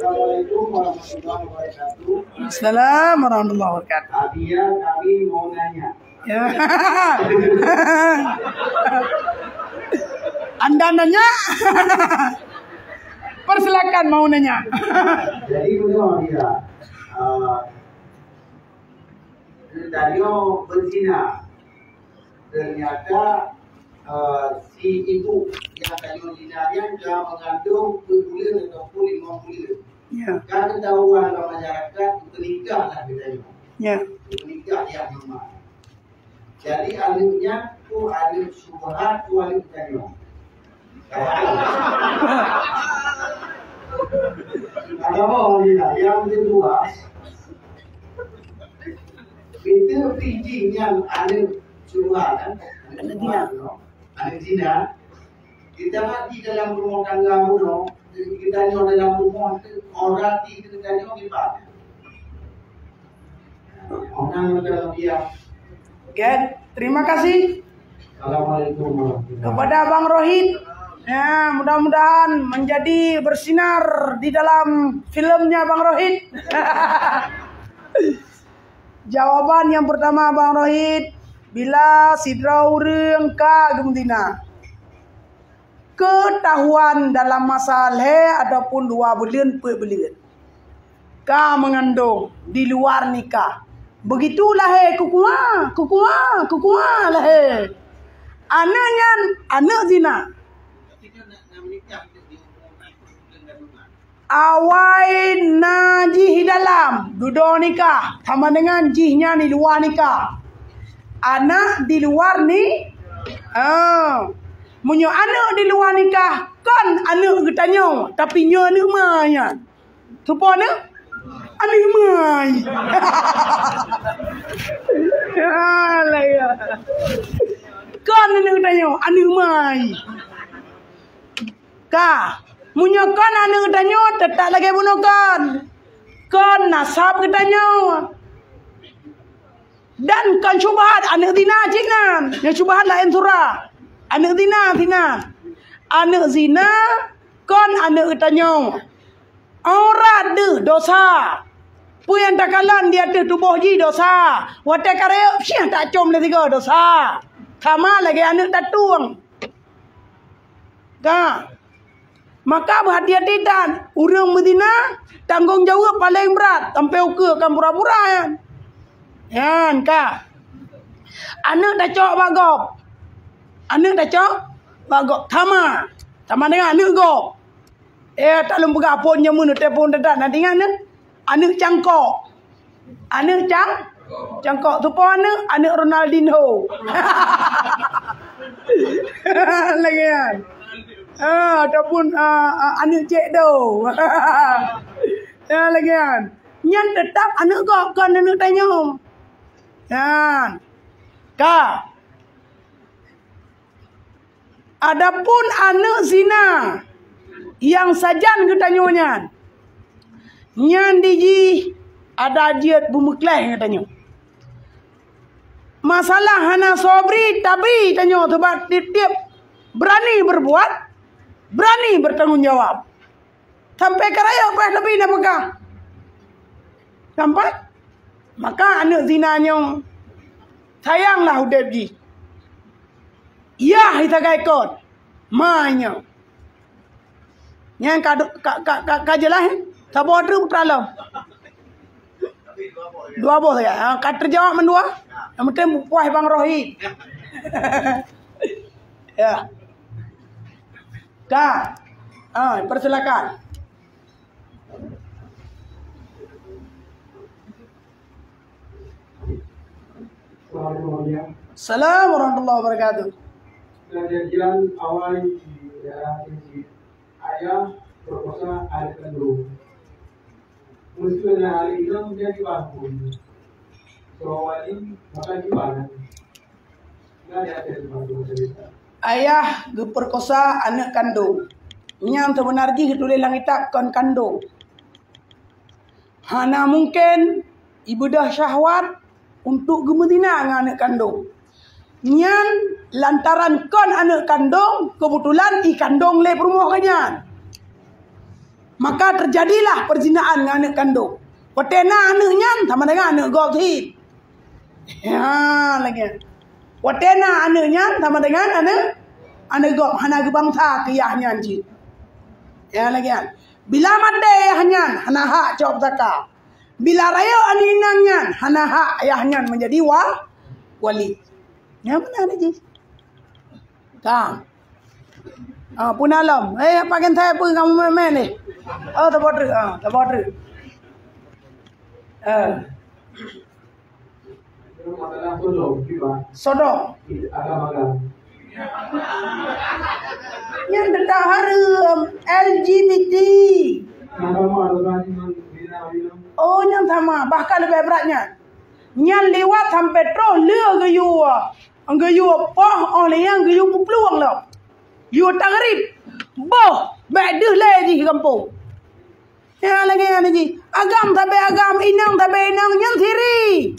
Assalamualaikum warahmatullahi wabarakatuh. Assalamualaikum warahmatullahi wabarakatuh. Abia, kami mau nanya. Ya. Anda nanya? Persilakan mau nanya. Jadi beliau dia, Dario berzina. Ternyata si ibu yang tadi berzina dia mengandung 2 bulan ataupun 5 bulan. Ya. Kan ketahuan dalam masyarakat menikah lah katanya. Ya. Menikah dia memang. Jadi alimnya tu alim subhat tu alim katanya. Ada mau yang kedua itu biji yang alim subhat kan? Alim zina Kita di dalam rumah tangga muda, kita dalam rumah itu orang di kita gimana? Orang dalam dia. Oke, terima kasih. Assalamualaikum warahmatullahi wabarakatuh. Kepada Bang Rohid, ya mudah-mudahan menjadi bersinar di dalam filmnya Bang Rohid. Jawaban yang pertama Bang Rohid, bila sidra urang ka gemdina. Ketahuan dalam masa le ataupun 2 bulan per bulan. Ka mengandung di luar nikah. Begitulah kukua lah Anaknya anak zina. Awai na jih dalam duduk nikah sama dengan jihnya di luar nikah. Anak di luar ni munyo anak di luar nikah kan anak ketanya tapi nyo anak maya. Supo anak anak mai. Alah. Kan anak ketanya anak mai. Ka munyo kan anak ketanya tetap lagi bunuh kan nasab ketanya. Dan kan syubhat anak zina ciknan. Yang syubhat lain surah. Anak zina. Anak zina kan anak tanya. Orang ada dosa. Puyan takalan dia ada tubuh ji dosa. Watai karya syih tak com le 3 dosa. Sama lagi anak tak tuang. Ka. Maka berhati-hati dan urang Medina tanggung jawab paling berat sampai ukur kan pura-pura ya. Yan ka. Anak dah cok bagop. Anak dah cok bagop sama dengan anak go. Tak lum berapun yang mun telefon dadak nanti anak cangkok. Anak cangkok tu pun anak Ronaldinho. Lagi kan. Ataupun anak cek do. Lagi kan. Nyan tetap anak go kan anak tanya. Yan. Ka. Adapun anak zina yang sajan katanya nyan diji ada jiat bumukleh katanya. Masalah hana sobri tapi tanya sebab tiap berani berbuat, berani bertanggung jawab. Sampai keraya apa tapi nak pegang. Sampai maka anak zinanya sayanglah udep ji. Ya kita ikut. Manya. Yang kajelah tak bodoh terlalu. 2 bos saja. Kat terjawab mendua. Yang penting puas Bang Rohid. Ya. Kak. Persilakan. Assalamualaikum warahmatullahi wabarakatuh. Kejadian awal di daerah Kenji, ayah perkosa adik kandung. Muslimnya hari itu menjadi bangun. Soalnya maka gimana? Nggak ada bangun cerita. Ayah diperkosa anak kandung. Yang sebenarnya ditulis lang kitab kon kandung. Hana mungkin ibu dah syahwat untuk gemedina dengan anak kandung. Nyan lantaran kon anak kandung kebetulan kandung le rumah kanyan. Maka terjadilah perzinaan dengan anak kandung. Watena anak nyan sama dengan anak gothit. Ya lagi. Watena anak nyan sama dengan anak gop hana gebangsa kiyahnya anji. Ya lagi. Bila mate ayahnya hana hak jawab zakat. Bila raya aninangnya hana hak ayahnya menjadi wali. Ya benar ni. Kang. Pun alam. Pakai saya pun kamu main ni. Tak bodoh. Tak bodoh. Masalah sodok juga. Sodok. Agama. Yang tetap haram LGBT. Agama ada bina. Oh, yang sama. Bahkan lebih beratnya. Yang lewat sampai terus le gayu. Gayu apa? Oleh yang gayu peluang lah. Liu tangrip. Boh, beduh le di kampung. Ya lagi ni. Agam tabe agam, inang tabe inang yang siri.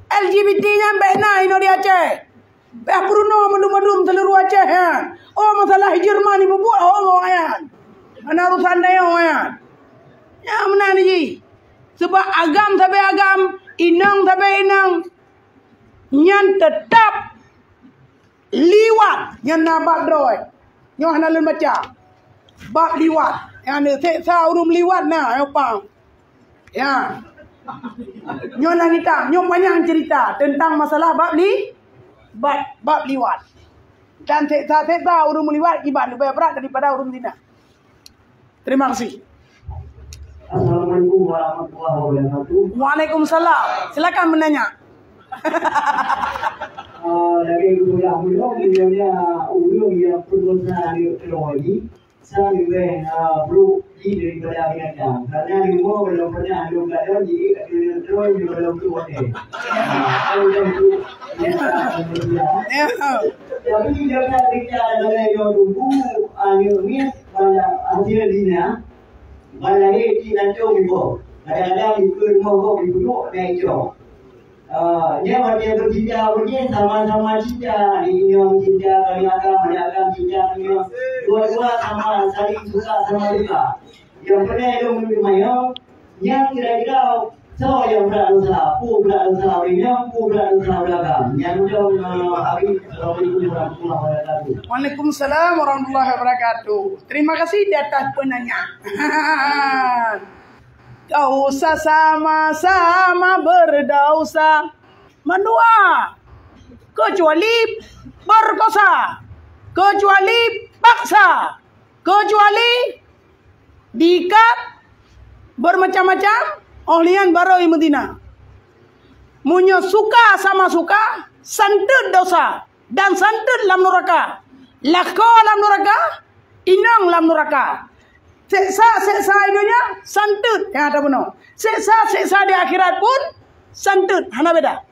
LGBT yang bena ino dia Aceh. Bruno madum telur Aceh ya. Oh masalah Jerman ni buat oh ya. Ana urusan dia ya. Ya mana ni? Sebab agam tabe agam, inang tabe inang. Yang tetap liwat yang nabak droi. Nyo hanalun baca. Bab liwat. Yang ni seksa urum liwat na opang. Ya. Nyo nak kita, nyo banyak cerita tentang masalah bab liwat. Dan seksa urum liwat ibarat lebih berat daripada urum zina. Terima kasih. Assalamualaikum warahmatullahi wabarakatuh. Waalaikumsalam. Silakan menanya. Lagi kemudian dia ulung yang perlukan teknologi saya juga perlu daripada binatang karena di rumah belum pernah belum ada jadi terus belum keluar kalau itu tapi dia nak bicara dengan yang dulu ni pada hasil dina pada hari nanti ibu ada di rumah ibu naik jauh. Dia macam bercinta sama-sama cinta. Ini yang cinta, kami akan cinta. Dua-dua sama saling suka sama duka. Yang pernah itu menurut yang kira-kira so yang berdosa, berdosa yang berdosa belakang. Yang sudah habis. Assalamualaikum warahmatullahi wabarakatuh. Waalaikumsalam warahmatullahi wabarakatuh. Terima kasih di atas penanya. Kau usah sama-sama berdosa mendua kecuali berkosa, kecuali paksa, kecuali diikat bermacam-macam olian baroi Medina. Munyo suka sama suka, santut dosa dan santut lam neraka. Lako lam neraka, inang lam neraka. Seksa dunia santut yang ada benar. Seksa di akhirat pun santut, hana beda.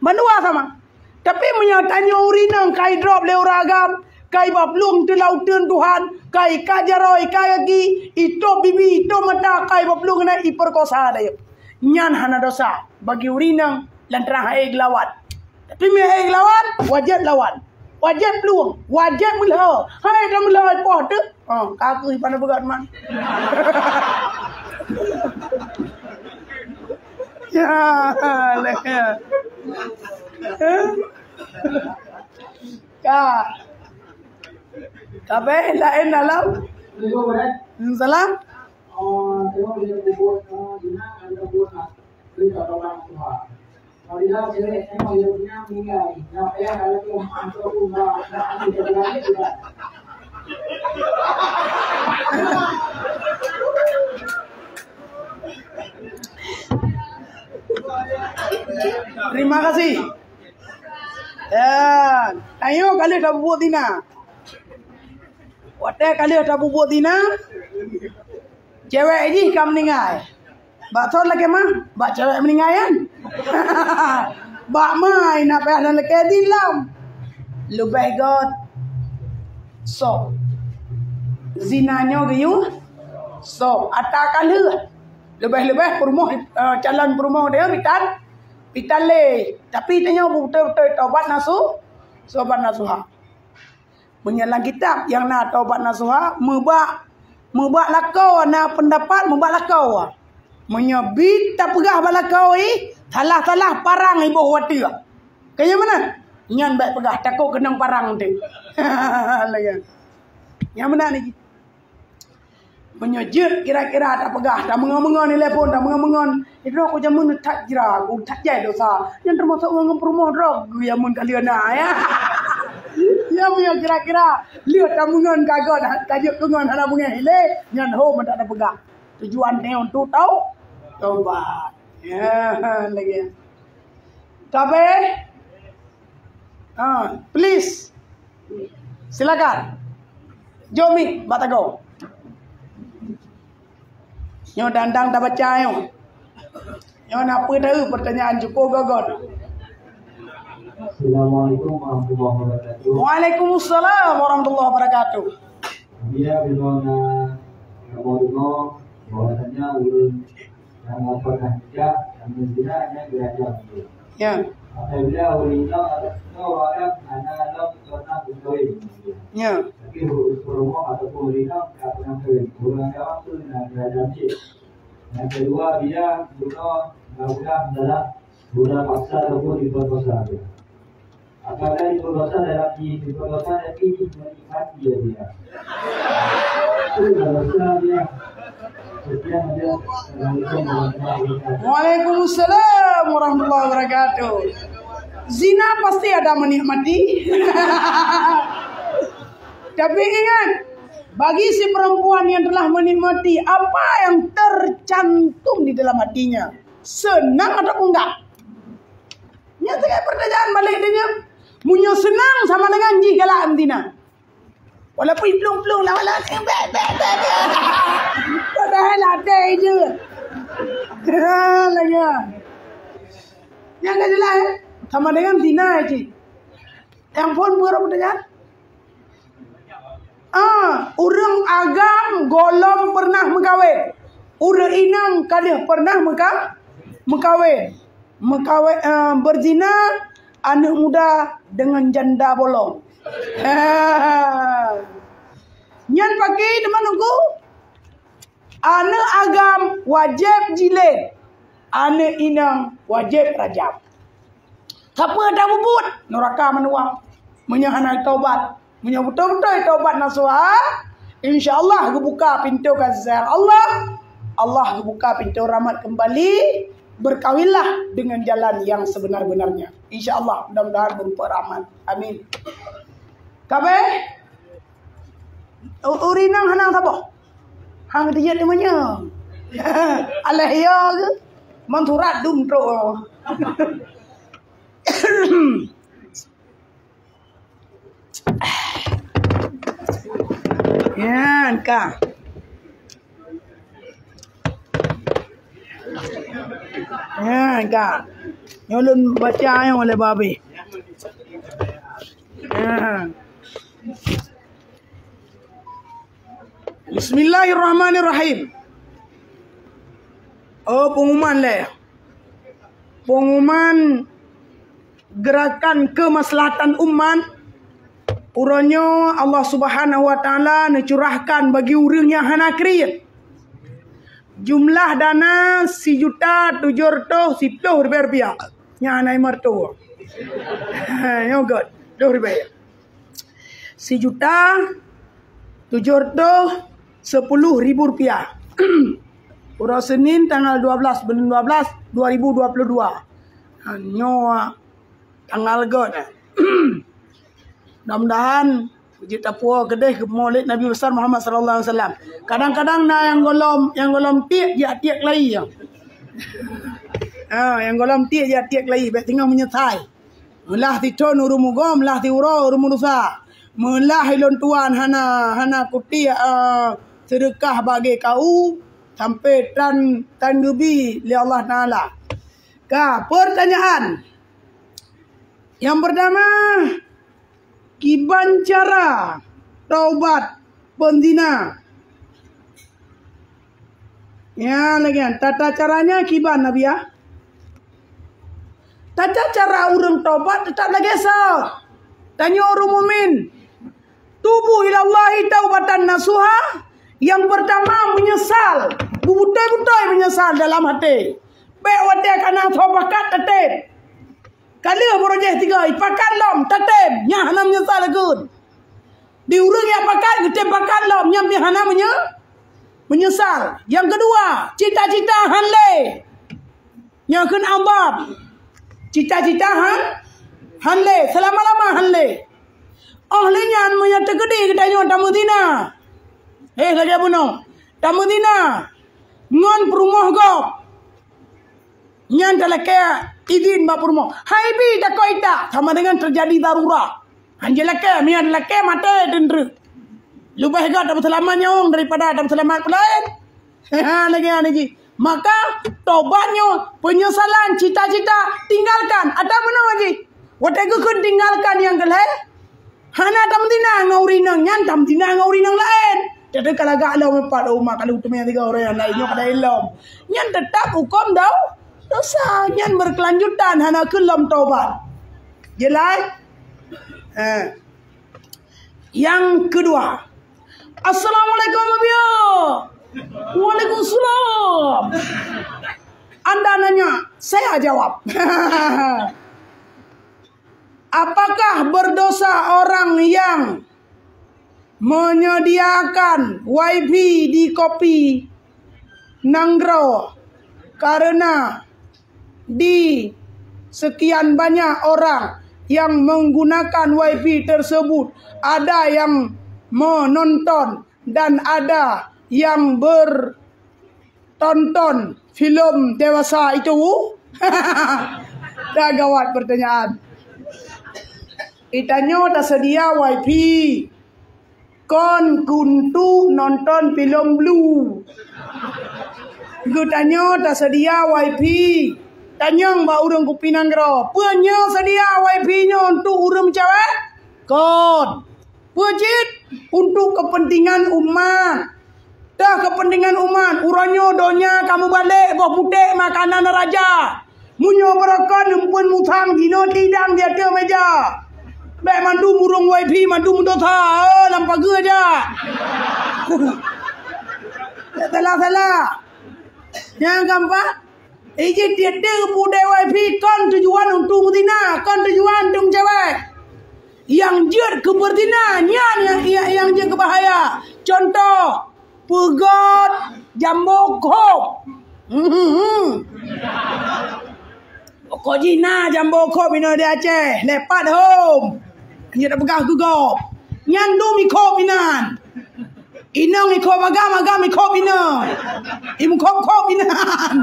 Mandua sama. Tapi menyatanya urinang kai drop le uragam, kai baplung tu lautun Tuhan, kai kajaroi kai lagi, itu bibi itu mata kai baplung na iperkosa dia. Nyan hana dosa bagi urinang lantaran haig lawan. Tapi me haig lawan, wajib lawan. Wajib peluang, wajib mula. Hai dah mula pot tu. Oh, kaku pada begat man. Ya, leh. Ka. Kabe lain dalam. Salam. Tengok dia buat dina ada buat beri orang tua. Kalau dia jelek tengok dia punya meninggal. Nah, kalau tu antar rumah, nak ada lagi juga. Terima kasih. Ayo kali dah buat dina. Wate kali dah buat dina. Cewek ini kam meninggal. Bak thot lagi mah, bak cewek meninggal kan? Bak mai nak payah dan leke dilam. Lebih god. So. Zinanya gayu. So, atakan lu. Lebih-lebih perumah calon perumah dia pitan le. Tapi tanya betul-betul taubat nasuh. Sobat nasuha. Menyalang kitab yang nak taubat nasuha, mubak lakau na pendapat mubak lakau. Menyebit tak pegah balakau talah-talah parang ibu wati. Kaya mana? Nyan baik pegah takut kenang parang tu. Yang mana ni? Menyejut kira-kira tak pegah, tak mengon-mengon ni lepon, tak mengon-mengon. Itu aku jamun tak jira, aku tak jai dosa. Yang termasuk ngomong perumah drog, yang mun kalian ya. Yang punya kira-kira lihat tak mengon kagak, kajuk kengon ada bunga hile, yang ho tak ada pegah. Tujuan dia untuk tahu taubat. Ya, lagi. Tapi please. Silakan. Jomi batago. Nyo dandang dah baca yo. Nyo nak apa tahu pertanyaan cukup gagal. Assalamualaikum warahmatullahi wabarakatuh. Waalaikumsalam warahmatullahi wabarakatuh. Dia bilona kamu bahwasanya ulun yang melaporkan tidak yang menjadinya belajar. Ya. Apabila ulun tahu orang anak pernah berkahwin. Ya. Tapi rumah ataupun ulun tak pernah berkahwin. Ulun jawab tu nak belajar sih. Yang kedua dia bukan adalah bukan paksa ataupun diperkosa. Apakah diperkosa tapi menikmati dia. Itu dosa dia. Waalaikumsalam warahmatullahi wabarakatuh. Zina pasti ada menikmati. Tapi ingat, bagi si perempuan yang telah menikmati apa yang tercantum di dalam hatinya, senang atau enggak? Nyata pertanyaan balik dia, munyo senang sama dengan jika antina. Walaupun plung-plung lawan-lawan padahal ada je. Lagi. Yang enggak jelas sama dengan Dina je. Yang pun berapa pertanyaan? Orang agam golong pernah mengkawin. Orang inang kadah pernah mengkawin. Berzina anak muda dengan janda bolong. Nyan pakai teman aku. Anak agam wajib jilid. Anak inang wajib rajab. Siapa ada bubut? Neraka menuang. Menyahanai taubat. Menyebut betul-betul taubat nasuha. InsyaAllah buka pintu kasar Allah. Allah buka pintu rahmat kembali. Berkawinlah dengan jalan yang sebenar-benarnya. InsyaAllah mudah-mudahan berupa rahmat. Amin. Kabe? Urinang hanang sabo? Hang dia namanya. Alah ya ke? Manturat dum tro. Ya, Kak. Ya, Kak. Nyolun baca yang oleh babi. Ya. Bismillahirrahmanirrahim. Oh, pengumuman le. Pengumuman gerakan kemaslahatan umat. Urangnya Allah Subhanahu wa taala necurahkan bagi urang yang hana kriit. Jumlah dana 1.710.000 rupiah. Nya nai mertua. Yo god. 2 rupiah. 1.710.000 rupiah. Urang Senin tanggal 12 bulan 12 2022. Nyo tanggal god. Mudah-mudahan puji tapua kedeh ke Maulid Nabi besar Muhammad sallallahu alaihi wasallam. Kadang-kadang na yang golom tiak dia tiak lai ya. Yang golom tiak dia tiak lai baik tinggal menyetai. Melah ti ton urumugom lah ti uro urumunusa. Melah ilon tuan hana kuti sedekah bagi kau sampai tan gebi li Allah taala. Pertanyaan. Yang pertama, kiban cara taubat penzina. Ya, lagi tata caranya kiban Nabi ya. Tata cara orang taubat tetap lagi sah. Tanya orang mukmin. Tubu ilallahi taubatan nasuha. Yang pertama menyesal. Betul-betul menyesal dalam hati. Baik wadah kana taubat tetap. Kali borojeh 3 ipakan lom tetep nya hana menyesal lagun. Di urang yang pakan gede pakan lom nya hana menyesal. Yang kedua, cita-cita hanle. Nya kun abab. Cita-cita hanle selama-lama hanle. Ahli nya menyata gede kedanyo tamudina. Lagi buno. Tamudina. Ngon perumah gop. Nyan talakaya izin bapurmo. Hai bi tak koita sama dengan terjadi darurat. Anjelake mian lake mate dendru. Lubah gak dapat selamat nyong daripada dapat selamat lain. Lagi. Maka tobatnya penyesalan cita-cita tinggalkan. Ada mana lagi? Watai kun tinggalkan yang keleh. Hana tam tina ngaurinang nyan tam tina ngaurinang lain. Jadi kalau gak lo empat rumah kalau utamanya 3 orang yang lainnya kada ilom. Nyan tetap hukum tau. Dosa nyan berkelanjutan hana kelom taubat. Jelas? Yang kedua. Assalamualaikum Abia. Waalaikumsalam. Anda nanya, saya jawab. Apakah berdosa orang yang menyediakan wifi di kopi Nanggro karena di sekian banyak orang yang menggunakan wifi tersebut ada yang menonton dan ada yang bertonton film dewasa itu? Dah gawat pertanyaan. Itanya tak sedia wifi. Kon kuntu nonton film blue. Gutanya tak sedia wifi. Tanyang ba urang kopi Nanggro. Punya sedia wifi-nya untuk urang cewek? Kon. Wajib untuk kepentingan umat. Dah kepentingan umat. Urangnya donya kamu balik bawa putih makanan raja. Munyo berakan empun mutang dino tidang di atas meja. Baik mandu murung wifi mandu mendota. Lampak ge aja. Salah. Yang keempat, iji tiada budaya wifi kan tujuan untuk mutina, kan tujuan untuk cewek. Yang jut ke bertina, yang jut ke bahaya. Contoh, pegot jambo kok. Kok jina jambo kok bina di Aceh, lepat home. Dia dah pegang gugop. Nyandu mikop binan. Inang mikop agam mikop binan. Imkop binan.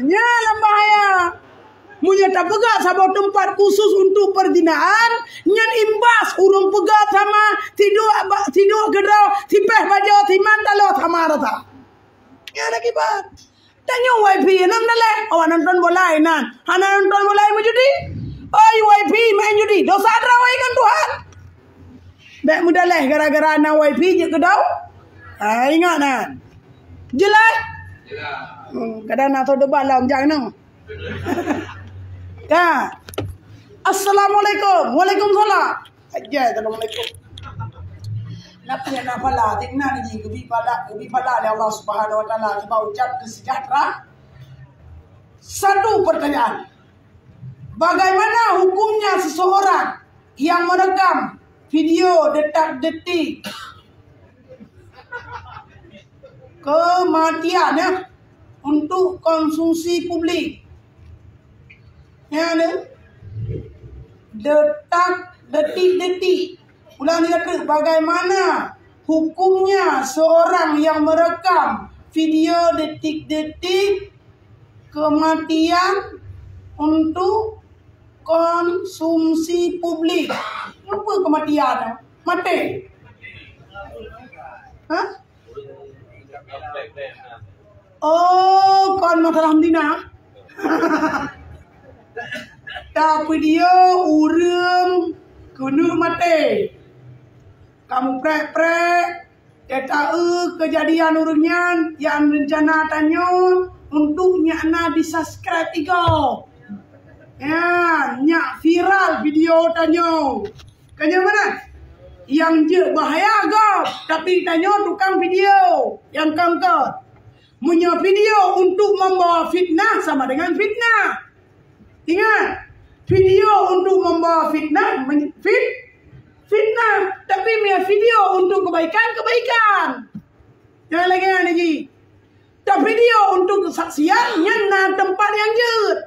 Nyalah bahaya. Munya tak pegat sama tempat khusus untuk perzinaan. Nyan imbas urung pegat sama tidur gedau, tipeh bajo, timan talo sama rata. Ya nak kibat. Tanya wifi nam nale. Awak nonton bola nan. Hana nonton bola judi. Oi wifi main judi. Dosa terawai kan Tuhan. Baik mudah leh gara-gara na wifi je gedau. Ingat nan. Jelas? Kadang nak tahu debat lah jangan. Dah. Assalamualaikum. Waalaikumsalam. Aja assalamualaikum. Nak nak pala, tingna ni gebi pala ni Allah Subhanahu Wa Taala kita ucap sejahtera. Satu pertanyaan. Bagaimana hukumnya seseorang yang merekam video detak-detik kematian ya untuk konsumsi publik? Ya ni detik-detik. Ulang dia kata, bagaimana hukumnya seorang yang merekam video detik-detik kematian untuk konsumsi publik? Apa kematian? Mati? Hah? Oh, kon masalah dina. Tapi dia urang kena mati. Kamu prek-prek, kita kejadian urunnya yang rencana tanya untuk nyakna di subscribe iko. Ya, nyak viral video tanya. Kanya mana? Yang je bahaya kau, tapi tanya tukang video yang kangkot. Punya video untuk membawa fitnah sama dengan fitnah. Ingat, video untuk membawa fitnah, fitnah, tapi punya video untuk kebaikan. Jangan lagi. Tak video untuk kesaksian, nyana tempat yang jut.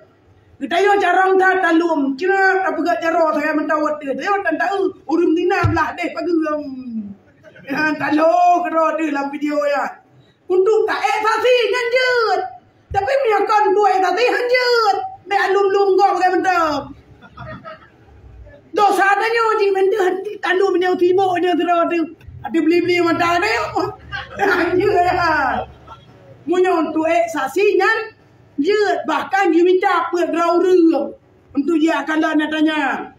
Kita yo jarang tak talum, kira apa gak jaro saya mentawat dia. Dia tak tahu urum dina belah deh pagem. Ya talo kero dia dalam video ya. Untuk tak tadi nganjut. Tapi punya kon dua tadi hanjut. Be alum-lum kau pakai benda. Dosa tanya uji benda tandu benda tiboknya terus ada beli-beli mata dia. Hanjut ya. Munya untuk saksi nyan jut bahkan dia minta buat rau rương. Untuk dia akan dah nak tanya.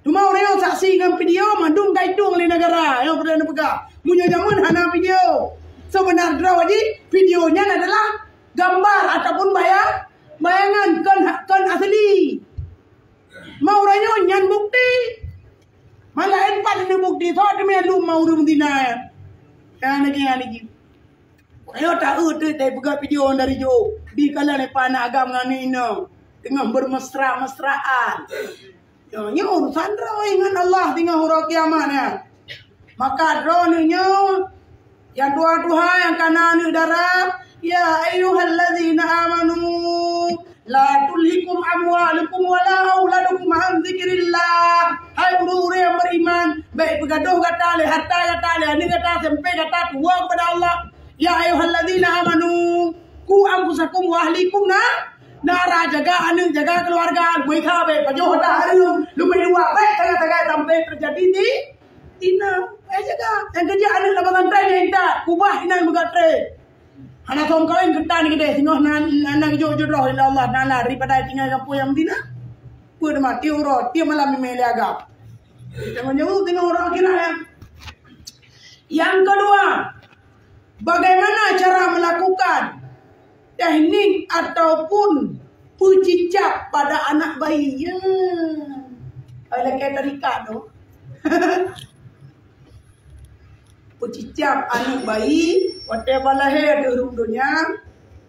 Cuma orang yang saksi dengan video mandung kaitung oleh negara yang perdana pegang. Punya zaman hana video. Sebenarnya wajib videonya adalah gambar ataupun bayangan kan asli. Mau orangnya nyan bukti. Malah empat ini bukti. Thought dia lu mau rum dina. Kan lagi. Ayo tak dari pegang video dari jauh. Di kala ni panah agam ngani ino. Tengah bermesra-mesraan. Ini urusan draw dengan Allah tinggal huruf kiamatnya. Maka draw ni yang dua yang kanan udara. Ya ayyuhalladzina amanu la tulhikum amwalukum wala auladukum an dzikrillah. Hai orang-orang yang beriman, baik bergaduh kata le, harta kata le, ini kata sampai kata tua kepada Allah. Ya ayyuhalladzina amanu ku anfusakum wa ahlikum nara jaga anu jaga keluarga gue kabe pajoh dah anu lu menua baik tengah-tengah sampai terjadi di tina jaga yang kerja anu labangan tren enta kubah inan begatre hana tom kau yang ketan gede tengok nan jojo roh ila Allah dan lari pada tinggal kampung yang dina gue dah mati urut dia malam memilih agak jangan jauh tengok orang kira yang kedua bagaimana cara melakukan teknik ataupun pucicap pada anak bayi. Ya. Ada kayak terikat tu. Pucicap anak bayi, whatever lahir di dunia,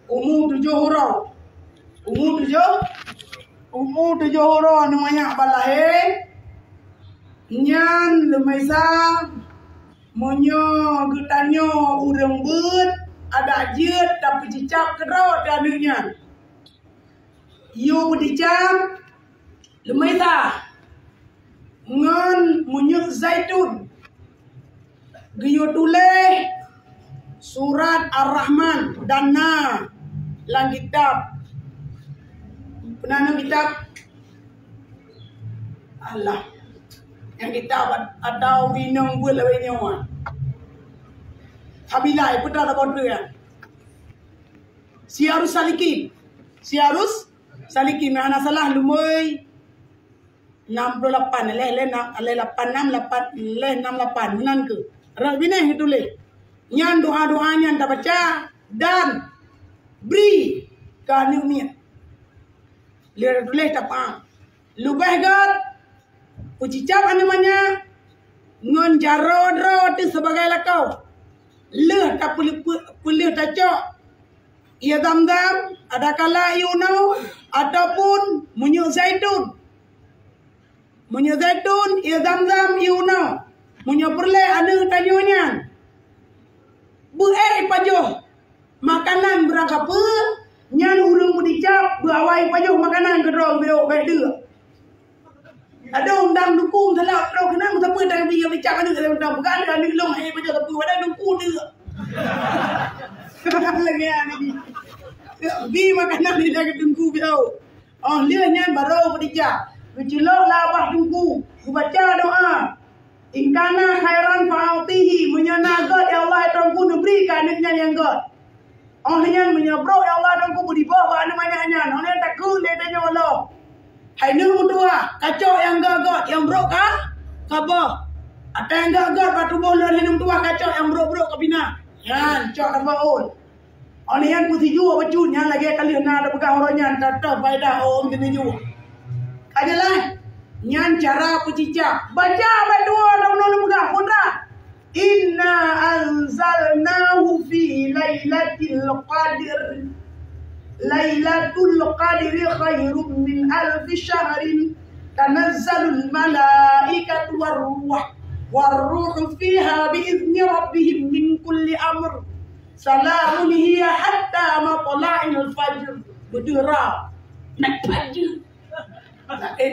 umur 7 huruf. Umur 7 huruf namanya balahir. Nyan lemesa monyo getanyo urang beut ada jeut tapi cicap kerot adanya. Yo dicap lemesa ngan munyuk zaitun. Giyo tulis surat Ar-Rahman dan lang kitab. Penana kitab Allah. Yang kitab atau winong bul lawenyo. Habilai putra da kontra. Siarus salikin mana salah lumoi 68 leh 86 menan ke. Rabine hitule. Nyan doa-doanya anda baca dan beri kanunia. Lihat tulis tapang. Lubah gat ucicap namanya ngon jaro tu sebagai lakau. Leh tak pulih tak cok. Ia dam-dam ada kala iunau ataupun munyuk zaitun. Munyuk zaitun ia dam-dam iunau. Munyuk perle ada tanyonya. Pajoh makanan berangkat apa? Nyan ulung dicap berawai pajoh makanan kedua baik dia. Ada undang dukung salah pro kena siapa dah dia bicara ada undang bukan ada long ai pajoh tapi ada dukung dia. Lagi ni. Bi makanan ni dah dungku biau. Oh dia nyan baru berdica. Bercelok labah dungku. Baca doa. Ingkana khairan fa'atihi menyanagat ya Allah tongku berikan dengan yang god. Oh nyan menyebrok ya Allah tongku beri bawah namanya nyan. Oh nyan takut dia tanya Allah. Hai nu mutua kacau yang gagot yang brok kabah. Ada yang gagot batu bola ni tua kacau yang brok ke bina. Yan cok baul. Oh nyan putih jua bacun nyan lagi kali na ada pegang orangnya tetap faedah om jenis jua. Ajalah. Nyan cara pucicap. Baca berdua dalam pegang kontra. Inna anzalnahu fi lailatul qadr. Lailatul qadri khairum min alfi syahrin. Tanazzalul malaikatu warruh fiha biizni rabbihim min kulli amr. Salamun hiya hatta matla'il fajr. Berdura. Nak fajr.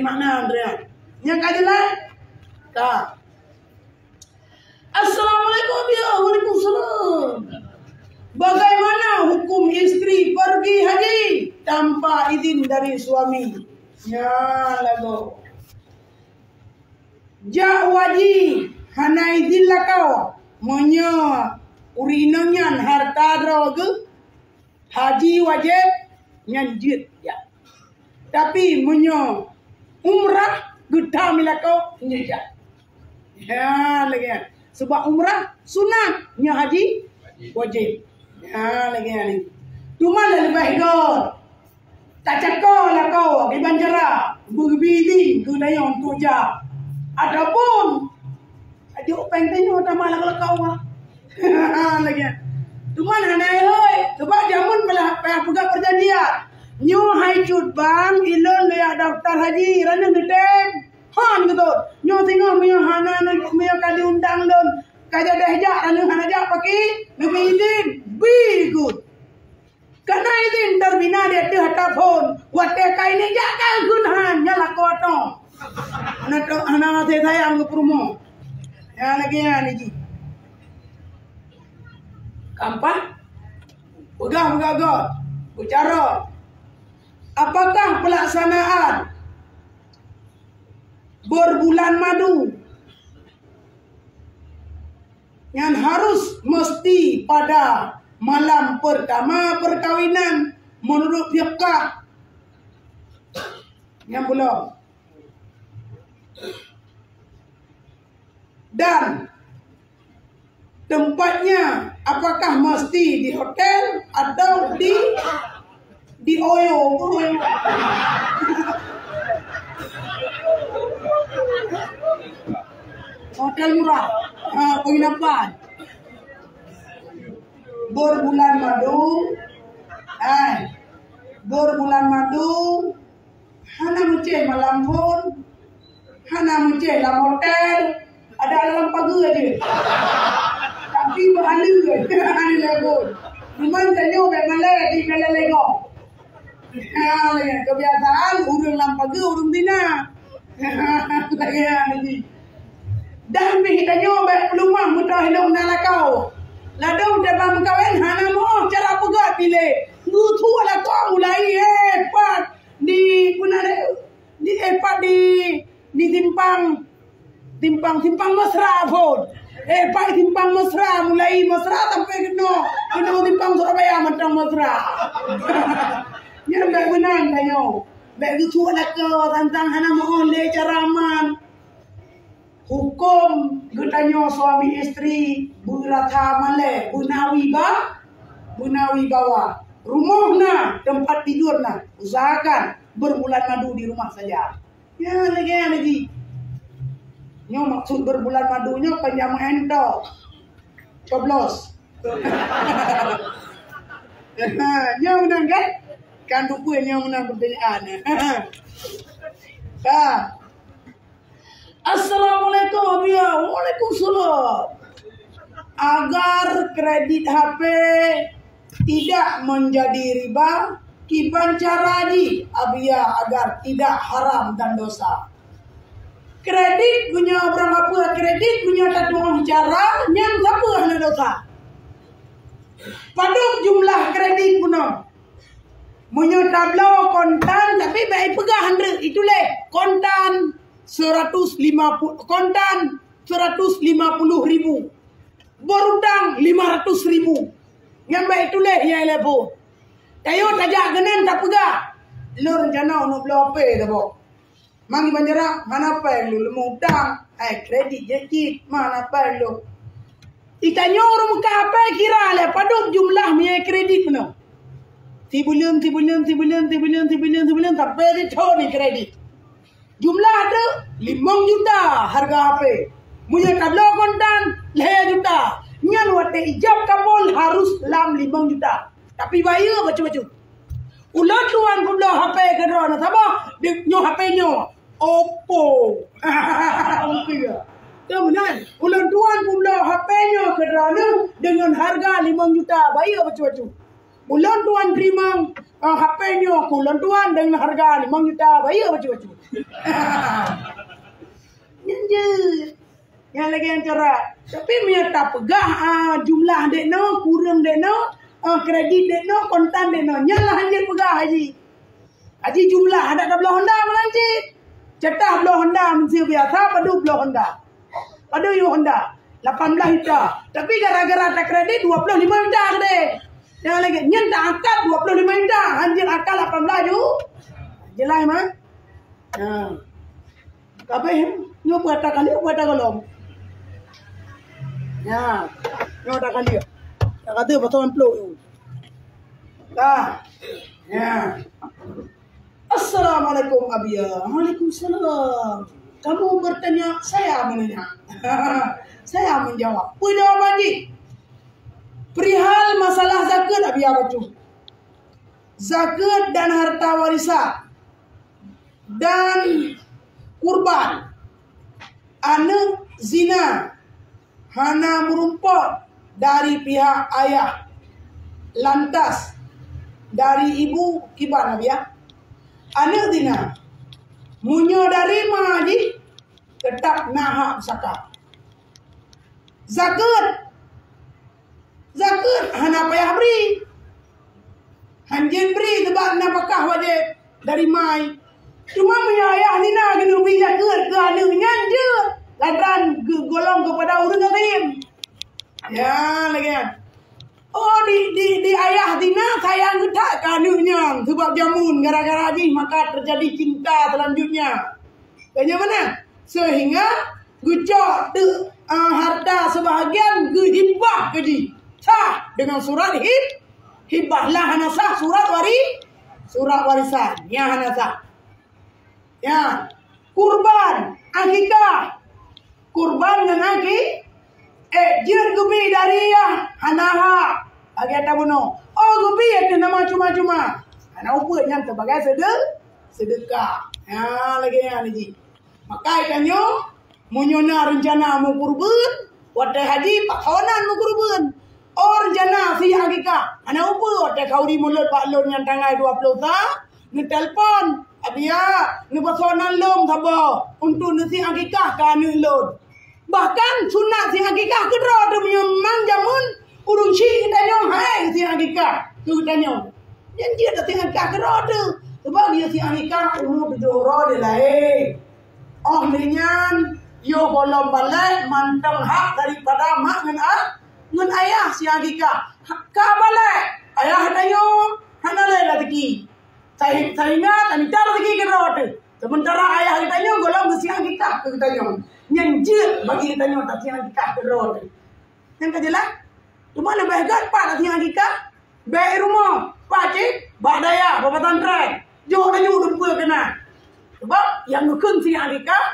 Mana Andrea? Yang kajilah. Tak. Assalamualaikum ya. Waalaikumsalam. Bagaimana hukum istri pergi haji tanpa izin dari suami? Ya lagu. Jak wajib hana izin lah kau. Monya urinannya harta droga. Haji wajib nyanjut ya. Tapi munyo umrah gudang milako nyejak. Ya lagi. Sebab umrah sunat, nya haji wajib. Ya lagi ni. Cuma lebih hidup. Tak cakap lah kau di Banjara, berbiding ke dayang tu jap. Ataupun ajuk pentingnya utama lah kau ah. Lagi. Cuma hanai hoi, sebab jamun belah pegang perjanjian. Nyu hai cut bang ilon le daftar haji rana gedeng. Han gitu. Nyu tengok mio hana mio kali undang don. Kaja dah jak rana hana jak paki, nabi izin be good. Karena izin terbina dia tu hata phone. Wate kai ni jak kan gunhan nyala kotong. Hana te sayang ke promo. Ya lagi ya ni. Kampan? Pegang bicara. Apakah pelaksanaan berbulan madu yang harus mesti pada malam pertama perkawinan menurut fiqh yang belum? Dan tempatnya apakah mesti di hotel atau di Oyo? Hotel murah, penginapan. Berbulan madu, hana muncul malam pun, hana muncul dalam hotel, ada dalam pagar aja. Tapi berhala ke? Ada lagu. Memang tanya bagaimana di Lego. Kebiasaan urung lampaga urung dina. Lagi. Dan tanya pelumah mudah hidup nak kau. Ladau depan kawin hana mau cara pegat pilih. Ngutu lah kau mulai hebat di timpang mesra pun. Pak timpang mesra mulai mesra sampai kena timpang Surabaya macam mesra. Yang baik benar tayo. Baik itu nak tentang hana mohon le cara aman. Hukum getanyo suami isteri beratha male bunawi bawa. Rumahna tempat tidurna usahakan berbulan madu di rumah saja. Ya lagi. Nyo maksud berbulan madunya panjang ento. Coblos. Nyo menang kan? Kan duku nyo menang pertanyaan. Assalamualaikum ya. Waalaikumsalam. Agar kredit HP tidak menjadi riba, kipan caraji abia agar tidak haram dan dosa. Kredit punya berapa kredit punya satu cara yang apa hana dosa. Paduk jumlah kredit punya. Punya tablau kontan tapi baik pegah 100 itulah kontan 150 kontan 150.000. Berutang 500.000. Yang baik itulah yang lepo. Tayo tajak genen tak pegah. Lu rencana nak beli apa tu, Mangi Banjara, mana apa lu mau utang, kredit jekit, mana apa lu? Itanya orang muka apa kira le, paduk jumlah punya kredit puno. Tibulan sampai di ni kredit. Jumlah ada 5 juta harga HP. Punya tablau kontan 5 juta. Nyan wate ijab kabul harus lam 5 juta. Tapi bayar macam-macam. Ulah tuan pula HP kedua nak apa? Dia nyo HP nyo Oppo. Okey ke? Teman, ulah tuan pula HP nyo kedua dengan harga 5 juta. Bayar macam-macam. Ulah tuan terima HP nyo ulah tuan dengan harga 5 juta. Bayar macam-macam. Nje. Yang lagi yang cara. Tapi dia tak pegah jumlah dek no, kurang dek no, kredit dek no, kontan dek no. Nyalah hanya pegah haji. Haji jumlah ada belah Honda melancik. Cetah belah Honda mesti biasa padu belah Honda. Padu yu Honda 18 juta. Tapi gara-gara tak kredit 25 juta gede. Yang lagi nyen tak akal 25 juta, anjir akal 18 ju. Jelas mah? Kabeh nyo berata kali berata kolom. Ya. Nyo tak kali. Tak kata pasal peluk. Dah. Ya. Assalamualaikum Abia. Waalaikumsalam. Kamu bertanya, saya menanya. Saya menjawab. Apa jawaban ni? Perihal masalah zakat Abia baca. Zakat dan harta warisan dan kurban. Anak zina hana merumput dari pihak ayah, lantas dari ibu kibar Abia. Anak zina munyo dari maji tetap nahak zakat. Zakat hana payah beri. Hanjen beri sebab napakah wajib dari mai. Cuma punya ayah ni nak kena beri zakat ke anaknya je. Ladan golong kepada orang lain. Ya lagi kan. Oh di ayah dina sayang getak ke anaknya sebab jamun gara-gara ni maka terjadi cinta selanjutnya. Kaya mana? Sehingga gucok harta sebahagian hibah keji. Sah dengan surat hibah lah hana sah surat warisan. Ya hana sah. Ya. Kurban, akikah. Kurban dan akik. Jir gubi dari ya hanaha. Agi tak bunuh. Oh gubi itu nama cuma-cuma. Hana upah yang sebagai sedekah. Ya lagi ya lagi. Maka ikannya munyona rencana mau kurban, wadai haji pakonan mau kurban. Oh rencana si akikah. Hana upah wadai kau di mulut pak lon yang tanggal 20 ni telpon. Abia ni pakonan lom sabar untuk nasi akikah kan ni lon. Bahkan sunat si akikah kedra tu memang jamun urung si kita nyom hai si akikah tu kita nyom. Yang dia dah tengah akikah kedra tu. Sebab dia si akikah umur bidoro dia lain. Oh linyan yo bolong balik manteng hak daripada mak ngan ayah si akikah. Ka balik ayah dayo hana le lagi. Saya ingat ani tar lagi kedra tu. Sementara ayah kita nyo golong si akikah ke kita nyo. Yang bagi kita nyo tak siang akikah kedra tu. Yang kejelas cuma lebih gat pak tak siang akikah. Baik rumah, pak cik, bak daya, bapa tantrai. Jo dah nyu dua kena. Sebab yang ngekun si akikah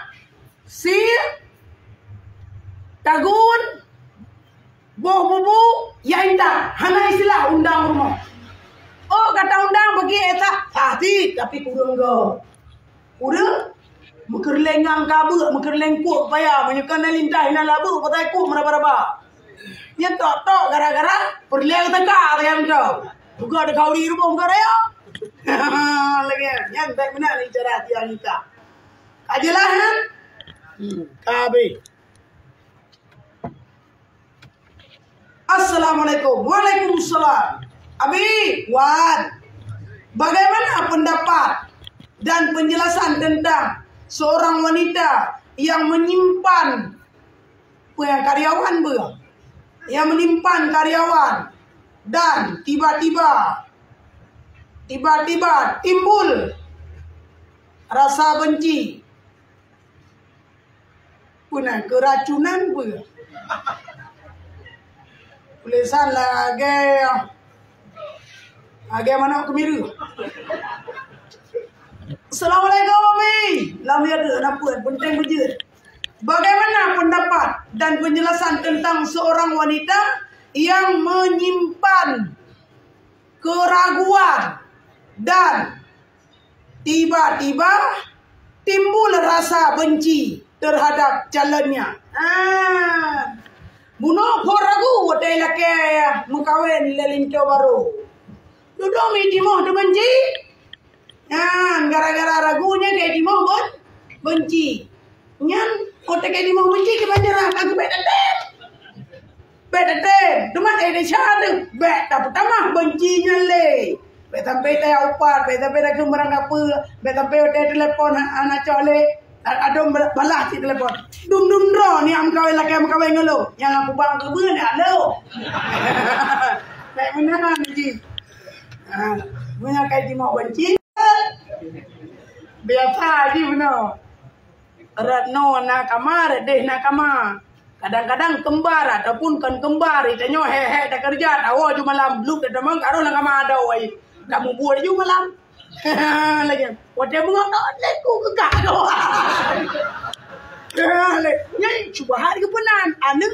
si tagun boh bubu ya indah hana istilah undang rumah. Oh kata undang bagi etak pasti tapi kurang go. Kurang mekerlengang kabut, mekerlengkuk payah menyekan lintah hina labu patai ku meraba-raba. Nya tok gara-gara perleng teka yang kau. Buka ada kau di rumah buka raya. Lagi yang baik benar ni cara dia nikah. Ajalah kan? Kabe. Assalamualaikum. Waalaikumsalam. Abi, Wan. Bagaimana pendapat dan penjelasan tentang seorang wanita yang menyimpan karyawan yang menyimpan karyawan dan tiba-tiba timbul rasa benci punah keracunan tulisan lagi mana kemiru. Assalamualaikum Abi. Lam ya apa penting bejut. Bagaimana pendapat dan penjelasan tentang seorang wanita yang menyimpan keraguan dan tiba-tiba timbul rasa benci terhadap calonnya. Bunuh ragu wadai laki mengkawin lelinto baru. Duduk midimoh tu benci. Gara-gara ragunya kayak di mau benci. Nyan otak kayak di mau benci ke banjara aku beda. Teman ada syadu. Beda pertama bencinya le. Beda upat, beda kembarang apa, beda telepon anak cole. Ada balas di telepon. Dum dro ni am kawin laki am kawin ngelo. Yang aku bang ke ben alo. Kayak mana benci. Punya kayak di mau benci. Biasa aja benar. Ratno na kamar deh na kamar. Kadang-kadang kembar ataupun kan kembar itanyo hehe dah kerja awak cuma malam belum dah demang karo na kamar ada oi. Kamu buat ju malam. Lagi. Wadah bunga leku ke kado. Nyai syubhat ke penan. Anak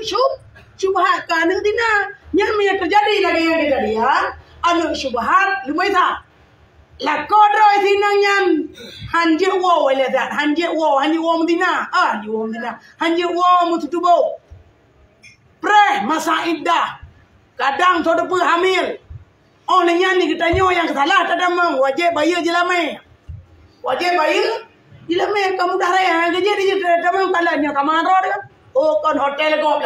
syubhat ke anak dina. Nyai punya terjadi lagi yang terjadi ya. Anak syubhat lumai tak. La kodro sinang nyan hanje wo wala dat hanje wo medina hanje wo medina hanje wo mututubo pre masa iddah kadang tu depu hamil oh nyan ni kita nyo yang salah tadamang wajib bayar jelame kamu dah raya kerja di tadamang kalanya kamaro dia oh kon hotel go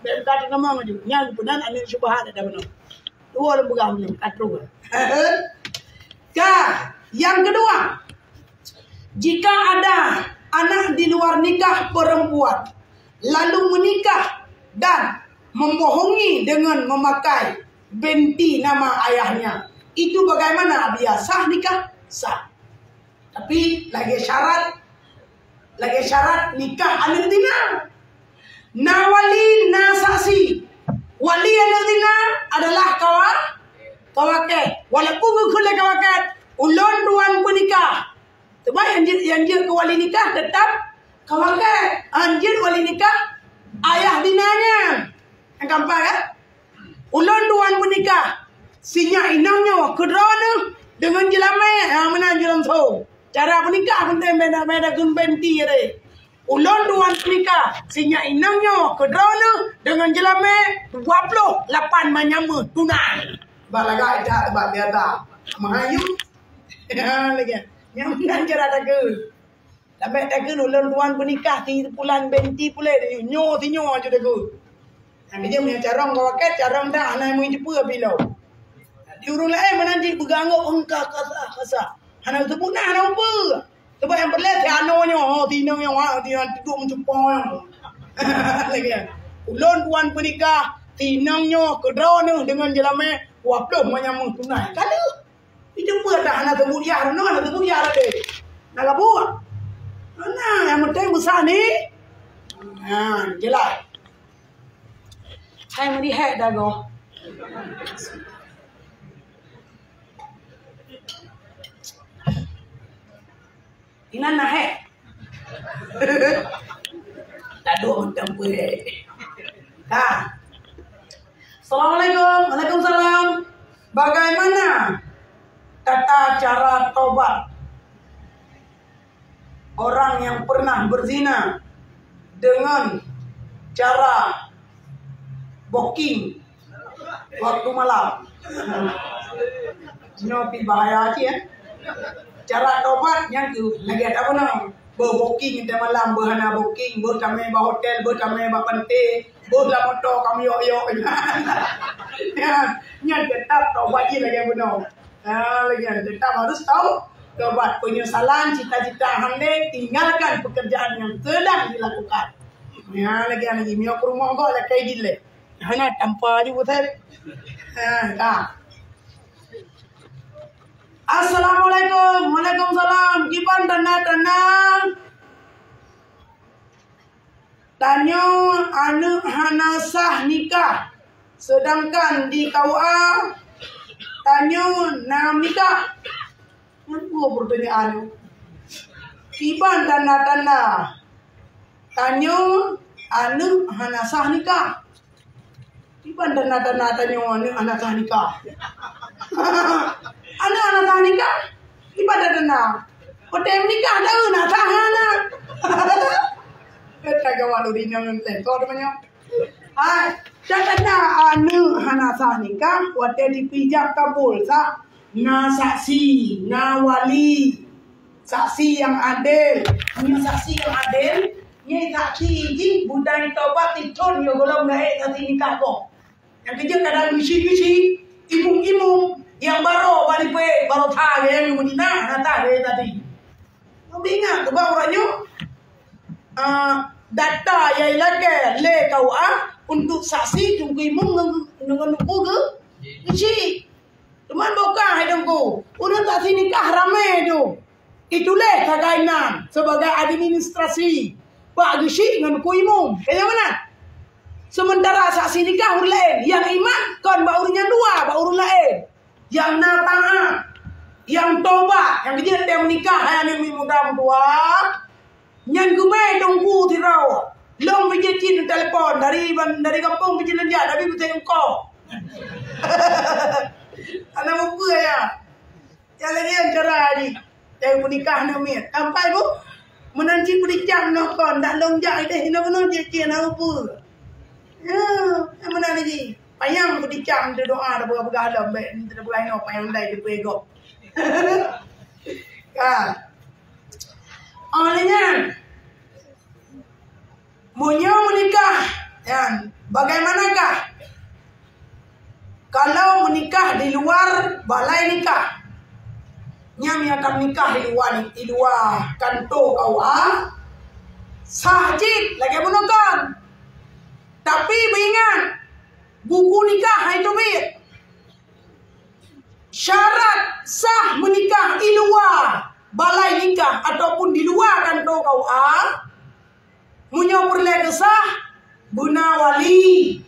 dem kat namang ju nyan punan anin syubhat ada benar dua orang pegang ni katru. Yang kedua, jika ada anak di luar nikah perempuan lalu menikah dan membohongi dengan memakai binti nama ayahnya, itu bagaimana? Biasa nikah sah. Tapi lagi syarat nikah anak dina. Na wali na saksi. Wali anak dina adalah kawaket. Walaupun kule kawaket, ulun duan penikah. Sebab yang ke wali nikah tetap kawaket. Anjir wali nikah ayah dinanya. Yang gampang kan? Ulun duan penikah. Sinya inangnya kedrona dengan jelame yang mana jelam tu. Cara penikah pun beda kun benti re. Ulun duan penikah, sinya inangnya kedrona dengan jelame 28 manyama tunai. Balaga ida ba biata. Mahayu. Lagi. Yang mengajar ada ke. Sampai tak ke ulun duan penikah ti pulan benti pule nyo aja dah ke. Yang dia punya carong kawaket, carong dah anai mui jepu bilau. Di urung lain menanti bergangguk engkau kasa. Hana tu pun nak apa? Sebab yang berlet anonya, tinang yang duduk mencumpang. Lagi. Ulun tuan penikah, tinangnya kedrona dengan jelame waplo menyambung tunai. Kalau itu pun dah hana tu budiar, hana tu budiar deh. Nak apa? Nah, yang penting besar ni. Jelas. Saya melihat dah go. Ina nahe. Tadu macam boleh. Assalamualaikum. Waalaikumsalam. Bagaimana tata cara tobat orang yang pernah berzina dengan cara booking waktu malam? Nyopi bahaya aja ya. Cara tobat yang tu lagi ada apa nama? Booking kita malam, berhana booking, berkami hotel, berkami pante, berlah motor kami yo. Nya tetap tobat je lagi benar. Lagi tetap harus tahu tobat penyesalan cita-cita hande, tinggalkan pekerjaan yang sedang dilakukan. Lagi mio ke rumah kau lah kayak gile. Hanya tanpa juga betul. Assalamualaikum. Waalaikumsalam. Kipan tenang. Tanya anu hana sah nikah. Sedangkan di KUA tanya nam nikah. Apa pertanyaan? Kipan tanda. Tanya anu hana sah nikah. Kipan tanda tanya anu hana sah nikah. Anak tak nikah, ibadah dana. Hotel nikah dah nak tahan nak. Kita kawan lori nang lekor banyak. Janganlah anak anak tak nikah, hotel dipijak kabul sa. Na saksi, na wali, saksi yang adil. Punya saksi yang adil, ni saksi ji budai tobat itun yo golong naik tadi nikah kok. Yang kerja kadang misi, imum. Yang baru thah yang Medina nata dia tadi. Kau ingat tu orangnya data yang lagi le kau untuk saksi tunggu imam dengan nuku ke? Kecil. Teman buka hidung ku. Udah tak sini kah ramai tu. Itulah kagainan sebagai administrasi bagi syik dengan ku imum. Kaya mana? Sementara saksi nikah urut lain. Yang iman kan baurnya dua, baur lain. Yang nata'a, yang tobat, yang kejadian dia menikah, yang ini mudah tua. Yang gemai tunggu tirau. Long pergi cin telepon dari kampung pergi lenjak tapi betul engkau. Anak apa ya? Yang lagi yang cara ni. Yang menikah namanya. Sampai bu menanti perikam nak kon dak longjak itu hina cin apa. Ya, yang mana lagi? Payang perikam dia doa dah berapa dalam baik tidak boleh nak payang dai dia pegok. Kan. Olehnya Munyo menikah, ya, bagaimanakah? Kalau menikah di luar balai nikah, nyami akan nikah di luar kantor KUA, sahjid lagi menekan. Tapi ingat, buku nikah itu bir. Syarat sah menikah di luar balai nikah ataupun di luar kantor KUA. Munyo perle sah guna wali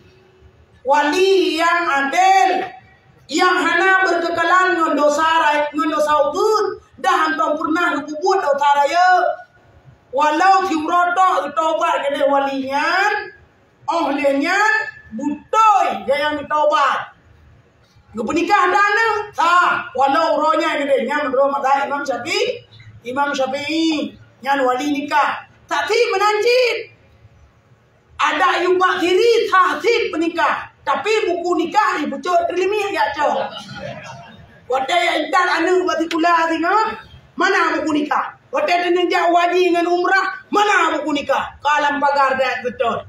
yang adil, yang hana berkekalan ngondosa ubud dah hantam pernah ubud utaraya walau tiuroto tobat kene walinya ohlenya butoy yang tobat gepenikah dana sah walau rohnya gede nya menurut mata Imam Syafi'i nyan wali nikah tapi menancit ada yubak kiri tahsib menikah tapi buku nikah ni bucuk terlimi ya cok wate yang entar anu bati kula tengok mana buku nikah wate tenjak waji dengan umrah mana buku nikah kalam pagar dak betul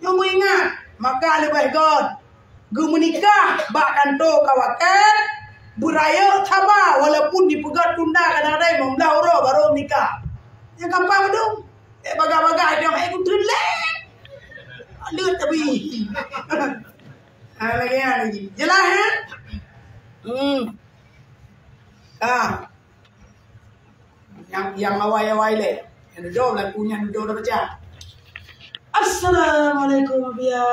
yang ingat maka lebih god gu menikah bak kanto kawakan buraya thabah walaupun dipegat tunda kadang-kadang membelah orang baru nikah yang gampang dong bagai-bagai dia aku terlek. Ada tapi. Lagi. Jelas ya? Yang awai-awai le. Yang duduk lagunya duduk baca. Assalamualaikum Abia.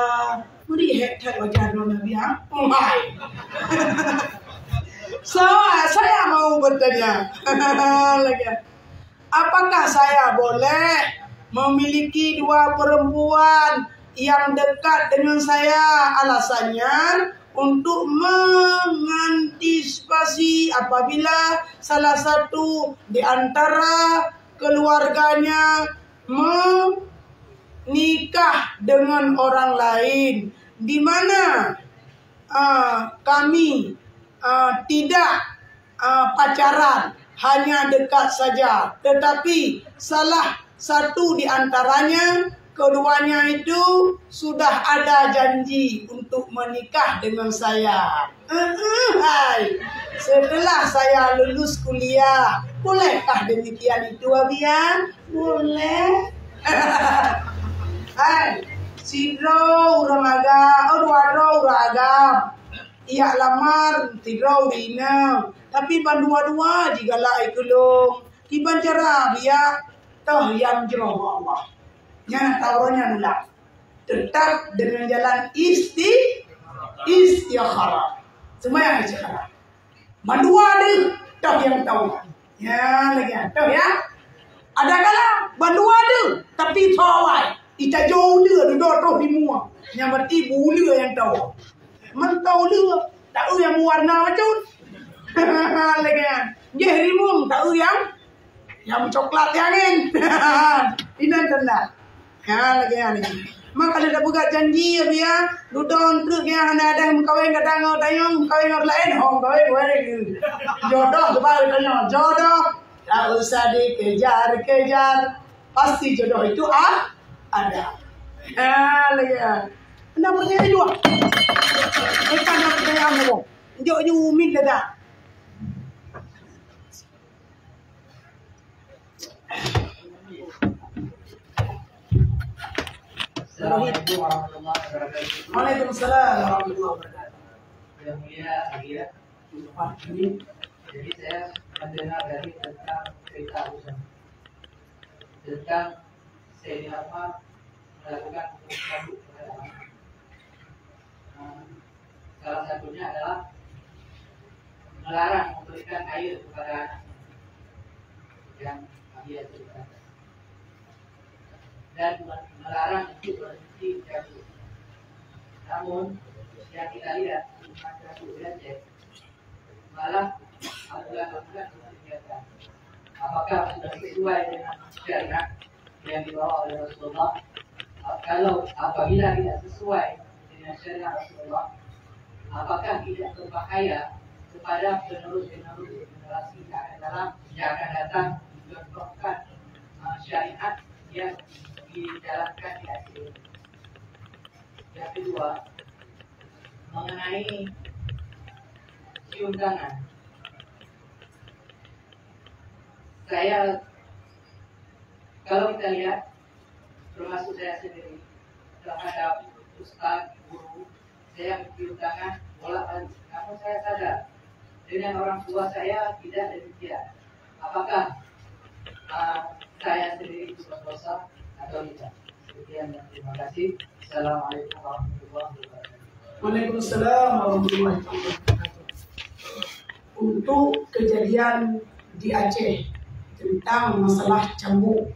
Muri hek wajah Nabi ya. Hai. Saya mau bertanya. Lagi. Apakah saya boleh memiliki dua perempuan yang dekat dengan saya? Alasannya untuk mengantisipasi apabila salah satu di antara keluarganya menikah dengan orang lain, di mana kami tidak pacaran, hanya dekat saja. Tetapi salah satu di antaranya, keduanya itu sudah ada janji untuk menikah dengan saya. Setelah saya lulus kuliah, bolehkah demikian itu Abia? Boleh. Sidro urang dua agam. Ia lamar tidro dina. Tapi bandua-dua digalai kulung. Kiban cara dia toh yang jero Allah. Yang tauronya nulak. Tetap dengan jalan istikharah. Semua yang istikharah. Bandua deh toh yang tahu. Ya lagi toh ya. Ada kala bandua deh tapi tawai. Ita jauh dia duduk toh di muang. Yang berarti bulu yang tahu. Mentau dia tahu yang warna macam lagi kan. Dia rimung tahu yang coklat yang ini. Ini tanda. Ya lagi kan. Maka dia buka janji dia duduk truk yang ada kawin kadang tayong kawin orang lain kawin jodoh kembali tanya jodoh tak usah dikejar pasti jodoh itu ada. Ya lagi kan. Kenapa dia dua? Ikan yang saya ambil. Jauh umit dah. Waalaikumsalam warahmatullahi wabarakatuh. Yang mulia, jadi saya mendengar dari tentang cerita Usama tentang Sayyidina Umar melakukan hukum cambuk kepada anak. Salah satunya adalah melarang memberikan air kepada anak yang dia ceritakan dan melarang untuk berhenti cambuk. Namun yang kita lihat bukan cambuk saja, malah aturan-aturan kebijakan. Apakah sudah sesuai dengan syariat yang dibawa oleh Rasulullah? Kalau apabila tidak sesuai dengan syariat Rasulullah, apakah tidak berbahaya kepada penerus-penerus generasi yang akan datang mencontohkan syariat yang dijalankan di Aceh? Yang kedua, mengenai cium tangan. Saya, kalau kita lihat, termasuk saya sendiri, terhadap ustaz, guru, saya mencium tangan, bolak-balik. Namun saya sadar, dengan orang tua saya tidak demikian. Apakah saya sendiri itu berdosa atau tidak? Sekian dan terima kasih. Assalamualaikum warahmatullahi wabarakatuh. Waalaikumsalam warahmatullahi wabarakatuh. Untuk kejadian di Aceh tentang masalah cambuk,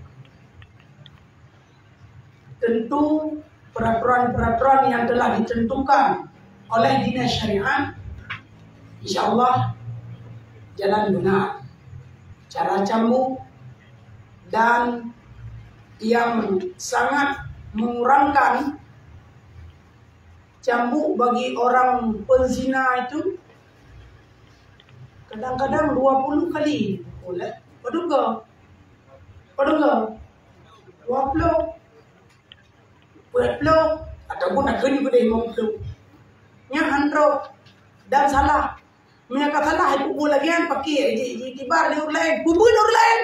tentu peraturan-peraturan yang telah ditentukan oleh dinas syariat, insya Allah jalan benar cara cambuk, dan yang sangat mengurangkan cambuk bagi orang penzina itu kadang-kadang 20 kali boleh. Paduga 20 ataupun nak kena pada 50 nya handro dan salah mereka salah ibu lagi kan pakai di bar di orang lain bubu orang lain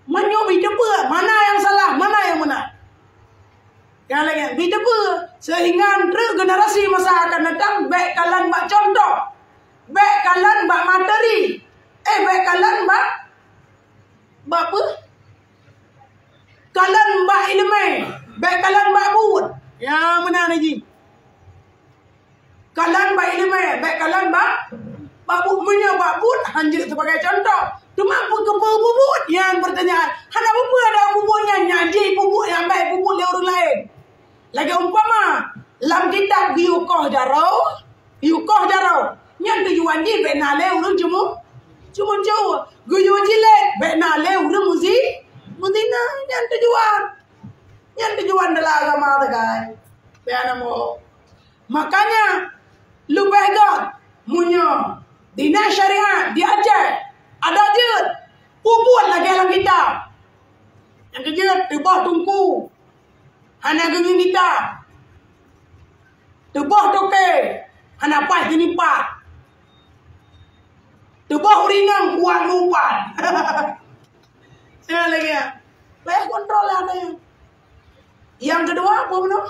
menyobi depa mana yang salah mana yang benar yang lagi bi depa sehingga generasi masa akan datang baik kalan bak contoh baik kalan bak materi baik kalan bak apa? Kalan mbak ilmu, baik kalan mbak bud. Ya mana lagi? Kalan mbak ilmu, baik kalan mbak bud punya mbak bud hanya sebagai contoh. Cuma bubut yang pertanyaan, ada bubut ada bubutnya nyaji bubut yang baik bubut le orang lain. Lagi umpama lam kitab yukoh darau, yang tujuan di benale urun cuma guyu jilet benale urun muzina yang tujuan dalam agama tegai benamo makanya lu begot munyo dinas syariat di Aceh ada je puput lagi dalam kitab yang kejet tebah tungku hana gengin kita tebah toke hana pas dinipat tebah urinang kuat lupat. Saya lagi ya. Bayar kontrol ada yang. Yang kedua apa benar?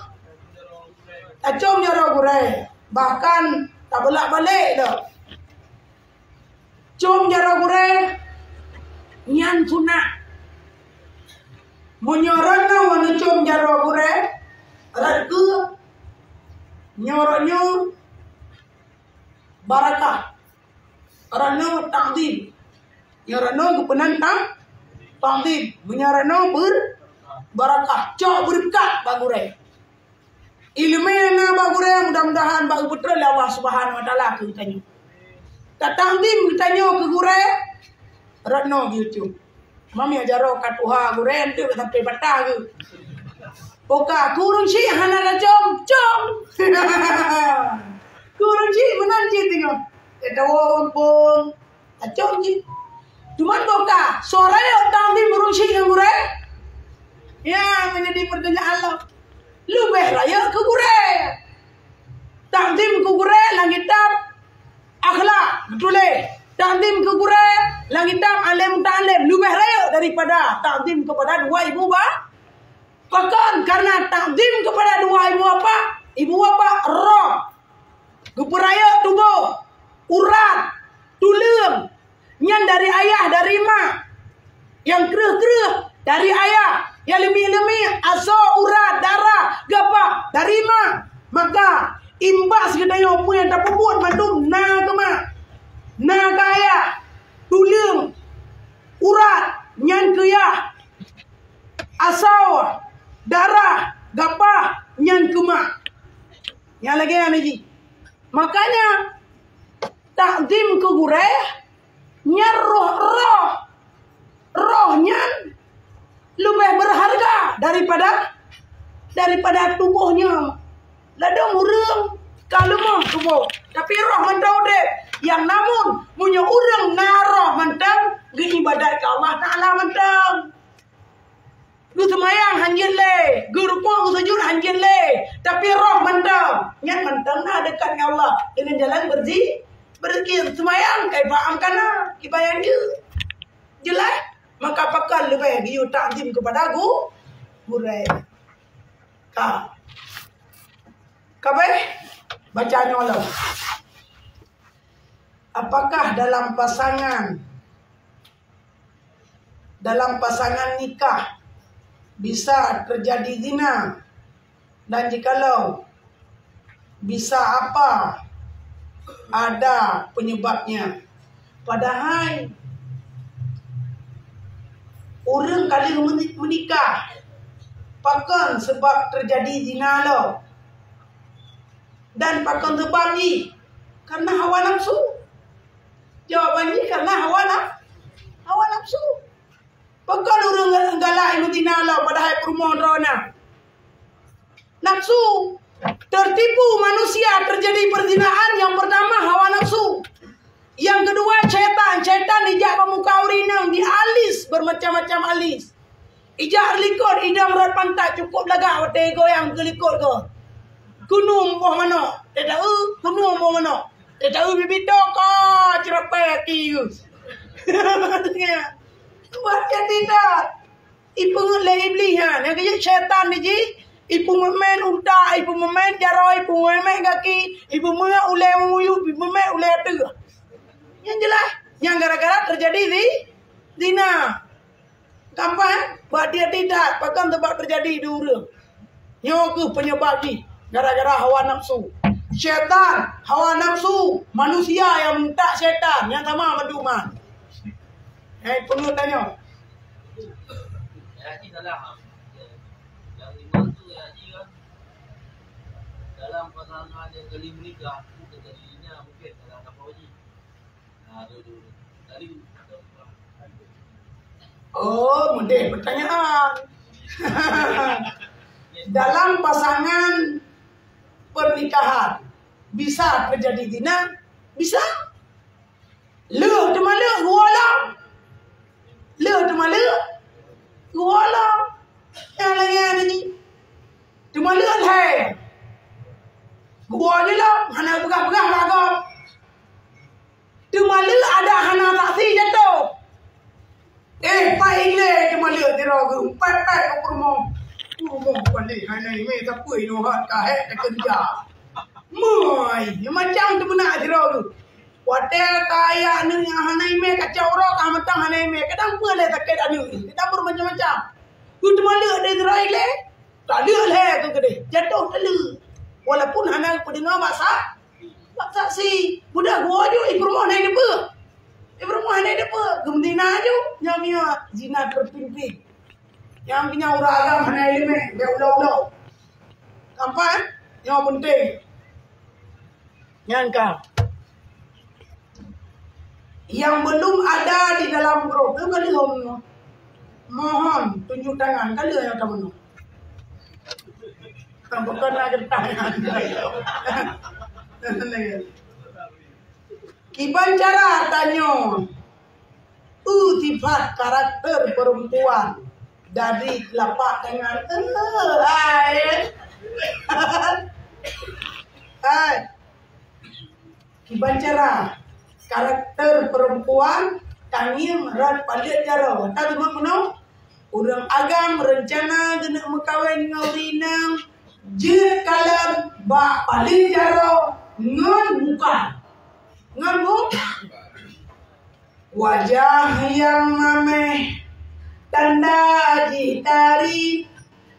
Acom jaro gure. Bahkan tak bolak-balik dah. Com jaro gure nyan sunat. Menyorona wana com jaro gure. Rarku nyoronyo barakah. Rano takdim, nyarano kepenan takdim, menyarano berbarakah, cok berkat bagure. Ilmu yang bagure mudah-mudahan bagi putra Allah Subhanahu Wa Taala kita ni. Tak takdim kita nyo ke gure, rano YouTube. Mami ajaro katuha gure nanti sampai patah ke. Poka kurung si hana la com. Kurung si menanti tengok. Etawon pun acom je. Cuma boka sore otam di berusi ke gure. Ya menjadi pertanyaan Allah. Lu raya ke gure. Takdim ke gure langit tab akhlak betul takdim ke gure langit tab alim ta'alim lu raya daripada takdim kepada dua ibu bahkan karena takdim kepada dua ibu apa roh keperaya tubuh urat, tulang, Nyan dari ayah, dari mak. Yang kereh-kereh dari ayah. Yang lemih-lemih, aso, urat, darah, gapa dari mak. Maka imbas kedaya apa yang tak buat mandum na ke mak. Na ke ayah. Tulang, urat, nyan ke ayah. Asau, darah, gapa nyan ke mak. Yang lagi yang lagi. Makanya takdim ke gureh nyan rohnya lebih berharga daripada tubuhnya. Ladang urang kalau mau tubuh, tapi roh mentau deh. Yang namun punya urang naroh mentang ge ibadat ke Allah Taala mentang. Gu semayang hanjin le, gu rukuk gu sujud hanjin le, tapi roh mentang, nyan mentang na dekat dengan Allah dengan jalan berzikir semayang kai faham kana kibayang je. Jelas maka pakal lebih giu takzim kepada gureh. Kabe baca nyolong. Apakah dalam pasangan nikah bisa terjadi zina? Dan jikalau bisa, apa ada penyebabnya? Padahal orang kali menikah pakan sebab terjadi zina lo. Dan pakan sebab ni karena hawa nafsu. Jawabannya karena hawa nafsu. Pakan orang galak ilmu zina lo padahal permohon rona. Nafsu. Tertipu manusia terjadi perzinaan. Yang pertama hawa nafsu. Yang kedua syaitan. Syaitan ijak pemuka urinang di alis bermacam-macam alis. Ijak likut idam rat pantat cukup lagak wate goyang ke likut ke. Kunum boh mana? Tak tahu kunum boh mana? Tak tahu bibit ko cerapai ki. Buat tidak. Ipu lagi belihan. Yang kaya syaitan ni ji. Ipu memen unta, ipu memen jaroi, ipu memen kaki, ipu memen ulai muyuk, ipu memen ulai tengah. Yang jelas, yang gara-gara terjadi di zina. Kapan? Buat dia tidak, bahkan tempat terjadi di urang. Nyoku penyebab ni, gara-gara hawa nafsu. Syaitan, hawa nafsu, manusia yang minta syaitan, yang sama menduman. Penuh tanya. Dalam pasangan yang kali menikah itu terjadinya mungkin dalam apa lagi? Tadi oh, mudah pertanyaan. Dalam pasangan pernikahan bisa terjadi zina? Bisa. Le cuma le gualang. Le cuma le gualang. Yang lagi ni. Cuma le hai. Gua ni lah, hana pegang-pegang agak. Cuma le ada hana taksi jatuh. Pai le cuma le tiraga, pai ke rumah. Rumah balik hana ni siapa ni hat kahet kerja. Mai, macam tu benar tiraga. Hotel kaya ni yang hana ni kacau orang kamatang hana ni. Kadang boleh sakit anu. Kita bermacam-macam. Ku cuma le dia terai le. Tak le le tu gede. Jatuh telu. Walaupun hana pendengar masak si budak gua je ibu rumah naik depa. Ibu rumah naik depa. Gemdina je yang punya zina terpimpin. Yang punya orang agam hana ilmu dia ulau-ulau. Kampan? Yang penting. Yang kau. Yang belum ada di dalam grup tu kali mohon tunjuk tangan kali yang kamu. Bukan ada tangan. Kiban cara tanya. Sifat karakter perempuan dari telapak tangan. Kiban cara karakter perempuan tangim rat palit cara. Tak cuma menau. Orang agam rencana kena mengkawin dengan rinang. Je kalam ba paling jaro ngan bukan ngan bu Wajah yang mameh, tanda jitari,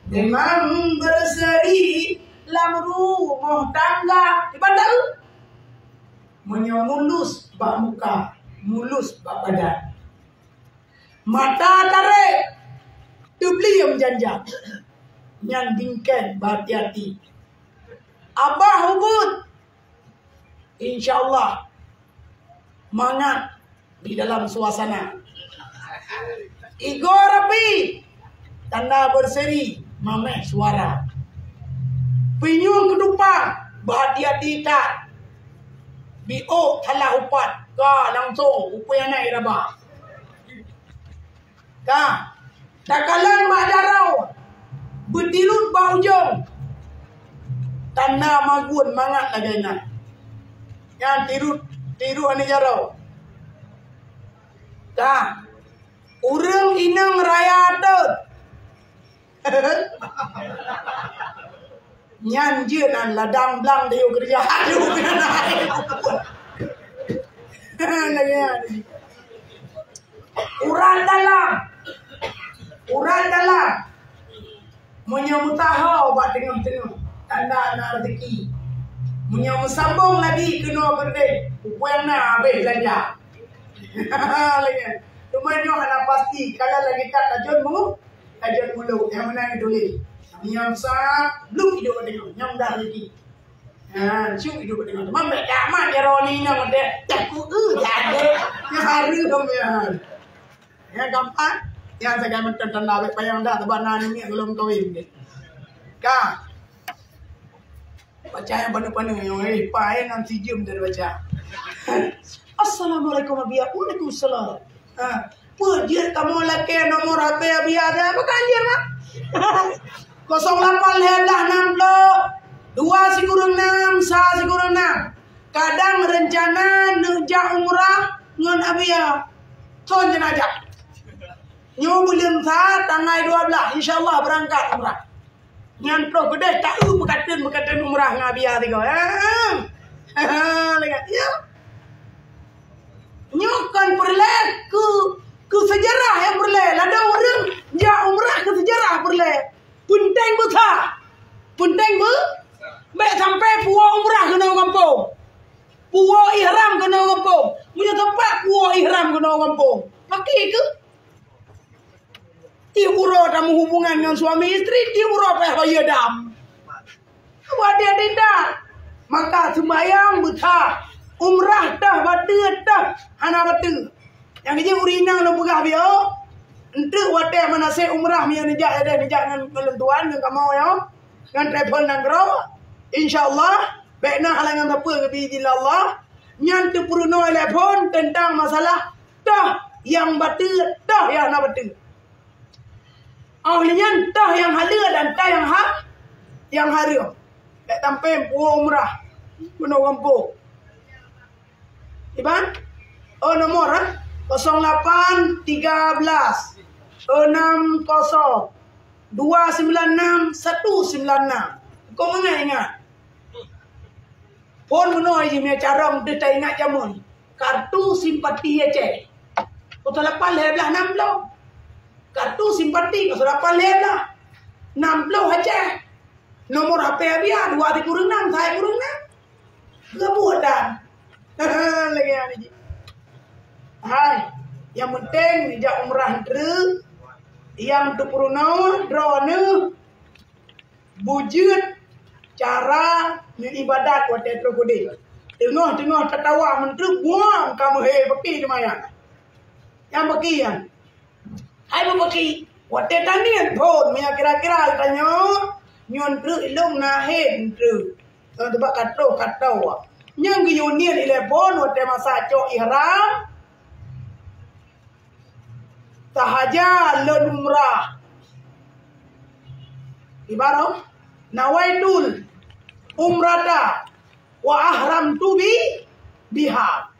memang berseri lam rumah tangga. Ibadah mulus bak muka, mulus bak badan. Mata tarik, tublium janjang, nyan bingken berhati-hati. Abah hubut, InsyaAllah mangat di dalam suasana. Igo rapi, tanda berseri, mameh suara. Pinyung kedupa, berhati-hati tak. Biok talah upat, ka langsung upaya naik rabah. Ka, takalan mak darau, bertirut bau jong. Tanda magun mangat lagi nak. Yang tiru ane jarau. Ka, urang inang raya atot. Nyan jenan ladang blang dia kerja hadu kena naik. Urat dalam. Menyamutaha buat tengah-tengah. Tanda nak rezeki. Menyambung lagi kena berdek. Upaya nak habis belanja. Rumahnya hana pasti kalau lagi tak tajun mulut yang mana tulis. Yang sah belum hidup tengok, yang dah lagi. Cium hidup tengok. Mambek amat ya Roni nak dek. Takut jadi. Yang hari kemudian. Yang gampang. Yang saya kata tanda abek payang dah tebanan ini belum kawin. Kah? Baca yang penuh-penuh yang payah nanti jam dari baca. Assalamualaikum warahmatullahi wabarakatuh. Pujir kamu laki nomor HP biar ada apa kan dia mak? 08 hedah 60 2 sigurung 6 sa sigurung 6. Kadang rencana nujak umrah ngon abia. Son jenajah. Nyu bulan sa tanggal 12 insyaallah berangkat umrah. Nyantroh gede tak berkatan umrah ngabia tiga. Lihat ya. Nyokan perleh ke sejarah yang perleh. Ada orang ja umrah ke sejarah perleh. Punteng besar. Punteng baik sampai puak umrah kena kampung. Puak ihram kena kampung. Punya tempat puak ihram kena kampung. Pakai ke? Tiura dalam hubungan dengan suami istri, tiura payah dam. Buat dia tidak. Maka sembahyang betah. Umrah dah, batu dah. Hana batu. Yang kerja urinang dan pegah dia. Untuk wadah manasih umrah yang nejak dengan kelentuan dengan kamu ya. Dengan travel dan kerau. InsyaAllah. Baiklah halangan apa ke biiznillah Allah. Yang terperunuh telepon tentang masalah. Dah yang batu, dah yang hana batu. Ahlinya dah yang halal dan dah yang haram. Tak sampai puas umrah. Benar kampung. Iban? Oh nomor 08 13 60 296 196. Kau mana ingat? Pon benar je punya cara untuk tak ingat jamun. Kartu simpati aja. Kau tak lepas lebelah 60. Kartu simpati kau sudah lepas lah. 60 aja. Nomor HP dia 2 kurang 6, saya kurang 6. Kebuatan. Lagi ada je. Hai, yang penting dijak umrah terus. Yang terperunuh drone bujut cara ibadat waktu terkode. Tengah tertawa menteri buang kamu pergi di mana? Yang pergi yang hai pergi. Waktu tadi pun punya kira-kira tanya nyon terus ilung nahen terus. Kalau sebab kata. Yang union telepon waktu masa cok ihram. Sahaja lon umrah. Ibarat nawaitul umrata wa ahram tu biha.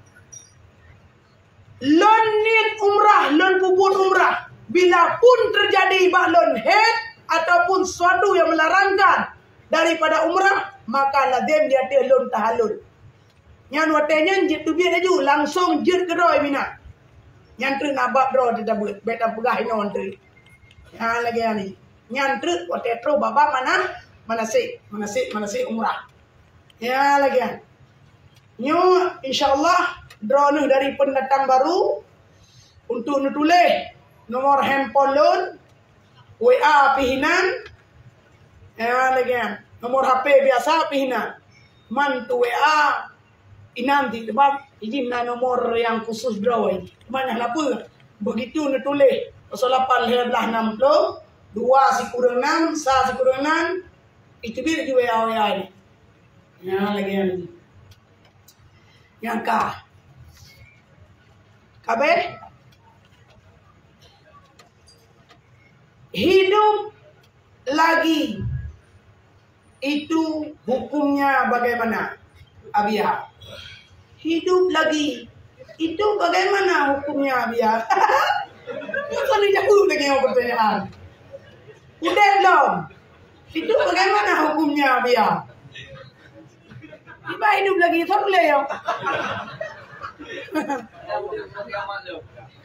Lon niat umrah, lon pupun umrah. Bila pun terjadi bahlon head ataupun sesuatu yang melarangkan daripada umrah, maka lazim dia lon tahalul. Yang watenya jit tu biar aja langsung jit kedoi mina. Nyantru nabak bro dia buat beta pegah inon tu. Ya lagi ni. Nyantru potato baba mana sih umrah. Ya lagi. Nyo insyaallah drone dari pendatang baru untuk nutulis nomor handphone loan WA pihinan. Ya lagi. Nomor HP biasa pihinan. Man tu WA inanti sebab izin nomor yang khusus draw ini. Banyak apa? Begitu nutulis 0860 2 si kurang 6 1 si kurang 6 itu bila di WA ini. Ya lagi ini. Yang kabeh hidup lagi itu hukumnya bagaimana? Abia. Hidup lagi itu bagaimana hukumnya Abia? Bukan jauh lagi yang pertanyaan. Udah belum? Itu bagaimana hukumnya Abia? Tiba hidup lagi boleh ya?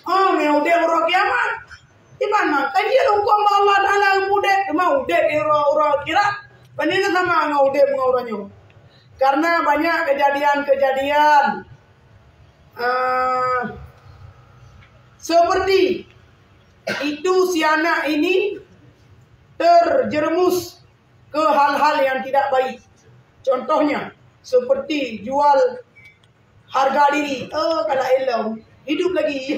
Oh, mau dia urut kiamat. Di mana? Kaji hukum Allah Taala mau dia urut kira. Bandingkan sama ngaude mengaurannya. Karena banyak kejadian-kejadian seperti itu si anak ini terjerumus ke hal-hal yang tidak baik. Contohnya seperti jual harga diri. Kalau elok hidup lagi.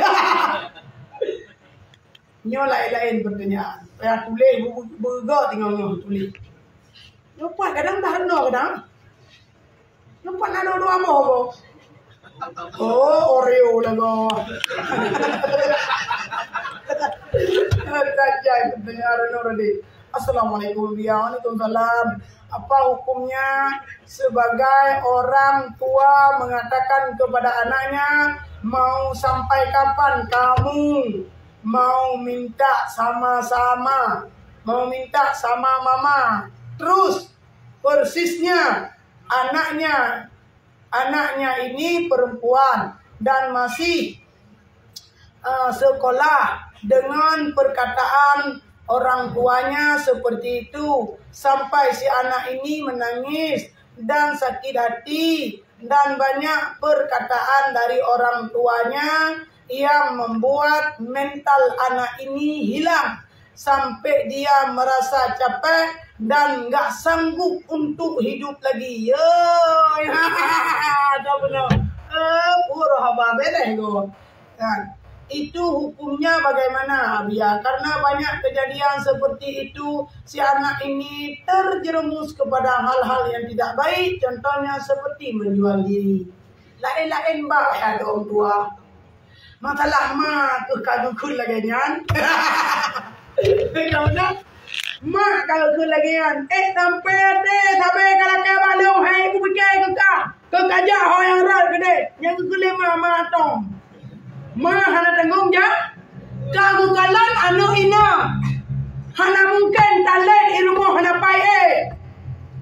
Nyolah lain pertanyaan. Saya tulis burger tinggal tulis. Lupa kadang tak ada kadang. Lupa ada dua mau. Oh Oreo lah go. Kajai pendengar Nuradi. Assalamualaikum warahmatullahi. Apa hukumnya sebagai orang tua mengatakan kepada anaknya, mau sampai kapan kamu mau minta sama-sama, mau minta sama mama? Terus persisnya anaknya ini perempuan dan masih sekolah dengan perkataan orang tuanya seperti itu sampai si anak ini menangis dan sakit hati dan banyak perkataan dari orang tuanya yang membuat mental anak ini hilang sampai dia merasa capek dan nggak sanggup untuk hidup lagi. Ada benar. Pura haba beres go. Itu hukumnya bagaimana Abia? Karena banyak kejadian seperti itu, si anak ini terjerumus kepada hal-hal yang tidak baik. Contohnya seperti menjual diri. Lain-lain bah ada orang tua. Masalah mah kekagukun lagi nyan. Mak kalau ke lagi kan sampai kalau ke balong hai ku pikir ke kajak ho yang rat gede yang ke lima matong mah hana tanggung ja kamu kalan anu ina hana mungkin talent di rumah hana pai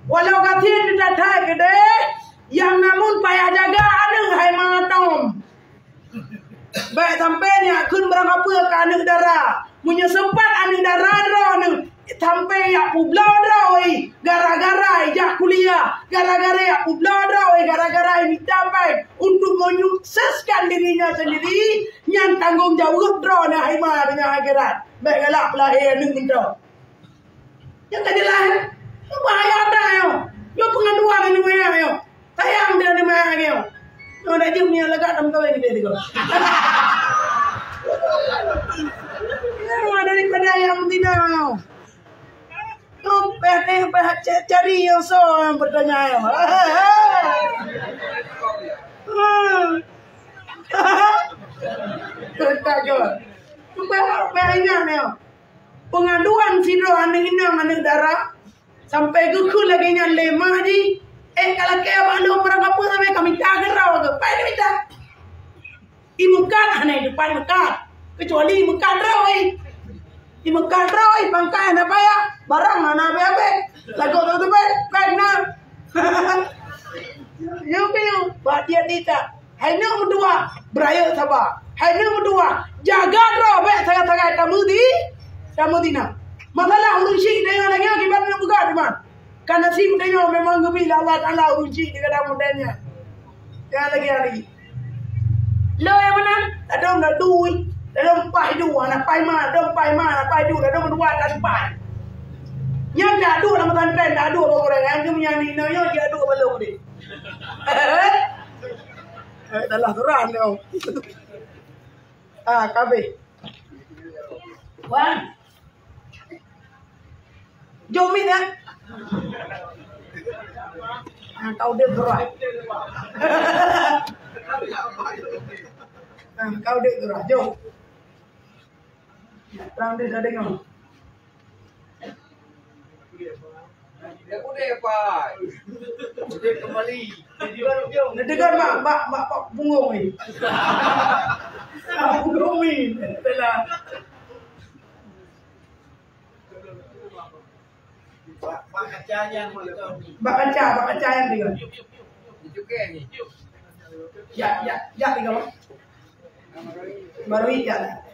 walau katin tidak thai gede yang namun payah jaga anu hai matong baik sampai ni kun berapa ke anu darah punya sempat anu darah anu sampai ya publa drawai gara-gara ya kuliah gara-gara ya publa drawai gara-gara minta baik untuk menyukseskan dirinya sendiri yang tanggung jawab draw na haima dengan akhirat baik galak lahir ning minta yang tadi lahir bahaya dah yo pengaduan ni maya yo sayang dia ni maya yo ada je punya legak dalam kawin dia tu daripada yang tidak cari yang so yang bertanya ya. Tak jual. Pengaduan sino aning darah sampai gugur lagi nya lemah di kalau kaya balu orang apa sampai kami tak gerau ke pai minta. Imukan aneh depan mekat kecuali imukan rawai. Imukan rawai bangkai apa ya? Barang mana bebe lagu tu baik na yo buat dia tidak Hai nak berdua beraya sabar. Hai nak berdua jaga roh baik sangat-sangat tamu di nak. Masalah urusi dengan lagi akibat nak buka di mana? Karena si mudanya memang gembira Allah Taala urusi dengan dalam mudanya. Jangan lagi. Lo yang mana? Ada nak duit, ada pai dua, nak pai mana, ada pai mana, pai dua, ada berdua tak pai. Yang tak ada dalam tangan, tak ada apa orang yang punya ni, yang dia ada belum ni. Dalam Quran tu. Kabe. Wan. Jom ni dah. Kau dia gerak. Kau dia gerak. Jom. Terang dia dah dengar. Dah udah Pak. Udah kembali. Jadi baru jom. Dia dengar mak punggung ni. Punggung ni. Belah. Pak kacanya ni. Bak kaca yang tiga. Itu ke ni. Ya tiga. Baru ya.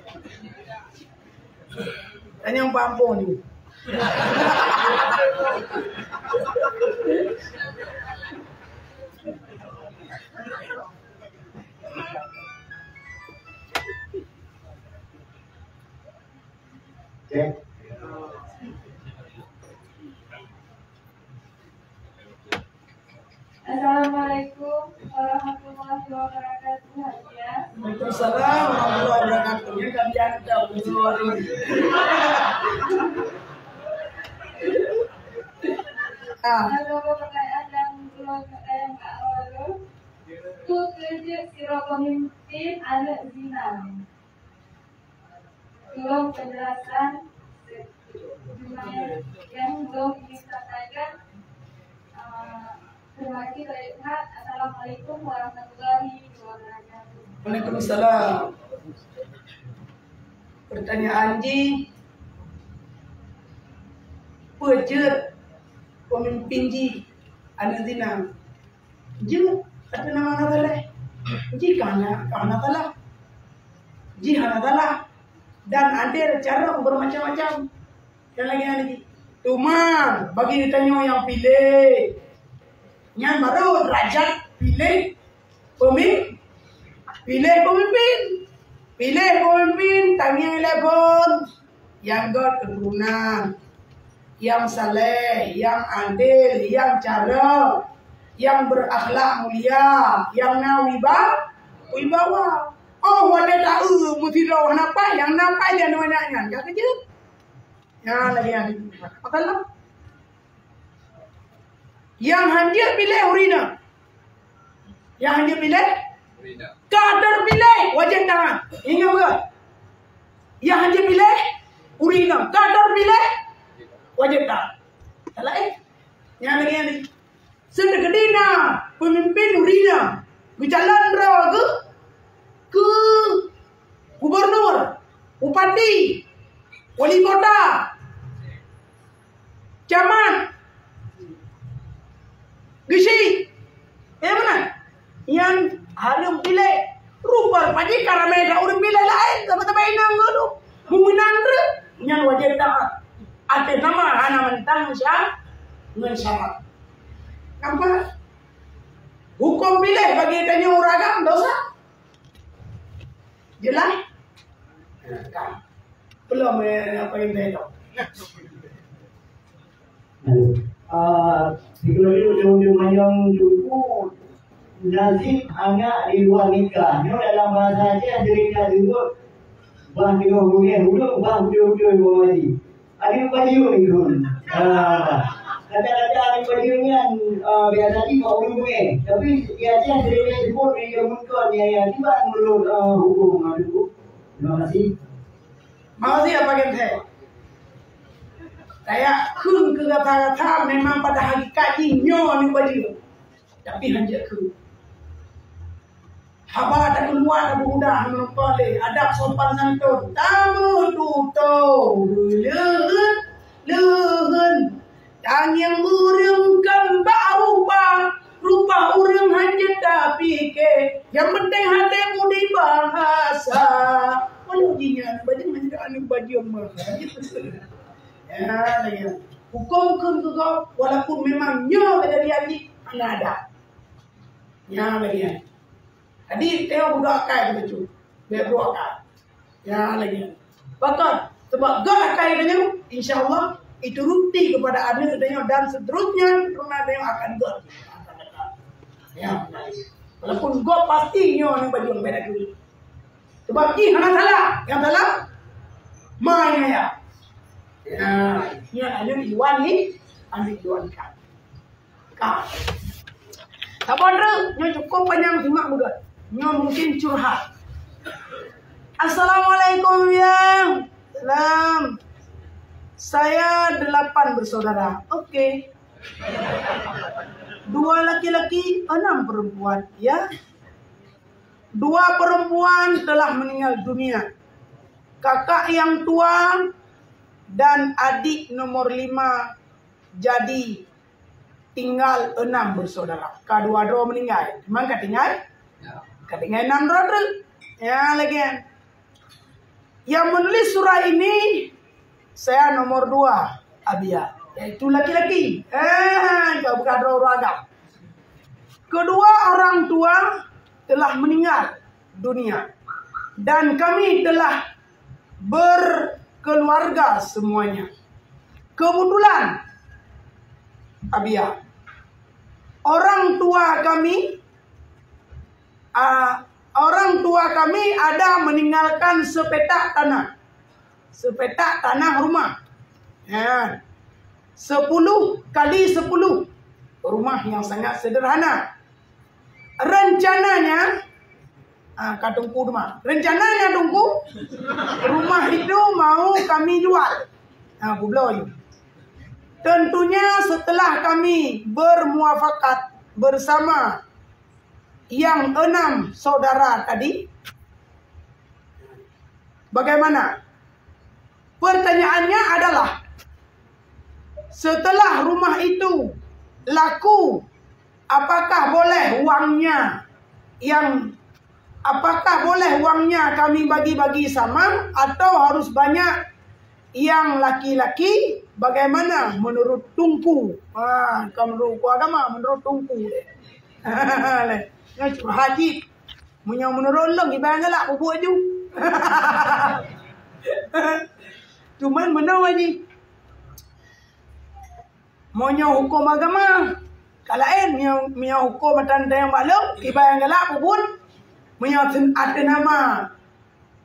Ini yang pampung ni. Okay. Assalamualaikum warahmatullahi wabarakatuh. Waalaikumsalam warahmatullahi wabarakatuh. Ya kalian tahu suara. Ada pertanyaan yang belum saya nggak lalu. Tu kerja siro pemimpin anak zina. Belum penjelasan yang belum disampaikan. Terima kasih Pak Ustaz. Assalamualaikum warahmatullahi wabarakatuh. Waalaikumsalam. Pertanyaan ji, pejet pemimpin ji anak zina. Ji ada nama salah. Ji kana salah. Ji hana salah. Dan ada cara bermacam-macam. Yang lagi ji. Cuma bagi ditanya yang pilih. Yang baru derajat pilih pemimpin. Pilih pemimpin tanya telepon yang berketurunan, yang saleh, yang adil, yang cara, yang berakhlak mulia, yang wibawa. Oh, wala tahu mesti rawah napa, yang napa dia namanya, jangan kerja. Ya lagi ada. Masalah. Yang hanya pilih urina. Yang hanya pilih urina. Kadar pilih wajib tangan. Ingat bukan? Yang hanya pilih urina. Kadar pilih wajib tangan. Salah Yang lagi. Sedekadina pemimpin urina. Berjalan rawa ke gubernur, bupati, wali kota, camat, Gisi, mana? Yang harum pilih rupa pagi karena mereka orang pilih lain, teman-teman inang dulu, menang tu, yang wajib taat. Ada nama hana mentang siapa? Mensyarah. Apa? Hukum pilih bagi tanya uragam dosa. Jelas? Belum apa yang saya tahu. Kalau ujung-ujung yang cukup lazim hanya di luar nikah. Ini dalam bahasa Aceh cerita juga bah tiga hubungan hulu bah hujung-hujung wali. Ada baju ni dulu. Kata-kata ada bajunya biasa di bawah hubungan. Tapi di Aceh cerita sebut dia muncul dia tiba menurut hukum itu. Terima kasih. Makasih apa yang saya kun ke kata-kata memang pada hakikatnya nyo ni baju. Tapi hanya ku. Haba tak keluar tak mudah mempelai adab sopan santun. Tamu tutup lehen. Dan yang urang kembang rupa urang hanya ada fikir. Yang penting hati budi bahasa. Kalau jinya baju menjadi baju mah. Ya. Hukum juga walaupun memang nyo kejadian ini ada. Ya lagi. Jadi tengok budak kai begitu. Biar budak kai. Ya lagi. Bahkan sebab gak kai dengan insya-Allah itu ruti kepada anak dia dan seterusnya karena dia akan gol. Ya. Walaupun gol pasti nyo yang baju beda dulu. Sebab ini hanya salah. Yang salah mainnya ya. Ya, ada Iwan ni, ambil Iwan kan. Sabar tu, nyo cukup panjang simak juga. Nyo mungkin curhat. Assalamualaikum yang. Salam. Saya 8 bersaudara. Okey. 2 laki-laki, 6 perempuan. Ya. 2 perempuan telah meninggal dunia. Kakak yang tua dan adik nomor 5 jadi tinggal 6 bersaudara. Kedua-dua meninggal. Memang ketinggal? Ketinggal 6 rodel. Ya lagi. Yang menulis surah ini saya nomor 2 Abia. Yaitu laki-laki. Kau bukan agam. Kedua orang tua telah meninggal dunia. Dan kami telah berkeluarga semuanya. Kebetulan Abia, orang tua kami ada meninggalkan sepetak tanah rumah. Ya. 10 kali 10 rumah yang sangat sederhana. Rencananya rencananya rumah itu mau kami jual. Tentunya setelah kami bermuafakat bersama yang 6 saudara tadi. Bagaimana? Pertanyaannya adalah, setelah rumah itu laku, apakah boleh uangnya kami bagi-bagi sama atau harus banyak yang laki-laki? Bagaimana menurut Tungku? Menurut agama, menurut Tungku. Haji, menurut long ibarat lah buat ju. Cuman menau haji. Monyo hukum agama. Kalain minyak hukum tanda yang balok ibarat galak pun minyak ada nama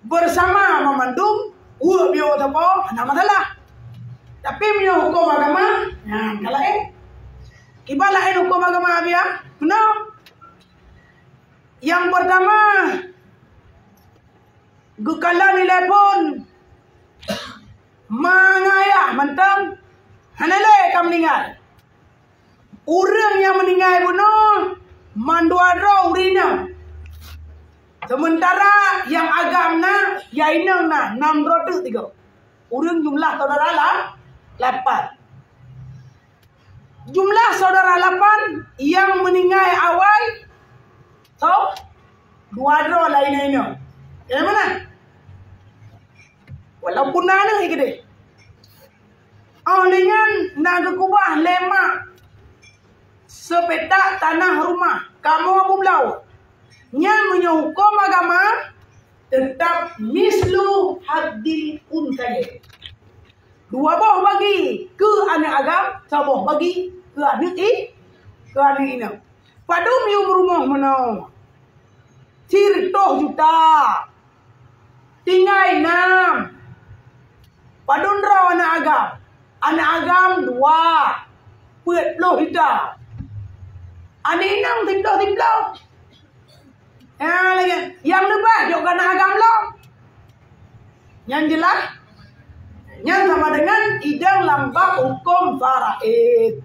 bersama memandung bio apa nama salah. Tapi minyak hukum agama, kalain ibalain hukum agama abia. Menau. Yang pertama, gukala nilai pun mangaya mentang hanale kam meninggal. Orang yang meninggal bunuh manduadro urina. Sementara yang agamna yainang na 603. Orang jumlah saudara 8. Jumlah saudara 8 yang meninggal awal so duadro lain-lainnya. Yang mana? Walaupun nana gede. Dengan naga kubah lemak sepetak tanah rumah kamu abu belau yang menyukum agama tetap mislu hadil untaye. 2 boh bagi ke anak agam, 1 boh bagi ke anak ini. Padum yung rumah menau 30 juta tinggal 6. Padun raw anak agam 2 40 juta. Ani nang timplau. Yang lepas juga nak agam lo. Yang jelas, yang sama dengan idang lambak hukum faraid.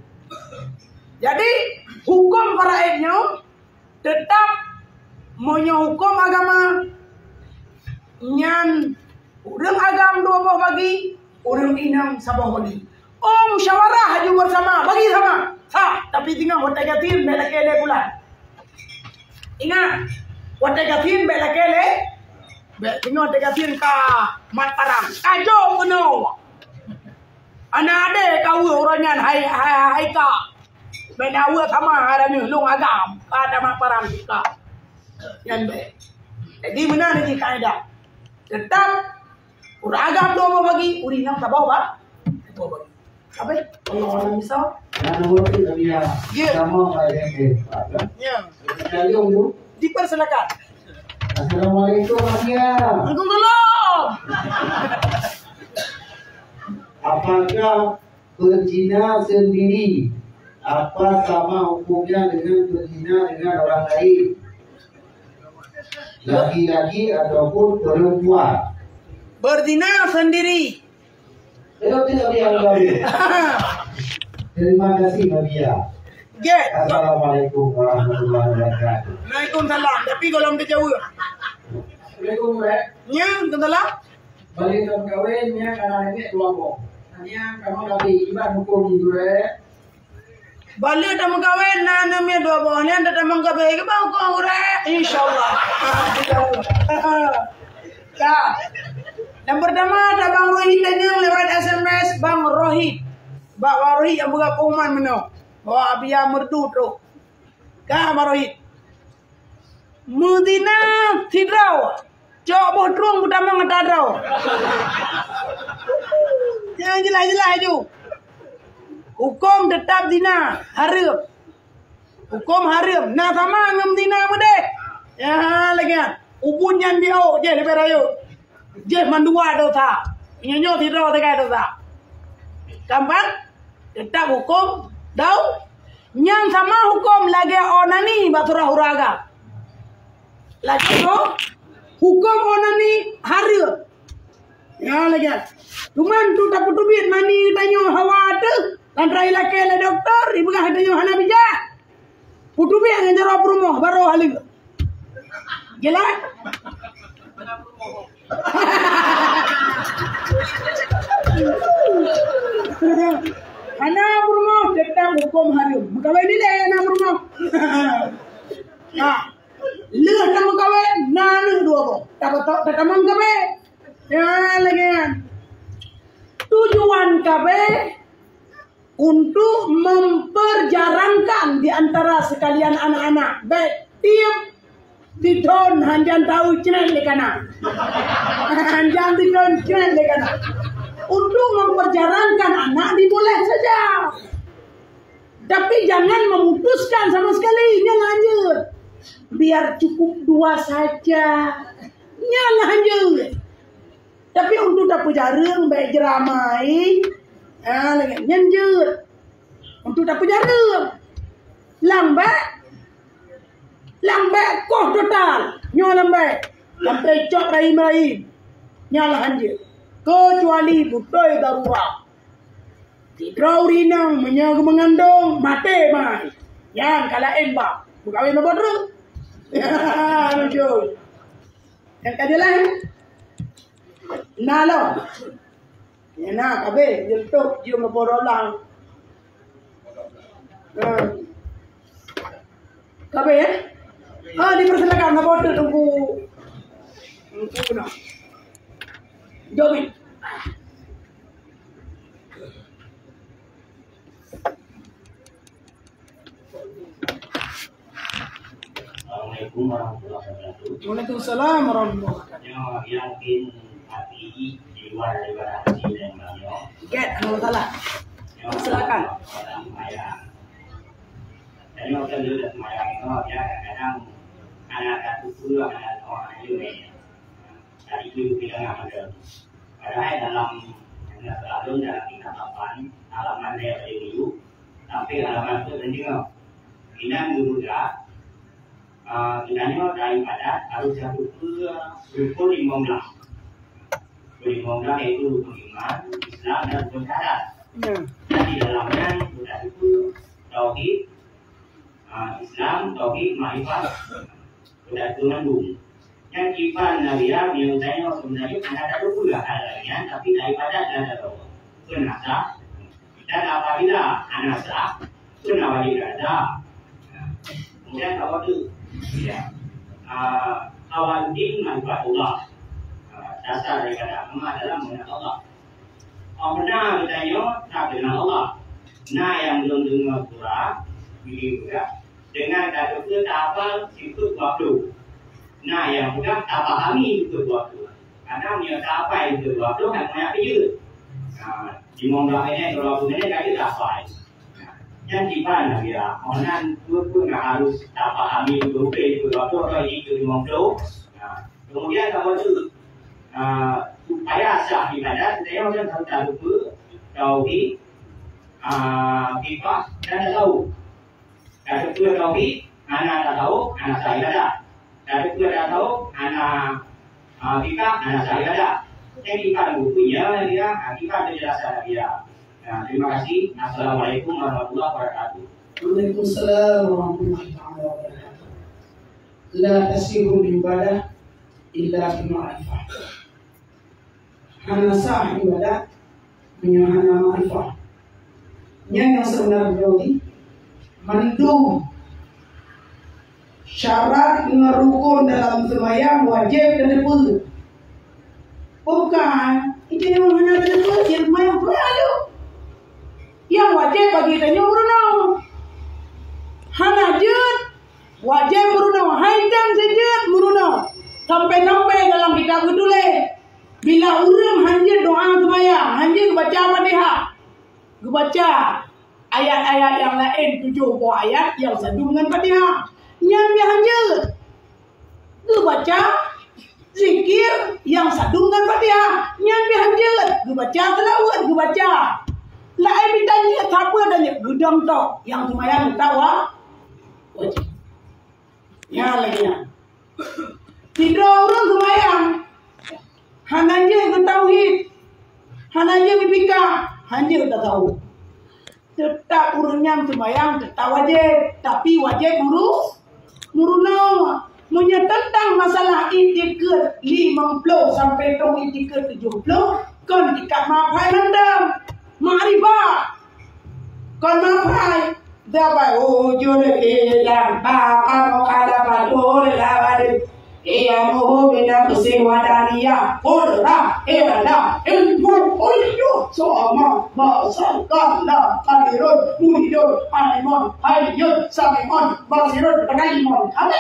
Jadi hukum faraidnya tetap monya hukum agama. Yang urang agam 2 boh bagi, urang inang 1 boh bagi. Oh musyawarah haju bersama, bagi sama. Tapi tinggal hotel yatim melak ele bulan. Ingat, wate gatin be lakele. Be tingo te gatin ka Mataram. Kajo kuno. Anade kau oranyan hai ka. Benawa sama ada ni long agam ada Mataram ka. Yan be. Jadi mana ni kaedah? Tetap agam do bagi uri nam tabau ba? Tabau bagi. Apa? Kalau misal Ya. Dipersilakan. Assalamualaikum Maria. Waalaikumsalam. Apakah berzina sendiri apa sama hukumnya dengan berzina dengan orang lain? Laki-laki ataupun perempuan. Berzina sendiri. Saya tidak dianggap. Terima kasih Maria. Get. Assalamualaikum warahmatullahi wabarakatuh. Waalaikumsalam. Tapi kalau dia jauh. Assalamualaikum. Ya, Waalaikumsalam. Balik ke kawinnya karena ini kelompok. Hanya kamu lagi ibarat hukum juga. Balik dah mengkawin, nana mi dua buah ni anda dah mengkawin ke bau kau ure, insyaallah. Kak, yang pertama ada Bang Rohit yang lewat SMS, Bang Rohit. Bang Rohit yang buka pengumuman meno. Bawa abia merdu tu. Kak Bang Rohit. Mudina tidrau. Cok botrung pertama ngetadau. Jangan jelas-jelas itu. Hukum tetap dina haram. Hukum haram. Nah sama ngam dina mude. Ya lagi kan. Ubun yang dia je lebih rayu. Je mandua dosa. Nyanyo tidak tegai dosa. Kampan tetap hukum dau. Yang sama hukum lagi onani baturah huraga. Lagi tu hukum onani haram. Ya lagi kan. Cuman tu tak putubit mani tanyo hawa tu. Lantrai laki le doktor, ibu kah ada Yohana bija. Putu bi yang jero promo baru halik. Gila. Ana promo tetap hukum haram. Mukawai ni le ana promo. Ah. Le ta mukawai nanu dua bo. Tak tamam kabe. Ya lagi. Tujuan kabe untuk memperjarangkan di antara sekalian anak-anak. Baik, tiap tidon hanjan tahu cinen lekana. Hanjan tidon cinen lekana. Untuk memperjarangkan anak diboleh saja. Tapi jangan memutuskan sama sekali. Nya lanjut. Biar cukup 2 saja. Nya lanjut. Tapi untuk dapat jarang baik jeramai. Lagi nyanjut untuk dapat jarum lambat koh total nyo lambat sampai cok rahim nyala hanjir kecuali butoy darurat tidrau rinang menyaga mengandung mati mai yang kalain ba bukawin mabodru ya lucu yang kadilah nalo enak kabe jentuk jiu ngeporolang. Kabe ya? Dipersilakan ngepodel tunggu. Tunggu nak. Jomin. Assalamualaikum warahmatullahi wabarakatuh. Waalaikumsalam warahmatullahi wabarakatuh. Yakin hati di luar daripada hati dan beliau. Get, kalau salah. Silakan. Jadi waktu dulu dah semayang itu ya kadang anak satu puluh anak orang itu dari itu bilang apa dia. Padahal dalam selalu dalam tingkat 8 halaman dia dari dulu sampai halaman itu sendiri. Ini mudah. Sebenarnya daripada harus satu rukun 15. Rukun 15 yaitu rukun iman, Islam dan rukun syahadat. Dan di dalamnya sudah itu tauhid, Islam, tauhid, ma'rifat, sudah itu mendung. Yang iman Nabiya biasanya sebenarnya ada 20 halnya, tapi daripada ada 2. Sunasa dan apabila anasa, sunnah wajib ada. Kemudian kalau itu Ya. Awal din manfaat Allah. Dasar daripada agama adalah mengenal Allah. Orang benar bertanya tak kenal Allah. Nah yang belum dengar Quran, ini juga dengan kata tak hafal ikut waktu. Nah yang sudah tak pahami ikut waktu. Karena dia tak apa ikut waktu kan banyak kerja. Di mongga ini kalau begini kan dia tak hafal. Yang kipan lah dia. Orang pun harus tak pahami ikut waktu atau ikut di mongga. Kemudian kalau tu supaya sah ibadat, saya macam tak lupa tauhid, fiqh dan tak tahu. Kalau tu tauhid, anak tak tahu, anak sah ibadat. Kalau tu tak tahu, anak fiqh, anak sah ibadat. Yang fiqh bukunya dia, fiqh penjelasan dia. Terima kasih. Assalamualaikum warahmatullahi wabarakatuh. Waalaikumsalam warahmatullahi wabarakatuh. La tasihul ibadah illa bi ma'rifah. Hana sah ibadah hana ma'rifah. Yang sebenarnya ini mendung syarat ngerukun dalam sembahyang wajib dan depan. Bukan itu yang hanya depan yang sembahyang aja. Yang wajib bagi kita nyuruh hana jud wajib muruno haidam sejud muruno sampai dalam kitab tulis bila urang hanjir doa sembahyang hanjir baca Fatihah baca ayat-ayat yang lain 7 buah ayat yang sandung dengan Fatihah yang dia hanjir baca zikir yang sandung dengan Fatihah yang dia hanjir baca tilawat baca lain ditanya siapa tanya gedang tok yang sembahyang tahu wajib. Ya lagi ya. Tiga orang sembahyang. Hananya ke tauhid. Hananya ke fikah. Hanya kita tahu. Tetap urunnya sembahyang tetap wajib. Tapi wajib muruna. Tentang masalah itikad 50 sampai ke itikad 70. Kan kita maafai rendam. Ma'rifah. Kan maafai. Dapat wujud dalam apa kata patur lawat ia moho bina kesewadannya orang era ilmu oyo sama masakan la kadirun muhidun alimon hayyun samimon basirun pengalimon apa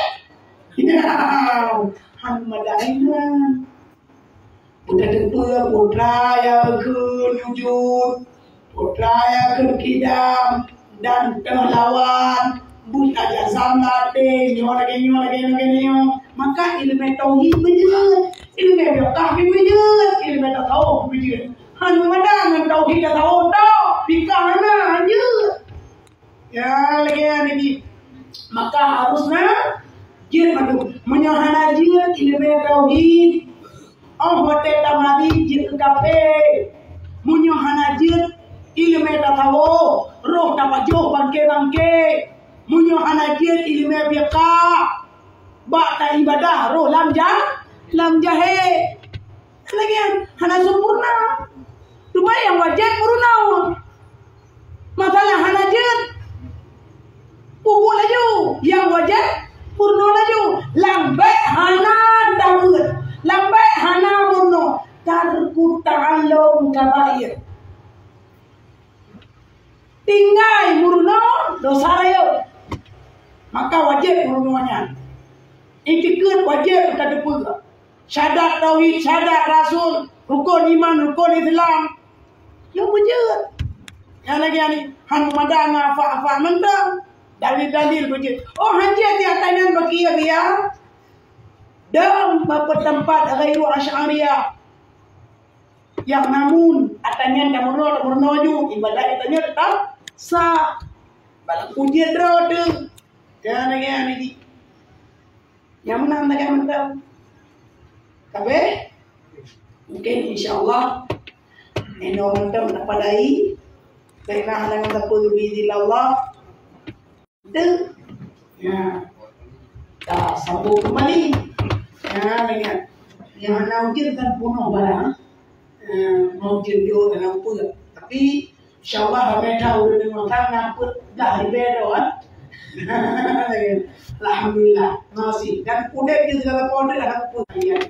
Alhamdulillah putra ya kunjud putra ya kidam dan lawan bukan ada samate nyo lagi maka ilmu tauhid menjelaskan ilmu fiqh menjelaskan ilmu tasawuf menjelaskan hanya dengan tauhid tasawuf fikah aja ya lagi ini maka harusnya jin madu menyahana jin ilmu tauhid hotel tamadi jin kafe menyahana jin ilmu tasawuf roh dapat jauh bangke munyo hanajian ilmu fiqah ba'da ibadah roh lam jahe lagian hana sempurna cuma yang wajib muruna masalah hanajian pupuk laju yang wajib murna laju lambai hana dawud lambai hana murna tarku ta'allum kabair tinggal murno dosa raya maka wajib murnonya itikad wajib kita depan syahadat tauhid syahadat rasul rukun iman rukun Islam yang wajib yang lagi ni han madana fa mentang dalil wajib oh haji di atasnya bagi dia dan beberapa tempat ghairu asy'ariyah yang namun atasnya tak murno ibadah itanya tetap sah balang ujian rode jangan lagi yang menang tapi mungkin insyaallah eno mentam napadai karena halangan tapul bidzillah dan ya tak sambung kembali ya dengan yang nak ujian kan puno barang mau jujur dalam pula tapi insyaallah mereka udah dengan tangan pun dah bedo Alhamdulillah masih dan udah di segala kode ada kalian.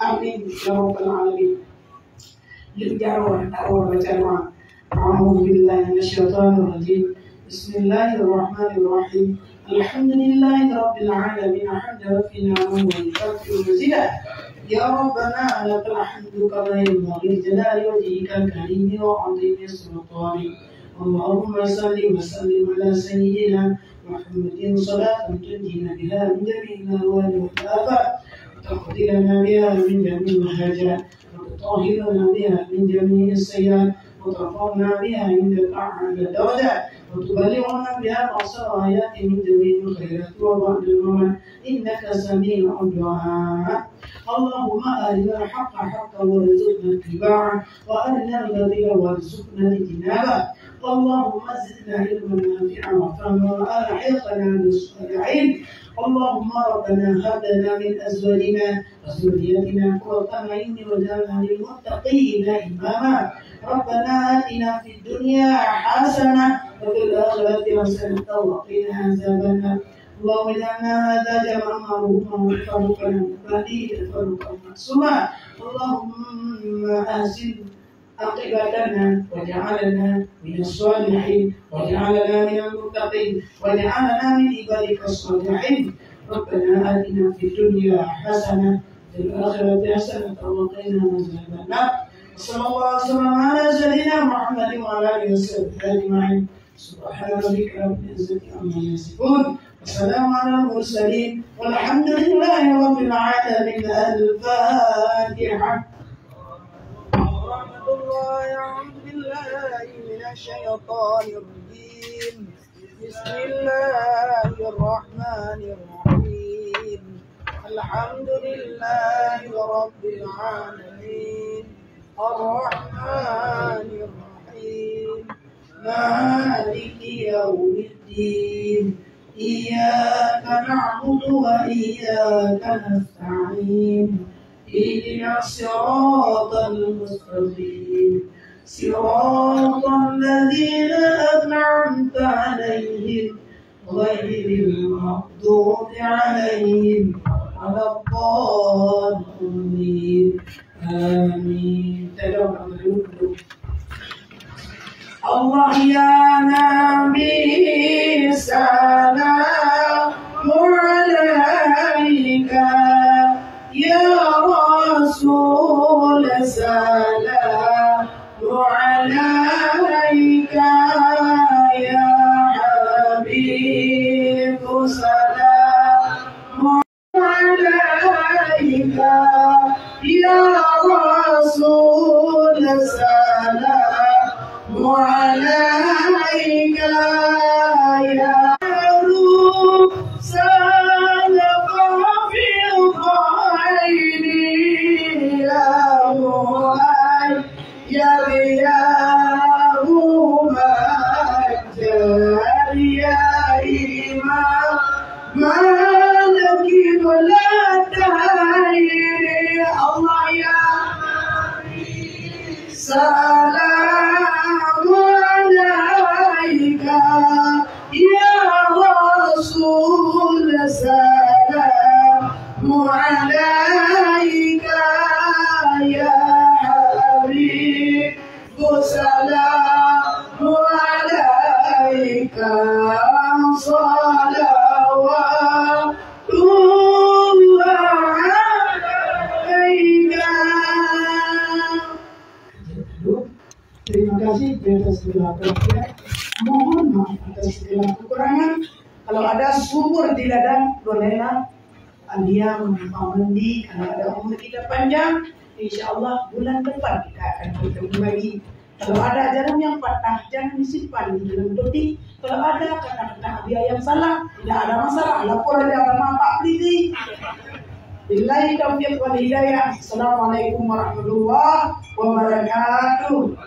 Amin ya rabbal alamin. Jarwan baca doa. A'udzu billahi minasyaitonir rajim. Bismillahirrahmanirrahim. Alhamdulillahi rabbil alamin. Hamdan fina wa yughfiru mazida. Ya Rabbana lakal hamdu kama yanbaghi li jalali wajhikal karim wa 'azimi sultanik. Allahumma salli wa sallim ala sayyidina Muhammadin salatan tunjina biha min jami'il ahwali wal afat. تقضي لنا بها من جميع الحاجات وتطهرنا بها من جميع السيئات وترفعنا بها عندك أعلى الدرجات وتبلغنا بها أقصى الآيات من جميع الخيرات وبعد الممات إنك سميع الدعاء. اللهم أرنا الحق حقا وارزقنا اتباعه وأرنا الباطل وارزقنا اجتنابه. اللهم زدنا علما نافعا وفهما وألحقنا بالصالحين. اللهم ربنا هب لنا من أزواجنا وذرياتنا قرة أعين واجعلنا للمتقين إماما. ربنا آتنا في الدنيا حسنة وفي الآخرة حسنة وقنا عذاب النار. اللهم اجعلنا هذا جمعا مرحوما وتفرقا من بعده تفرقا معصوما. اللهم أحسن عاقبتنا واجعلنا من الصالحين واجعلنا من المتقين واجعلنا من عبادك الصالحين. ربنا آتنا في الدنيا حسنة وفي الآخرة حسنة وقنا عذاب النار. صلى الله وسلم على سيدنا محمد وعلى آله وصحبه أجمعين. سبحان ربك رب العزة عما يصفون وسلام على المرسلين والحمد لله رب العالمين. الفاتحة. أعوذ بالله من الشيطان الرجيم. بسم الله الرحمن الرحيم. الحمد لله رب العالمين الرحمن الرحيم مالك يوم الدين. إياك نعبد وإياك نستعين. اهدنا الصراط المستقيم صراط الذين أنعمت عليهم غير المغضوب عليهم ولا الضالين. آمين. الله يا نبي سلام عليك يا رسول سلام عليك يا حبيب سلام عليك يا رسول سلام عليك يا روح سلام في عيني يا مولاي يا رياض مجد يا إمام مالك ولا داعي. الله يا سلام عليك يا رسول سلام عليك يا حبيب سلام عليك صلوات الله عليك. Terima kasih atas segala perhatian. Mohon maaf atas segala kekurangan. Kalau ada sumur di ladang, bolehlah dia mandi. Kalau ada umur kita panjang, insya Allah bulan depan kita akan bertemu lagi. Kalau ada jarum yang patah, jangan disimpan di dalam peti. Kalau ada kata-kata dia yang salah, tidak ada masalah. Lapor aja sama Pak Pridi. Billahi taufiq wal hidayah. Assalamualaikum warahmatullahi wabarakatuh.